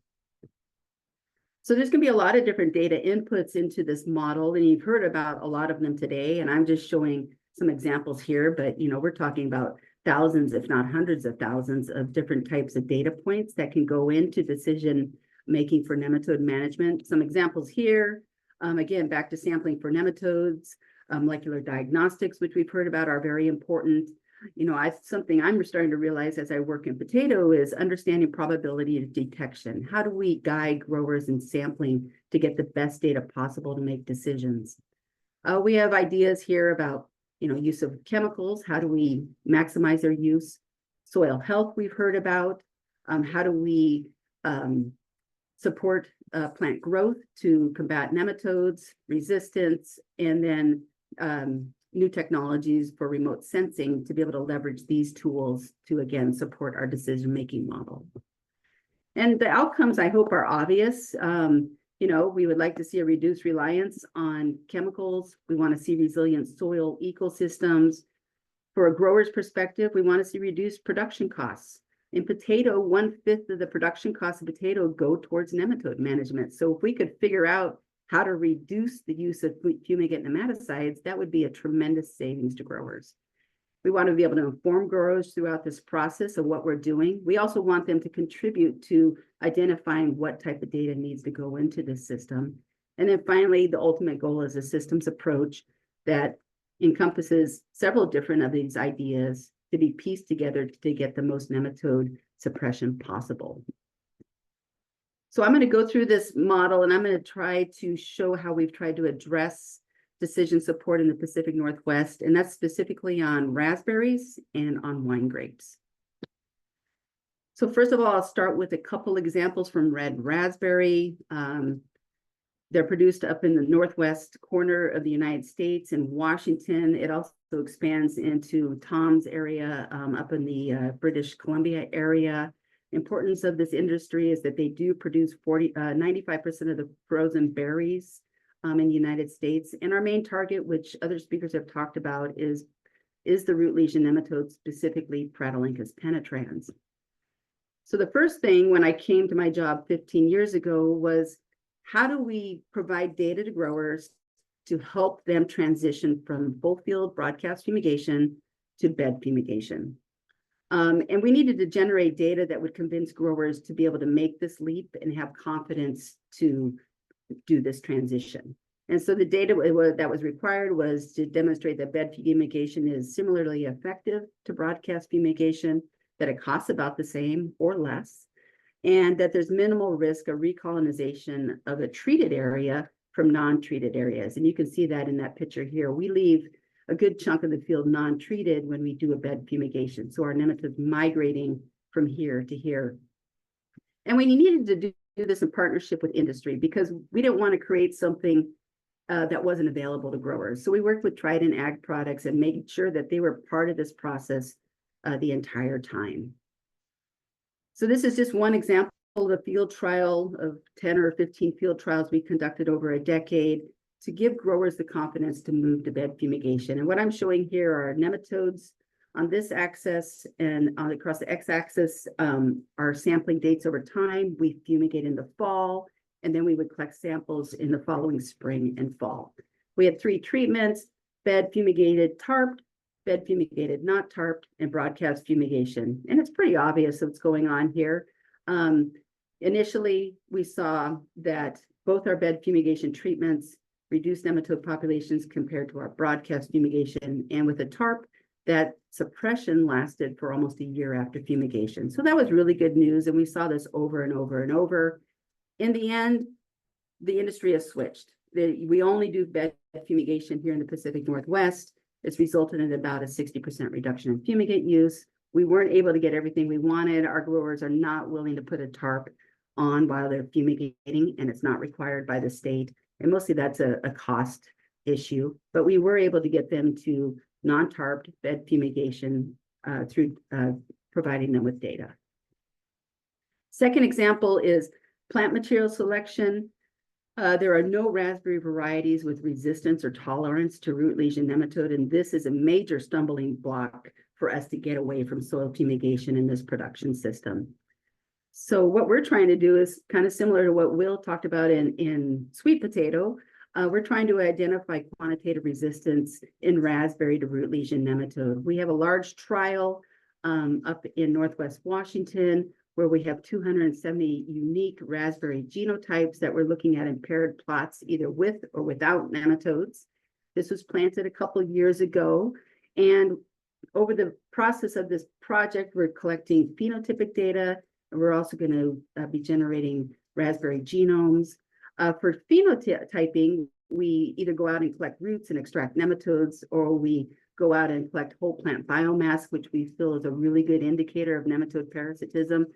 So there's going to be a lot of different data inputs into this model, and you've heard about a lot of them today, and I'm just showing some examples here, but we're talking about thousands, if not hundreds of thousands of different types of data points that can go into decision making for nematode management. Some examples here. Again, back to sampling for nematodes, molecular diagnostics, which we've heard about, are very important. Something I'm starting to realize as I work in potato is understanding probability of detection. How do we guide growers in sampling to get the best data possible to make decisions? We have ideas here about, use of chemicals. How do we maximize their use? Soil health we've heard about. How do we support plant growth to combat nematodes, resistance, and then new technologies for remote sensing to be able to leverage these tools to, again, support our decision-making model. And the outcomes, I hope, are obvious. We would like to see a reduced reliance on chemicals. We want to see resilient soil ecosystems. For a grower's perspective, we want to see reduced production costs. In potato, 1/5 of the production costs of potato go towards nematode management. So if we could figure out how to reduce the use of fumigant nematicides, that would be a tremendous savings to growers. We want to be able to inform growers throughout this process of what we're doing. We also want them to contribute to identifying what type of data needs to go into this system. And then finally, the ultimate goal is a systems approach that encompasses several different of these ideas to be pieced together to get the most nematode suppression possible. So I'm going to go through this model and I'm going to try to show how we've tried to address decision support in the Pacific Northwest, and that's specifically on raspberries and on wine grapes. So first of all, I'll start with a couple examples from red raspberry. They're produced up in the northwest corner of the United States in Washington. It also expands into Tom's area up in the British Columbia area. Importance of this industry is that they do produce 95% of the frozen berries in the United States. And our main target, which other speakers have talked about, is the root lesion nematodes, specifically Pratylinchus penetrans. So the first thing when I came to my job 15 years ago was, how do we provide data to growers to help them transition from full field broadcast fumigation to bed fumigation? And we needed to generate data that would convince growers to be able to make this leap and have confidence to do this transition. And so the data that was required was to demonstrate that bed fumigation is similarly effective to broadcast fumigation, that it costs about the same or less, and that there's minimal risk of recolonization of a treated area from non-treated areas. And you can see that in that picture here. We leave a good chunk of the field non-treated when we do a bed fumigation. So our nematodes migrating from here to here. And we needed to do this in partnership with industry because we didn't want to create something that wasn't available to growers. So we worked with Trident Ag Products and made sure that they were part of this process the entire time. So this is just one example of a field trial of 10 or 15 field trials we conducted over a decade to give growers the confidence to move to bed fumigation. And what I'm showing here are nematodes on this axis, and across the x-axis are sampling dates over time. We fumigate in the fall, and then we would collect samples in the following spring and fall. We had 3 treatments: bed fumigated tarped, bed fumigated not tarped, and broadcast fumigation. And it's pretty obvious what's going on here. Initially, we saw that both our bed fumigation treatments reduced nematode populations compared to our broadcast fumigation, and with a tarp, that suppression lasted for almost a year after fumigation. So that was really good news, and we saw this over and over and over. In the end, the industry has switched. We only do bed fumigation here in the Pacific Northwest. It's resulted in about a 60% reduction in fumigant use. We weren't able to get everything we wanted. Our growers are not willing to put a tarp on while they're fumigating, and it's not required by the state. And mostly that's a cost issue, but we were able to get them to non-tarped bed fumigation through providing them with data. Second example is plant material selection. There are no raspberry varieties with resistance or tolerance to root lesion nematode, and this is a major stumbling block for us to get away from soil fumigation in this production system. So what we're trying to do is kind of similar to what Will talked about in sweet potato. We're trying to identify quantitative resistance in raspberry to root lesion nematode. We have a large trial up in Northwest Washington where we have 270 unique raspberry genotypes that we're looking at in paired plots, either with or without nematodes. This was planted a couple years ago, and over the process of this project, we're collecting phenotypic data, and we're also going to be generating raspberry genomes. For phenotyping, we either go out and collect roots and extract nematodes, or we go out and collect whole plant biomass, which we feel is a really good indicator of nematode parasitism,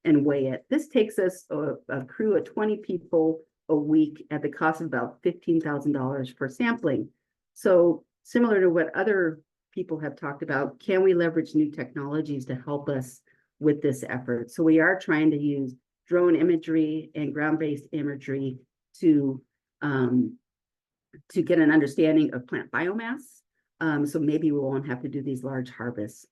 and weigh it. This takes us a crew of 20 people a week at the cost of about $15,000 for sampling. So similar to what other people have talked about, can we leverage new technologies to help us with this effort? So we are trying to use drone imagery and ground-based imagery to get an understanding of plant biomass. So maybe we won't have to do these large harvests.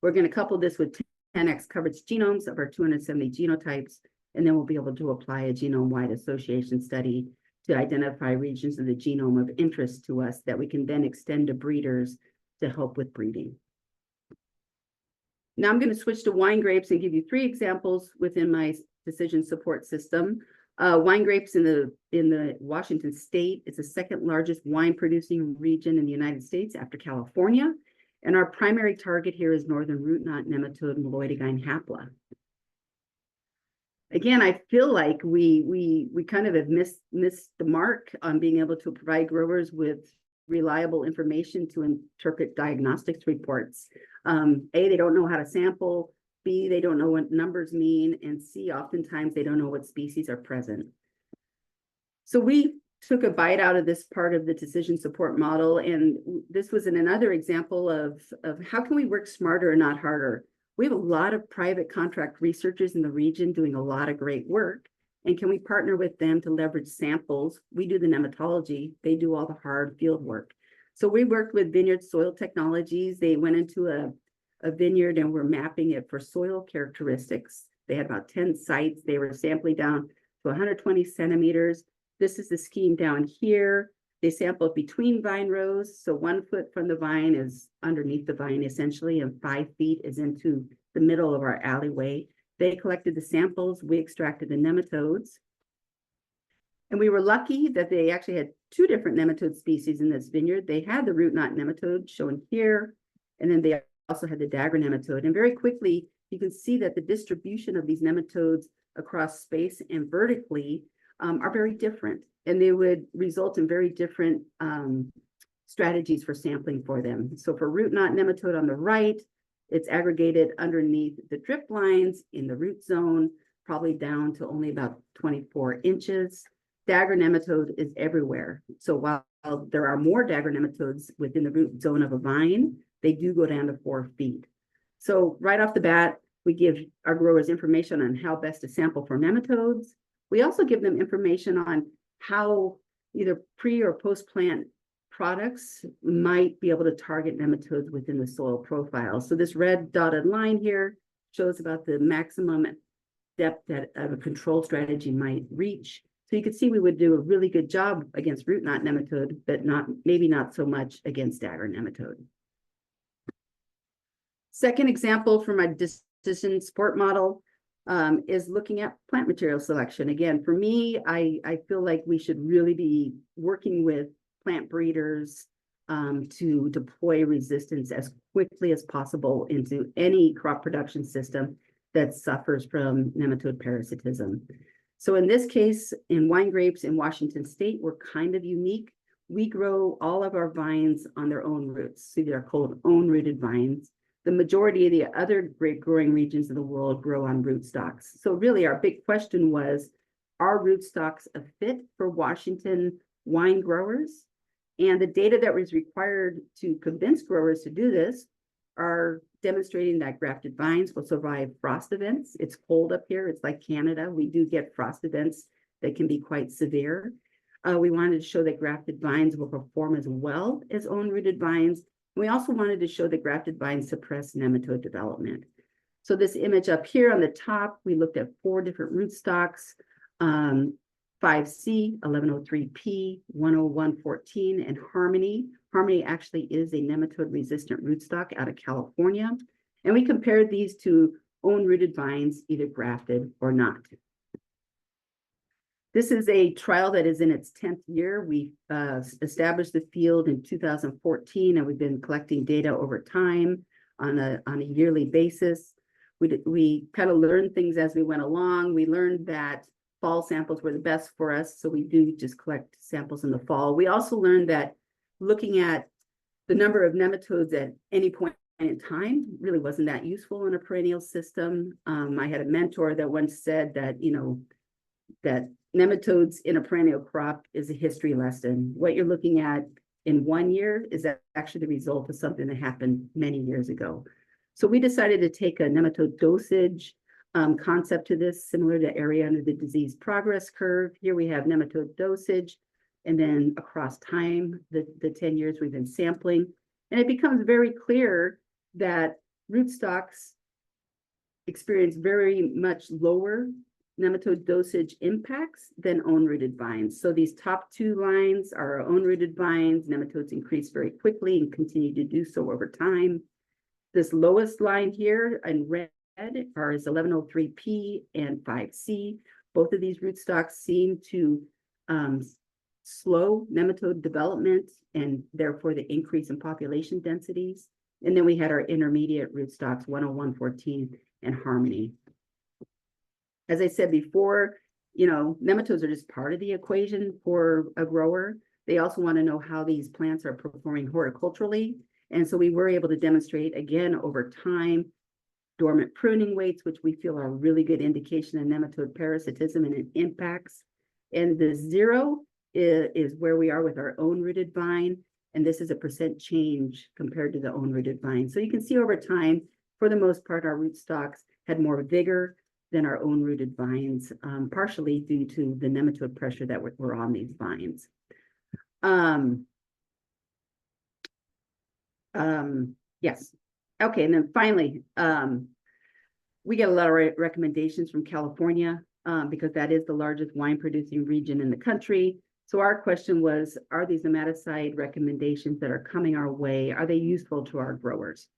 We're going to couple this with 10x coverage genomes of our 270 genotypes, and then we'll be able to apply a genome-wide association study to identify regions of the genome of interest to us that we can then extend to breeders to help with breeding. Now I'm going to switch to wine grapes and give you 3 examples within my decision support system. Wine grapes in the Washington state is the second largest wine producing region in the United States after California. And our primary target here is northern root knot nematode Meloidigine hapla. Again, I feel like we kind of have missed the mark on being able to provide growers with reliable information to interpret diagnostics reports. A, they don't know how to sample. B, they don't know what numbers mean. And C, oftentimes they don't know what species are present. So we took a bite out of this part of the decision support model. And this was another example of how can we work smarter and not harder? We have a lot of private contract researchers in the region doing a lot of great work. And can we partner with them to leverage samples? We do the nematology, they do all the hard field work. So we worked with Vineyard Soil Technologies. They went into a vineyard and were mapping it for soil characteristics. They had about 10 sites. They were sampling down to 120 centimeters. This is the scheme down here. They sampled between vine rows. So 1 foot from the vine is underneath the vine essentially, and 5 feet is into the middle of our alleyway. They collected the samples. We extracted the nematodes. And we were lucky that they actually had 2 different nematode species in this vineyard. They had the root knot nematode shown here, and then they also had the dagger nematode. And very quickly, you can see that the distribution of these nematodes across space and vertically are very different. And they would result in very different strategies for sampling for them. So for root knot nematode on the right, it's aggregated underneath the drip lines in the root zone, probably down to only about 24 inches. Dagger nematode is everywhere. So while there are more dagger nematodes within the root zone of a vine, they do go down to 4 feet. So right off the bat, we give our growers information on how best to sample for nematodes. We also give them information on how either pre or post-plant products might be able to target nematodes within the soil profile. So this red dotted line here shows about the maximum depth that a control strategy might reach. So you can see we would do a really good job against root knot nematode, but maybe not so much against dagger nematode. Second example from my decision support model is looking at plant material selection. Again, for me, I feel like we should really be working with plant breeders to deploy resistance as quickly as possible into any crop production system that suffers from nematode parasitism. So in this case, in wine grapes in Washington state, we're kind of unique. We grow all of our vines on their own roots. So they're called own-rooted vines. The majority of the other grape growing regions of the world grow on rootstocks. So really our big question was, are rootstocks a fit for Washington wine growers? And the data that was required to convince growers to do this are demonstrating that grafted vines will survive frost events. It's cold up here. It's like Canada. We do get frost events that can be quite severe. We wanted to show that grafted vines will perform as well as own-rooted vines. We also wanted to show that grafted vines suppress nematode development. So this image up here on the top, we looked at 4 different rootstocks, 5C, 1103P, 10114, and Harmony. Harmony actually is a nematode-resistant rootstock out of California. And we compared these to own-rooted vines, either grafted or not. This is a trial that is in its 10th year. We established the field in 2014, and we've been collecting data over time on a yearly basis. We kind of learned things as we went along. We learned that fall samples were the best for us, so we do just collect samples in the fall. We also learned that looking at the number of nematodes at any point in time really wasn't that useful in a perennial system. I had a mentor that once said that, that nematodes in a perennial crop is a history lesson. What you're looking at in 1 year is actually the result of something that happened many years ago. So we decided to take a nematode dosage concept to this, similar to area under the disease progress curve. Here we have nematode dosage, and then across time, the 10 years we've been sampling. And it becomes very clear that rootstocks experienced very much lower nematode dosage impacts than own-rooted vines. So these top two lines are our own-rooted vines. Nematodes increase very quickly and continue to do so over time. This lowest line here in red are 1103P and 5C. Both of these rootstocks seem to slow nematode development and therefore the increase in population densities. And then we had our intermediate rootstocks, 10114 and Harmony. As I said before, nematodes are just part of the equation for a grower. They also want to know how these plants are performing horticulturally. And so we were able to demonstrate again over time, dormant pruning weights, which we feel are a really good indication of nematode parasitism and its impacts. And the 0 is where we are with our own rooted vine. And this is a % change compared to the own rooted vine. So you can see over time, for the most part, our rootstocks had more vigor than our own rooted vines, partially due to the nematode pressure that were on these vines. Yes. Okay, and then finally, we get a lot of recommendations from California because that is the largest wine producing region in the country. So our question was, are these nematicide recommendations that are coming our way, are they useful to our growers?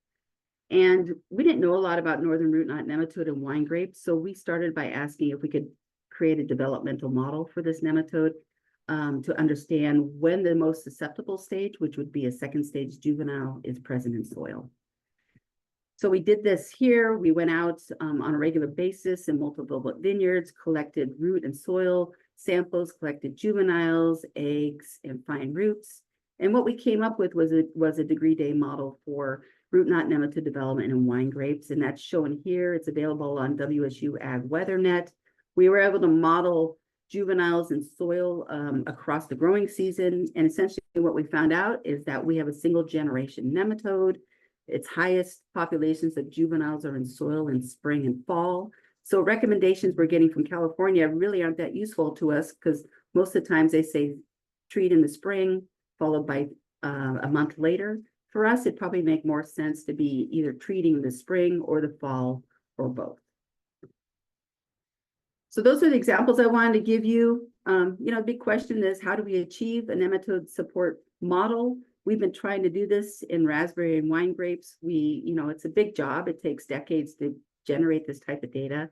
And we didn't know a lot about northern root knot nematode and wine grapes. So we started by asking if we could create a developmental model for this nematode to understand when the most susceptible stage, which would be a second stage juvenile, is present in soil. So we did this here. We went out on a regular basis in multiple vineyards, collected root and soil samples, collected juveniles, eggs, and fine roots. And what we came up with was a degree day model for root knot nematode development in wine grapes. And that's shown here. It's available on WSU Ag WeatherNet. We were able to model juveniles in soil across the growing season. And essentially what we found out is that we have a single generation nematode. Its highest populations of juveniles are in soil in spring and fall. So recommendations we're getting from California really aren't that useful to us because most of the times they say treat in the spring, followed by a month later. For us, it'd probably make more sense to be either treating in the spring or the fall or both. So those are the examples I wanted to give you. The big question is, how do we achieve a nematode support model? We've been trying to do this in raspberry and wine grapes. It's a big job. It takes decades to generate this type of data.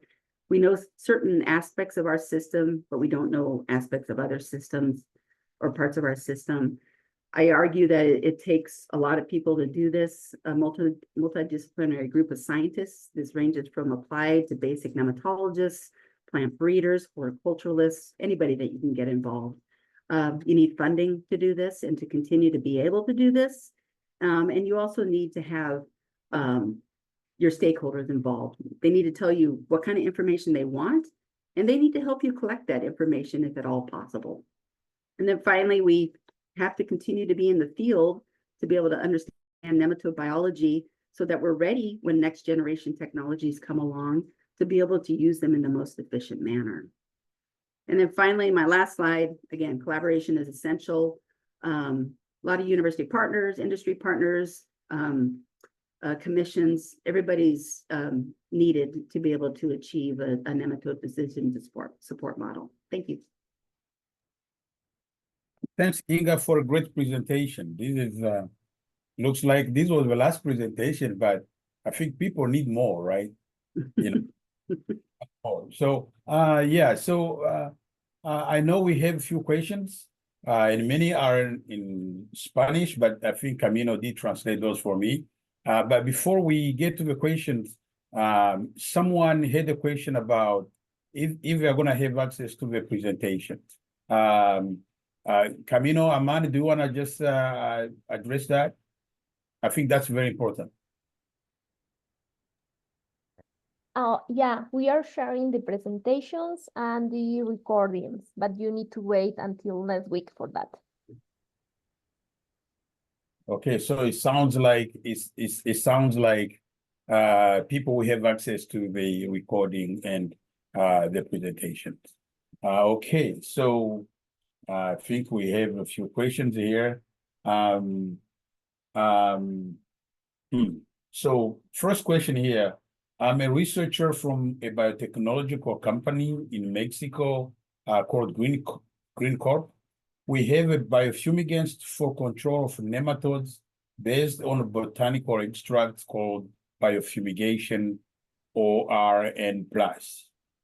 We know certain aspects of our system, but we don't know aspects of other systems or parts of our system. I argue that it takes a lot of people to do this, a multidisciplinary group of scientists. This ranges from applied to basic nematologists, plant breeders, horticulturalists, anybody that you can get involved. You need funding to do this and to continue to be able to do this. And you also need to have your stakeholders involved. They need to tell you what kind of information they want, and they need to help you collect that information if at all possible. And then finally, we have to continue to be in the field to be able to understand nematode biology so that we're ready when next generation technologies come along to be able to use them in the most efficient manner. And then finally, my last slide, again, collaboration is essential. A lot of university partners, industry partners, commissions, everybody's needed to be able to achieve a nematode decision support model. Thank you. Thanks, Inga, for a great presentation. This is looks like this was the last presentation, but I think people need more, right? So I know we have a few questions, and many are in Spanish, but I think Camino did translate those for me. But before we get to the questions, someone had a question about if we are going to have access to the presentation. Camino, Amanda, do you want to just address that? I think that's very important. Yeah, we are sharing the presentations and the recordings, but you need to wait until next week for that. Okay, so it sounds like people will have access to the recording and the presentations. Okay, so I think we have a few questions here. So first question here, I'm a researcher from a biotechnological company in Mexico called Green Corp. We have a biofumigant for control of nematodes based on botanical extracts called biofumigation ORN+. We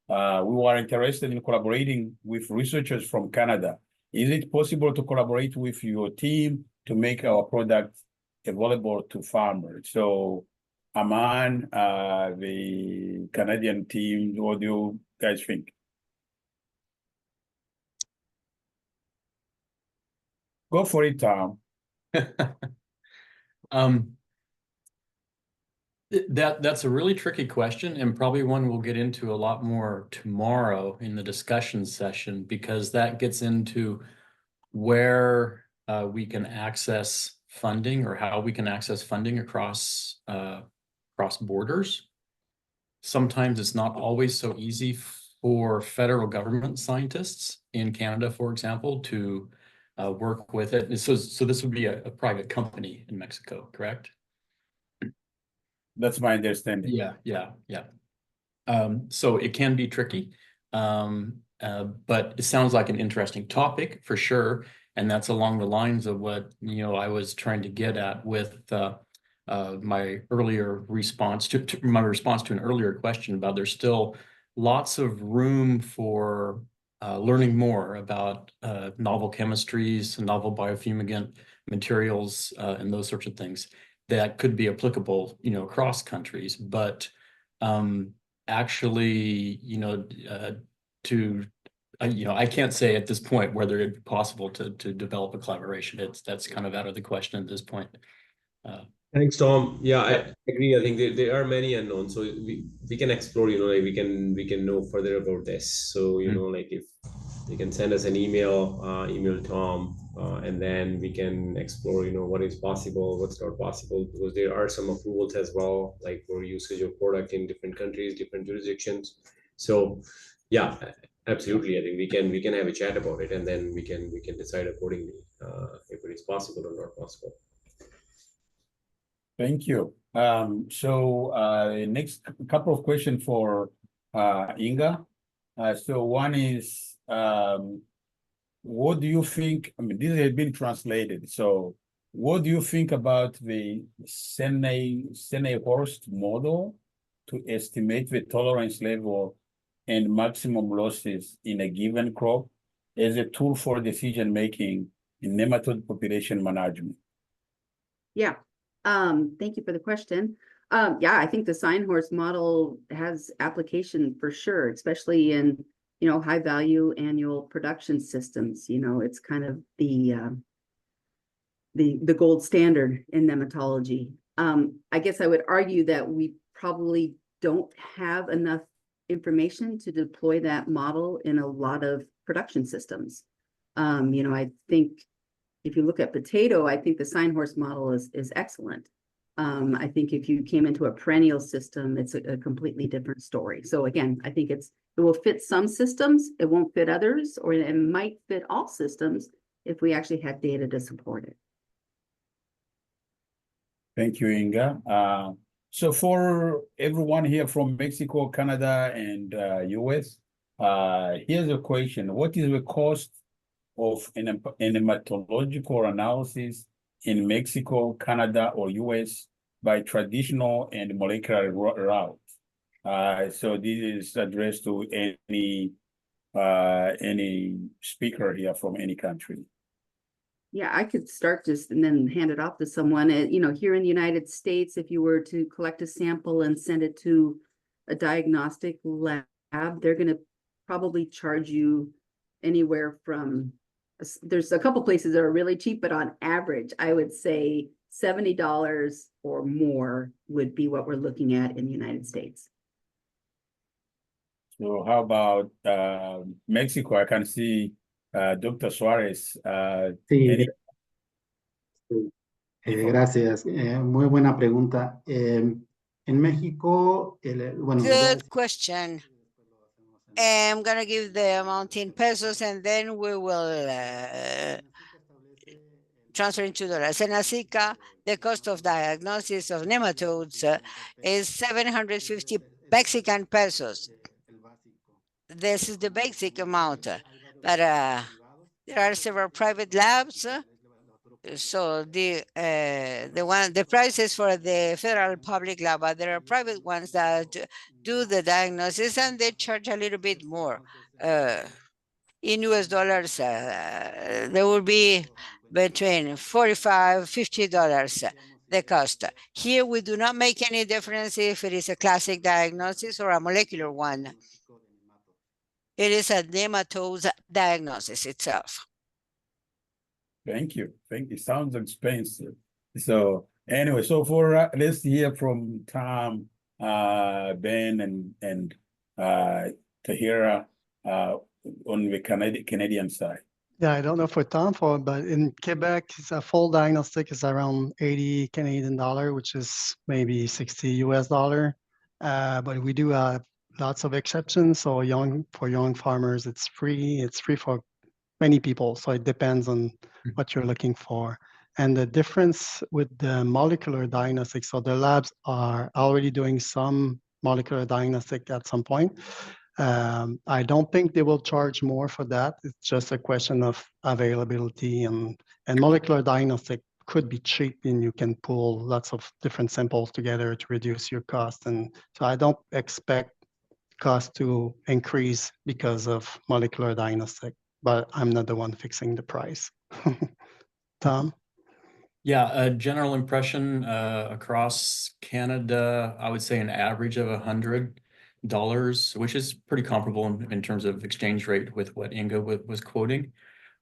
were interested in collaborating with researchers from Canada. Is it possible to collaborate with your team to make our product available to farmers? So Aman, the Canadian team, what do you guys think? Go for it, Tom. That's a really tricky question, and probably one we'll get into a lot more tomorrow in the discussion session, because that gets into where we can access funding, or how we can access funding across borders. Sometimes it's not always so easy for federal government scientists in Canada, for example, to work with it. So this would be a private company in Mexico, correct? That's my understanding. Yeah. So it can be tricky, but it sounds like an interesting topic for sure. And that's along the lines of what, I was trying to get at with my earlier response to an earlier question about there's still lots of room for learning more about novel chemistries, novel biofumigant materials, and those sorts of things that could be applicable, across countries. But actually, I can't say at this point whether it'd be possible to develop a collaboration. That's kind of out of the question at this point. Thanks, Tom. Yeah, I agree. I think there are many unknowns, so we can explore. Like we can know further about this. So like if you can send us an email, email Tom, and then we can explore. What is possible, what's not possible, because there are some approvals as well, like for usage of product in different countries, different jurisdictions. So yeah, absolutely. I think we can have a chat about it, and then we can decide accordingly if it is possible or not possible. Thank you. So next couple of questions for Inga. So one is, what do you think? I mean, this has been translated. So what do you think about the Sennehorst model to estimate the tolerance level and maximum losses in a given crop as a tool for decision-making in nematode population management? Yeah. Thank you for the question. Yeah, I think the Sennehorst model has application for sure, especially in, high value annual production systems. It's kind of the gold standard in nematology. I guess I would argue that we probably don't have enough information to deploy that model in a lot of production systems. I think if you look at potato, I think the Sennehorst model is excellent. I think if you came into a perennial system, it's a completely different story. So again, I think it will fit some systems, it won't fit others, or it might fit all systems if we actually have data to support it. Thank you, Inga. So for everyone here from Mexico, Canada, and US, here's a question. What is the cost of an hematological analysis in Mexico, Canada, or US by traditional and molecular route? So this is addressed to any speaker here from any country. Yeah, I could start just and then hand it off to someone. Here in the United States, if you were to collect a sample and send it to a diagnostic lab, they're going to probably charge you anywhere from, there's a couple places that are really cheap, but on average, I would say $70 or more would be what we're looking at in the United States. So how about Mexico? I can see Dr. Suarez. Sí, gracias. Muy buena pregunta. En México, bueno, Good question. I'm going to give the amount in pesos, and then we will transferring $2. In Asica, the cost of diagnosis of nematodes is 750 Mexican pesos. This is the basic amount, but there are several private labs. So the prices for the federal public lab, but there are private ones that do the diagnosis and they charge a little bit more. In US dollars, there will be between $45, $50 the cost. Here, we do not make any difference if it is a classic diagnosis or a molecular one. It is a nematode diagnosis itself. Thank you. Thank you. Sounds expensive. So anyway, so for let's hear from Tom, Ben, and Tahira on the Canadian side. Yeah, I don't know for Tom, but in Quebec, it's a full diagnostic is around 80 Canadian dollar, which is maybe 60 US dollar. But we do have lots of exceptions. So for young farmers, it's free. It's free for many people. So it depends on what you're looking for. And the difference with the molecular diagnostics, so the labs are already doing some molecular diagnostic at some point. I don't think they will charge more for that. It's just a question of availability, and molecular diagnostic could be cheap, and you can pull lots of different samples together to reduce your cost. And so I don't expect cost to increase because of molecular diagnostic, but I'm not the one fixing the price. Tom? Yeah, a general impression across Canada, I would say an average of $100, which is pretty comparable in terms of exchange rate with what Inga was quoting.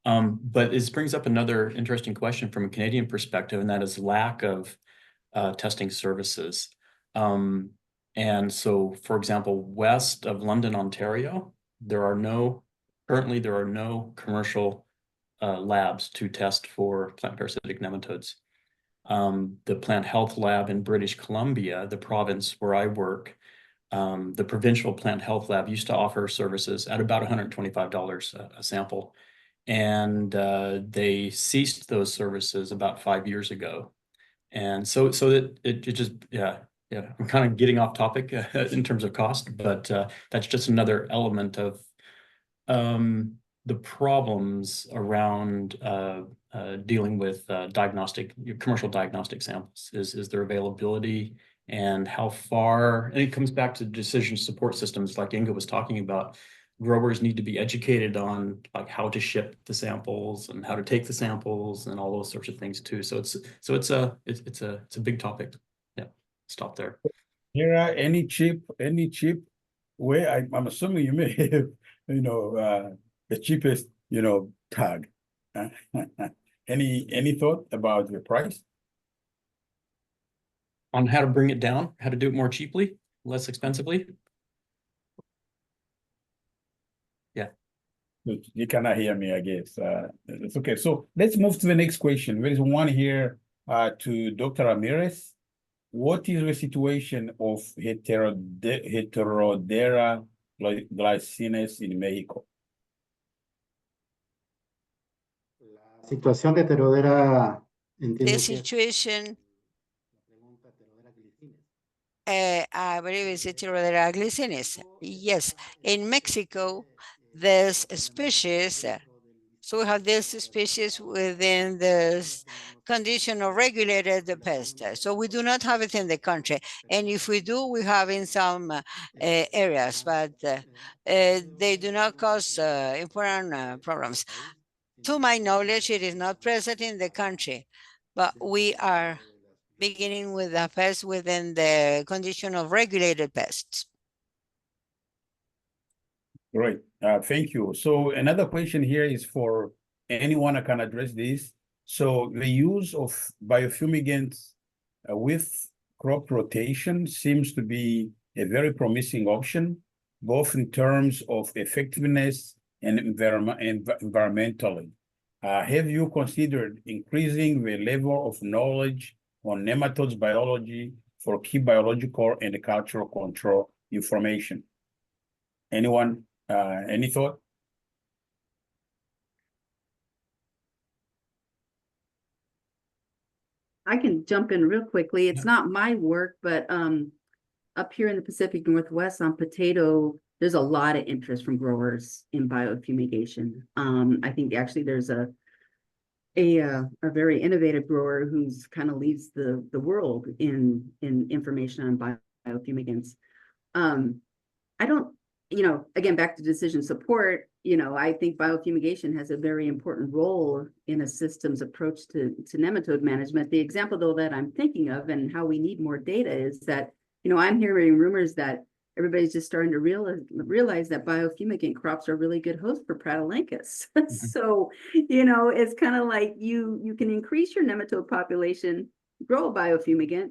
But this brings up another interesting question from a Canadian perspective, and that is lack of testing services. And so, for example, west of London, Ontario, currently there are no commercial labs to test for plant parasitic nematodes. The plant health lab in British Columbia, the province where I work, the provincial plant health lab used to offer services at about $125 a sample. And they ceased those services about 5 years ago. And so that it just, yeah, I'm kind of getting off topic in terms of cost, but that's just another element of the problems around dealing with commercial diagnostic samples is their availability and how far, and it comes back to decision support systems like Inga was talking about. Growers need to be educated on like how to ship the samples and how to take the samples and all those sorts of things too. So it's a big topic. Yeah, stop there. Here are any cheap way. I'm assuming you may have, the cheapest, tag. Any thought about the price? On how to bring it down, how to do it more cheaply, less expensively? Yeah. You cannot hear me, I guess. It's okay. So let's move to the next question. There is one here to Dr. Ramirez. What is the situation of Heterodera glycines in Mexico? The situation, I believe, is Heterodera glycines. Yes, in Mexico, there's a species. So we have this species within the condition of regulated pest. So we do not have it in the country. And if we do, we have in some areas, but they do not cause important problems. To my knowledge, it is not present in the country, but we are beginning with the pest within the condition of regulated pests. Great, thank you. So another question here is for anyone who can address this. So the use of biofumigants with crop rotation seems to be a very promising option, both in terms of effectiveness and environmentally. Have you considered increasing the level of knowledge on nematodes biology for key biological and cultural control information? Anyone? Any thought? I can jump in real quickly. It's not my work, but up here in the Pacific Northwest on potato, there's a lot of interest from growers in biofumigation. I think actually there's a very innovative grower who's kind of leads the world in information on biofumigants. I don't, again, back to decision support, I think biofumigation has a very important role in a systems approach to nematode management. The example, though, that I'm thinking of and how we need more data is that, I'm hearing rumors that everybody's just starting to realize that biofumigant crops are really good hosts for Pratylenchus. So, it's kind of like you can increase your nematode population, grow a biofumigant,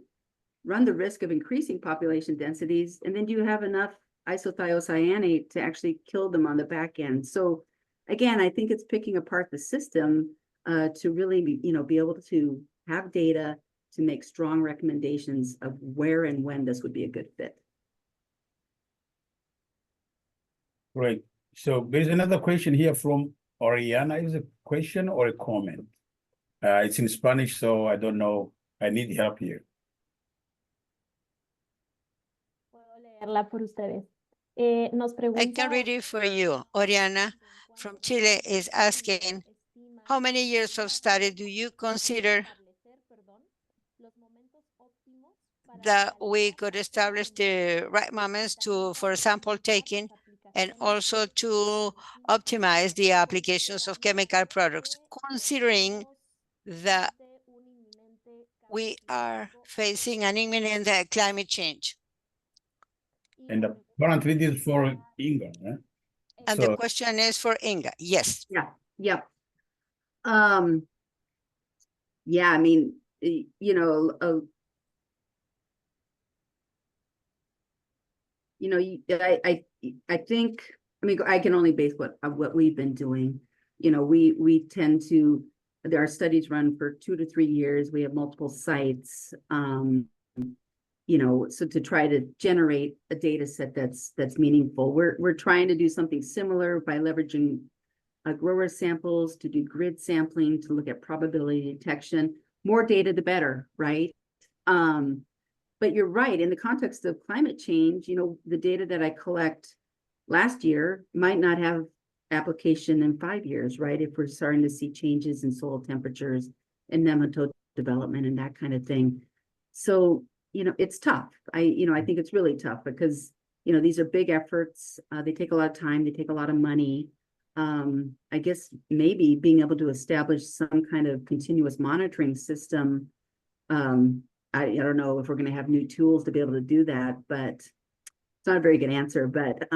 run the risk of increasing population densities, and then do you have enough isothiocyanate to actually kill them on the back end? So again, I think it's picking apart the system to really be able to have data to make strong recommendations of where and when this would be a good fit. Great. So there's another question here from Oriana. Is a question or a comment? It's in Spanish, so I don't know. I need help here. I can read it for you. Oriana from Chile is asking, how many years of study do you consider that we could establish the right moments for sample taking and also to optimize the applications of chemical products, considering that we are facing an imminent climate change? And apparently this is for Inga, eh? And the question is for Inga. Yes. Yeah. Yep. Yeah, I mean, I think, I can only base what we've been doing. We tend to, there are studies run for 2 to 3 years. We have multiple sites, so to try to generate a data set that's meaningful. We're trying to do something similar by leveraging grower samples to do grid sampling to look at probability detection. More data, the better, right? But you're right, in the context of climate change, the data that I collect last year might not have application in 5 years, right? If we're starting to see changes in soil temperatures and nematode development and that kind of thing. So, it's tough. I think it's really tough because, these are big efforts. They take a lot of time. They take a lot of money. I guess maybe being able to establish some kind of continuous monitoring system. I don't know if we're going to have new tools to be able to do that, but it's not a very good answer. But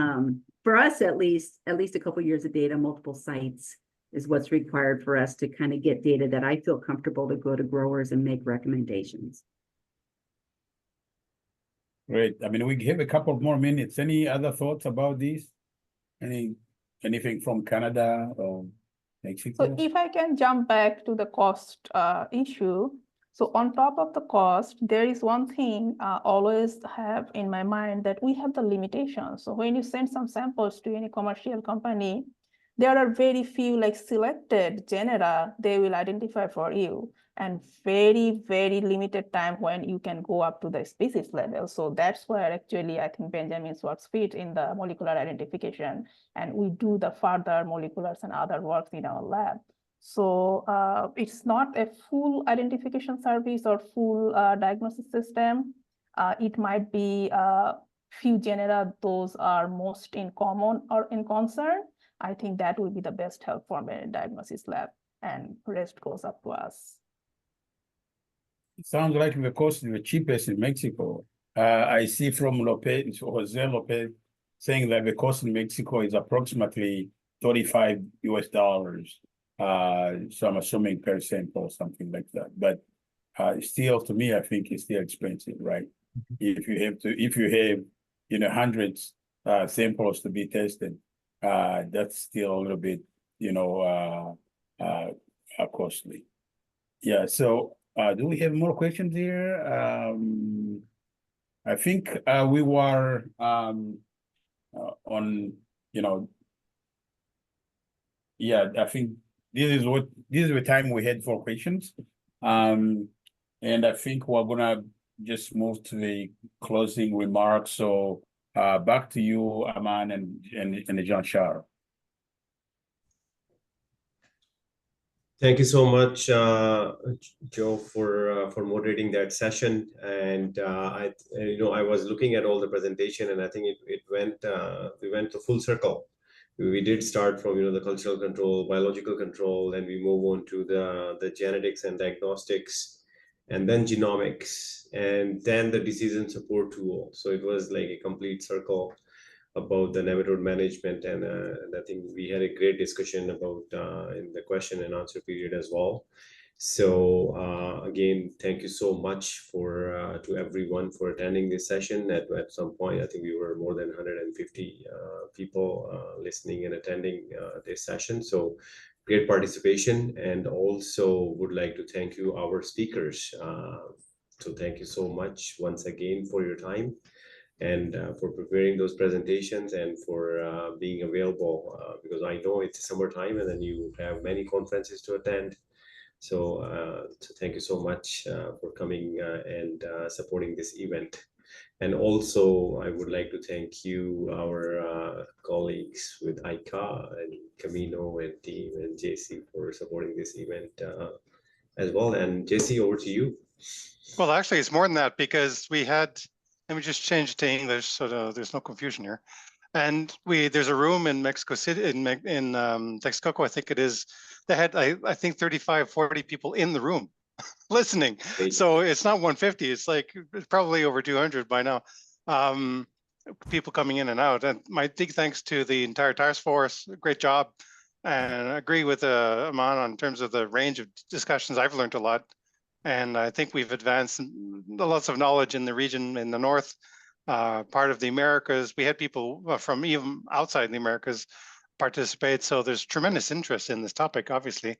for us, at least a couple of years of data, multiple sites is what's required for us to kind of get data that I feel comfortable to go to growers and make recommendations. Great. We have a couple more minutes. Any other thoughts about this? Anything from Canada or Mexico? So if I can jump back to the cost issue. So on top of the cost, there is one thing I always have in my mind, that we have the limitations. So when you send some samples to any commercial company, there are very few selected genera they will identify for you, and very, very limited time when you can go up to the species level. So that's where actually I think Benjamin's works fit in the molecular identification, and we do the further moleculars and other works in our lab. So it's not a full identification service or full diagnosis system. It might be a few genera, those are most in common or in concern. I think that will be the best help for a diagnosis lab, and rest goes up to us. It sounds like the cost is the cheapest in Mexico. I see from Jose Lopez saying that the cost in Mexico is approximately $35 US. So I'm assuming per sample or something like that. But still, to me, I think it's still expensive, right? If you have hundreds samples to be tested, that's still a little bit costly. Yeah. So do we have more questions here? I think we were on yeah, I think this is the time we had for questions. And I think we're gonna just move to the closing remarks. So back to you, Aman and Jean-Charles. Thank you so much, Joe, for moderating that session. And I was looking at all the presentation, and I think it went we went to full circle. We did start from the cultural control, biological control, and we move on to the genetics and diagnostics, and then genomics, and then the decision support tool. So it was like a complete circle about the nematode management, and I think we had a great discussion about in the question and answer period as well. So again, thank you so much for to everyone for attending this session. At some point, I think we were more than 150 people listening and attending this session. So great participation, and also would like to thank you, our speakers. So thank you so much once again for your time, and for preparing those presentations, and for being available, because I know it's summertime and then you have many conferences to attend. So thank you so much for coming and supporting this event. And also, I would like to thank you, our colleagues with ICA and Camino and team and JC for supporting this event as well. And JC, over to you. Well, actually, it's more than that, because we had, let me just change it to English so there's no confusion here. And there's a room in Mexico City, in Texcoco, I think it is. They had, I think, 35, 40 people in the room listening. So it's not 150, it's like probably over 200 by now. People coming in and out. And my big thanks to the entire task force. Great job. And I agree with Aman in terms of the range of discussions. I've learned a lot. And I think we've advanced lots of knowledge in the region, in the north, part of the Americas. We had people from even outside the Americas participate. So there's tremendous interest in this topic, obviously.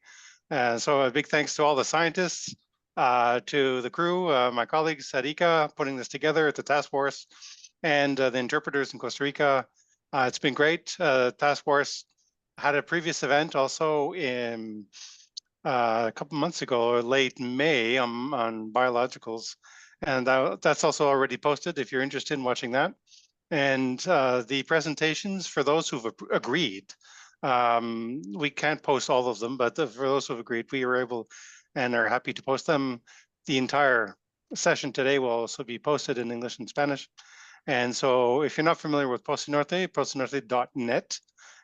So a big thanks to all the scientists, to the crew, my colleagues at ICA putting this together, at the task force, and the interpreters in Costa Rica. It's been great. Task force had a previous event also in a couple months ago, late May, on biologicals. And that's also already posted if you're interested in watching that. And the presentations, for those who've agreed, we can't post all of them, but for those who've agreed, we were able and are happy to post them. The entire session today will also be posted in English and Spanish. And so if you're not familiar with Poste Norte, postenorte.net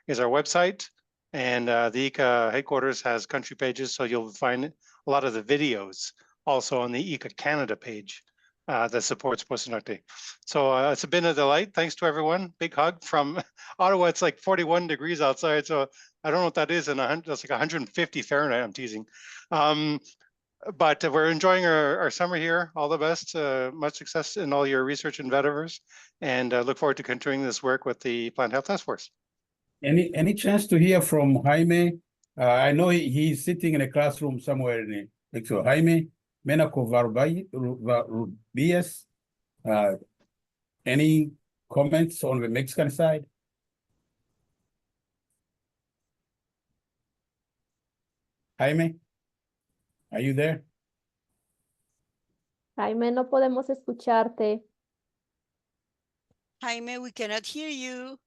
is our website. And the ICA headquarters has country pages, so you'll find a lot of the videos also on the ICA Canada page that supports Poste Norte. So it's been a delight. Thanks to everyone. Big hug from Ottawa. It's like 41 degrees outside, so I don't know what that is. And that's like 150 Fahrenheit. I'm teasing. But we're enjoying our summer here. All the best. Much success in all your research endeavors, and look forward to continuing this work with the Plant Health Task Force. Any chance to hear from Jaime? I know he's sitting in a classroom somewhere in Mexico. Jaime Menaco-Rubias, any comments on the Mexican side? Jaime, are you there? Jaime, no podemos escucharte. Jaime, we cannot hear you.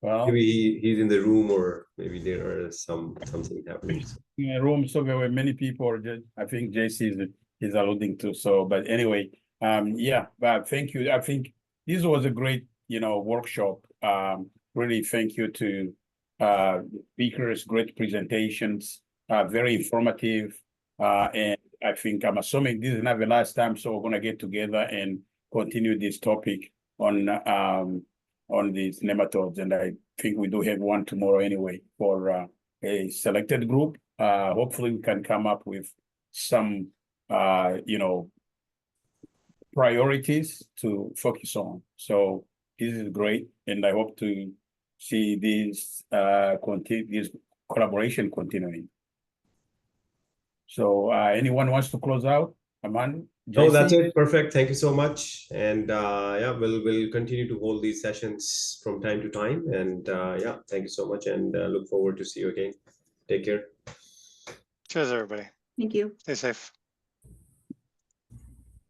Well, maybe he's in the room, or maybe there are something happening. In a room, so there were many people. I think JC is alluding to. So, but anyway, yeah. But thank you. I think this was a great, workshop. Really, thank you to speakers. Great presentations. Very informative. And I think I'm assuming this is not the last time. So we're gonna get together and continue this topic on these nematodes, and I think we do have one tomorrow anyway for a selected group. Hopefully we can come up with some priorities to focus on. So this is great, and I hope to see this collaboration continuing. So anyone wants to close out? Aman? No, that's it. Perfect. Thank you so much. And yeah, we'll continue to hold these sessions from time to time. And yeah, thank you so much, and look forward to see you again. Take care. Cheers, everybody. Thank you. Stay safe.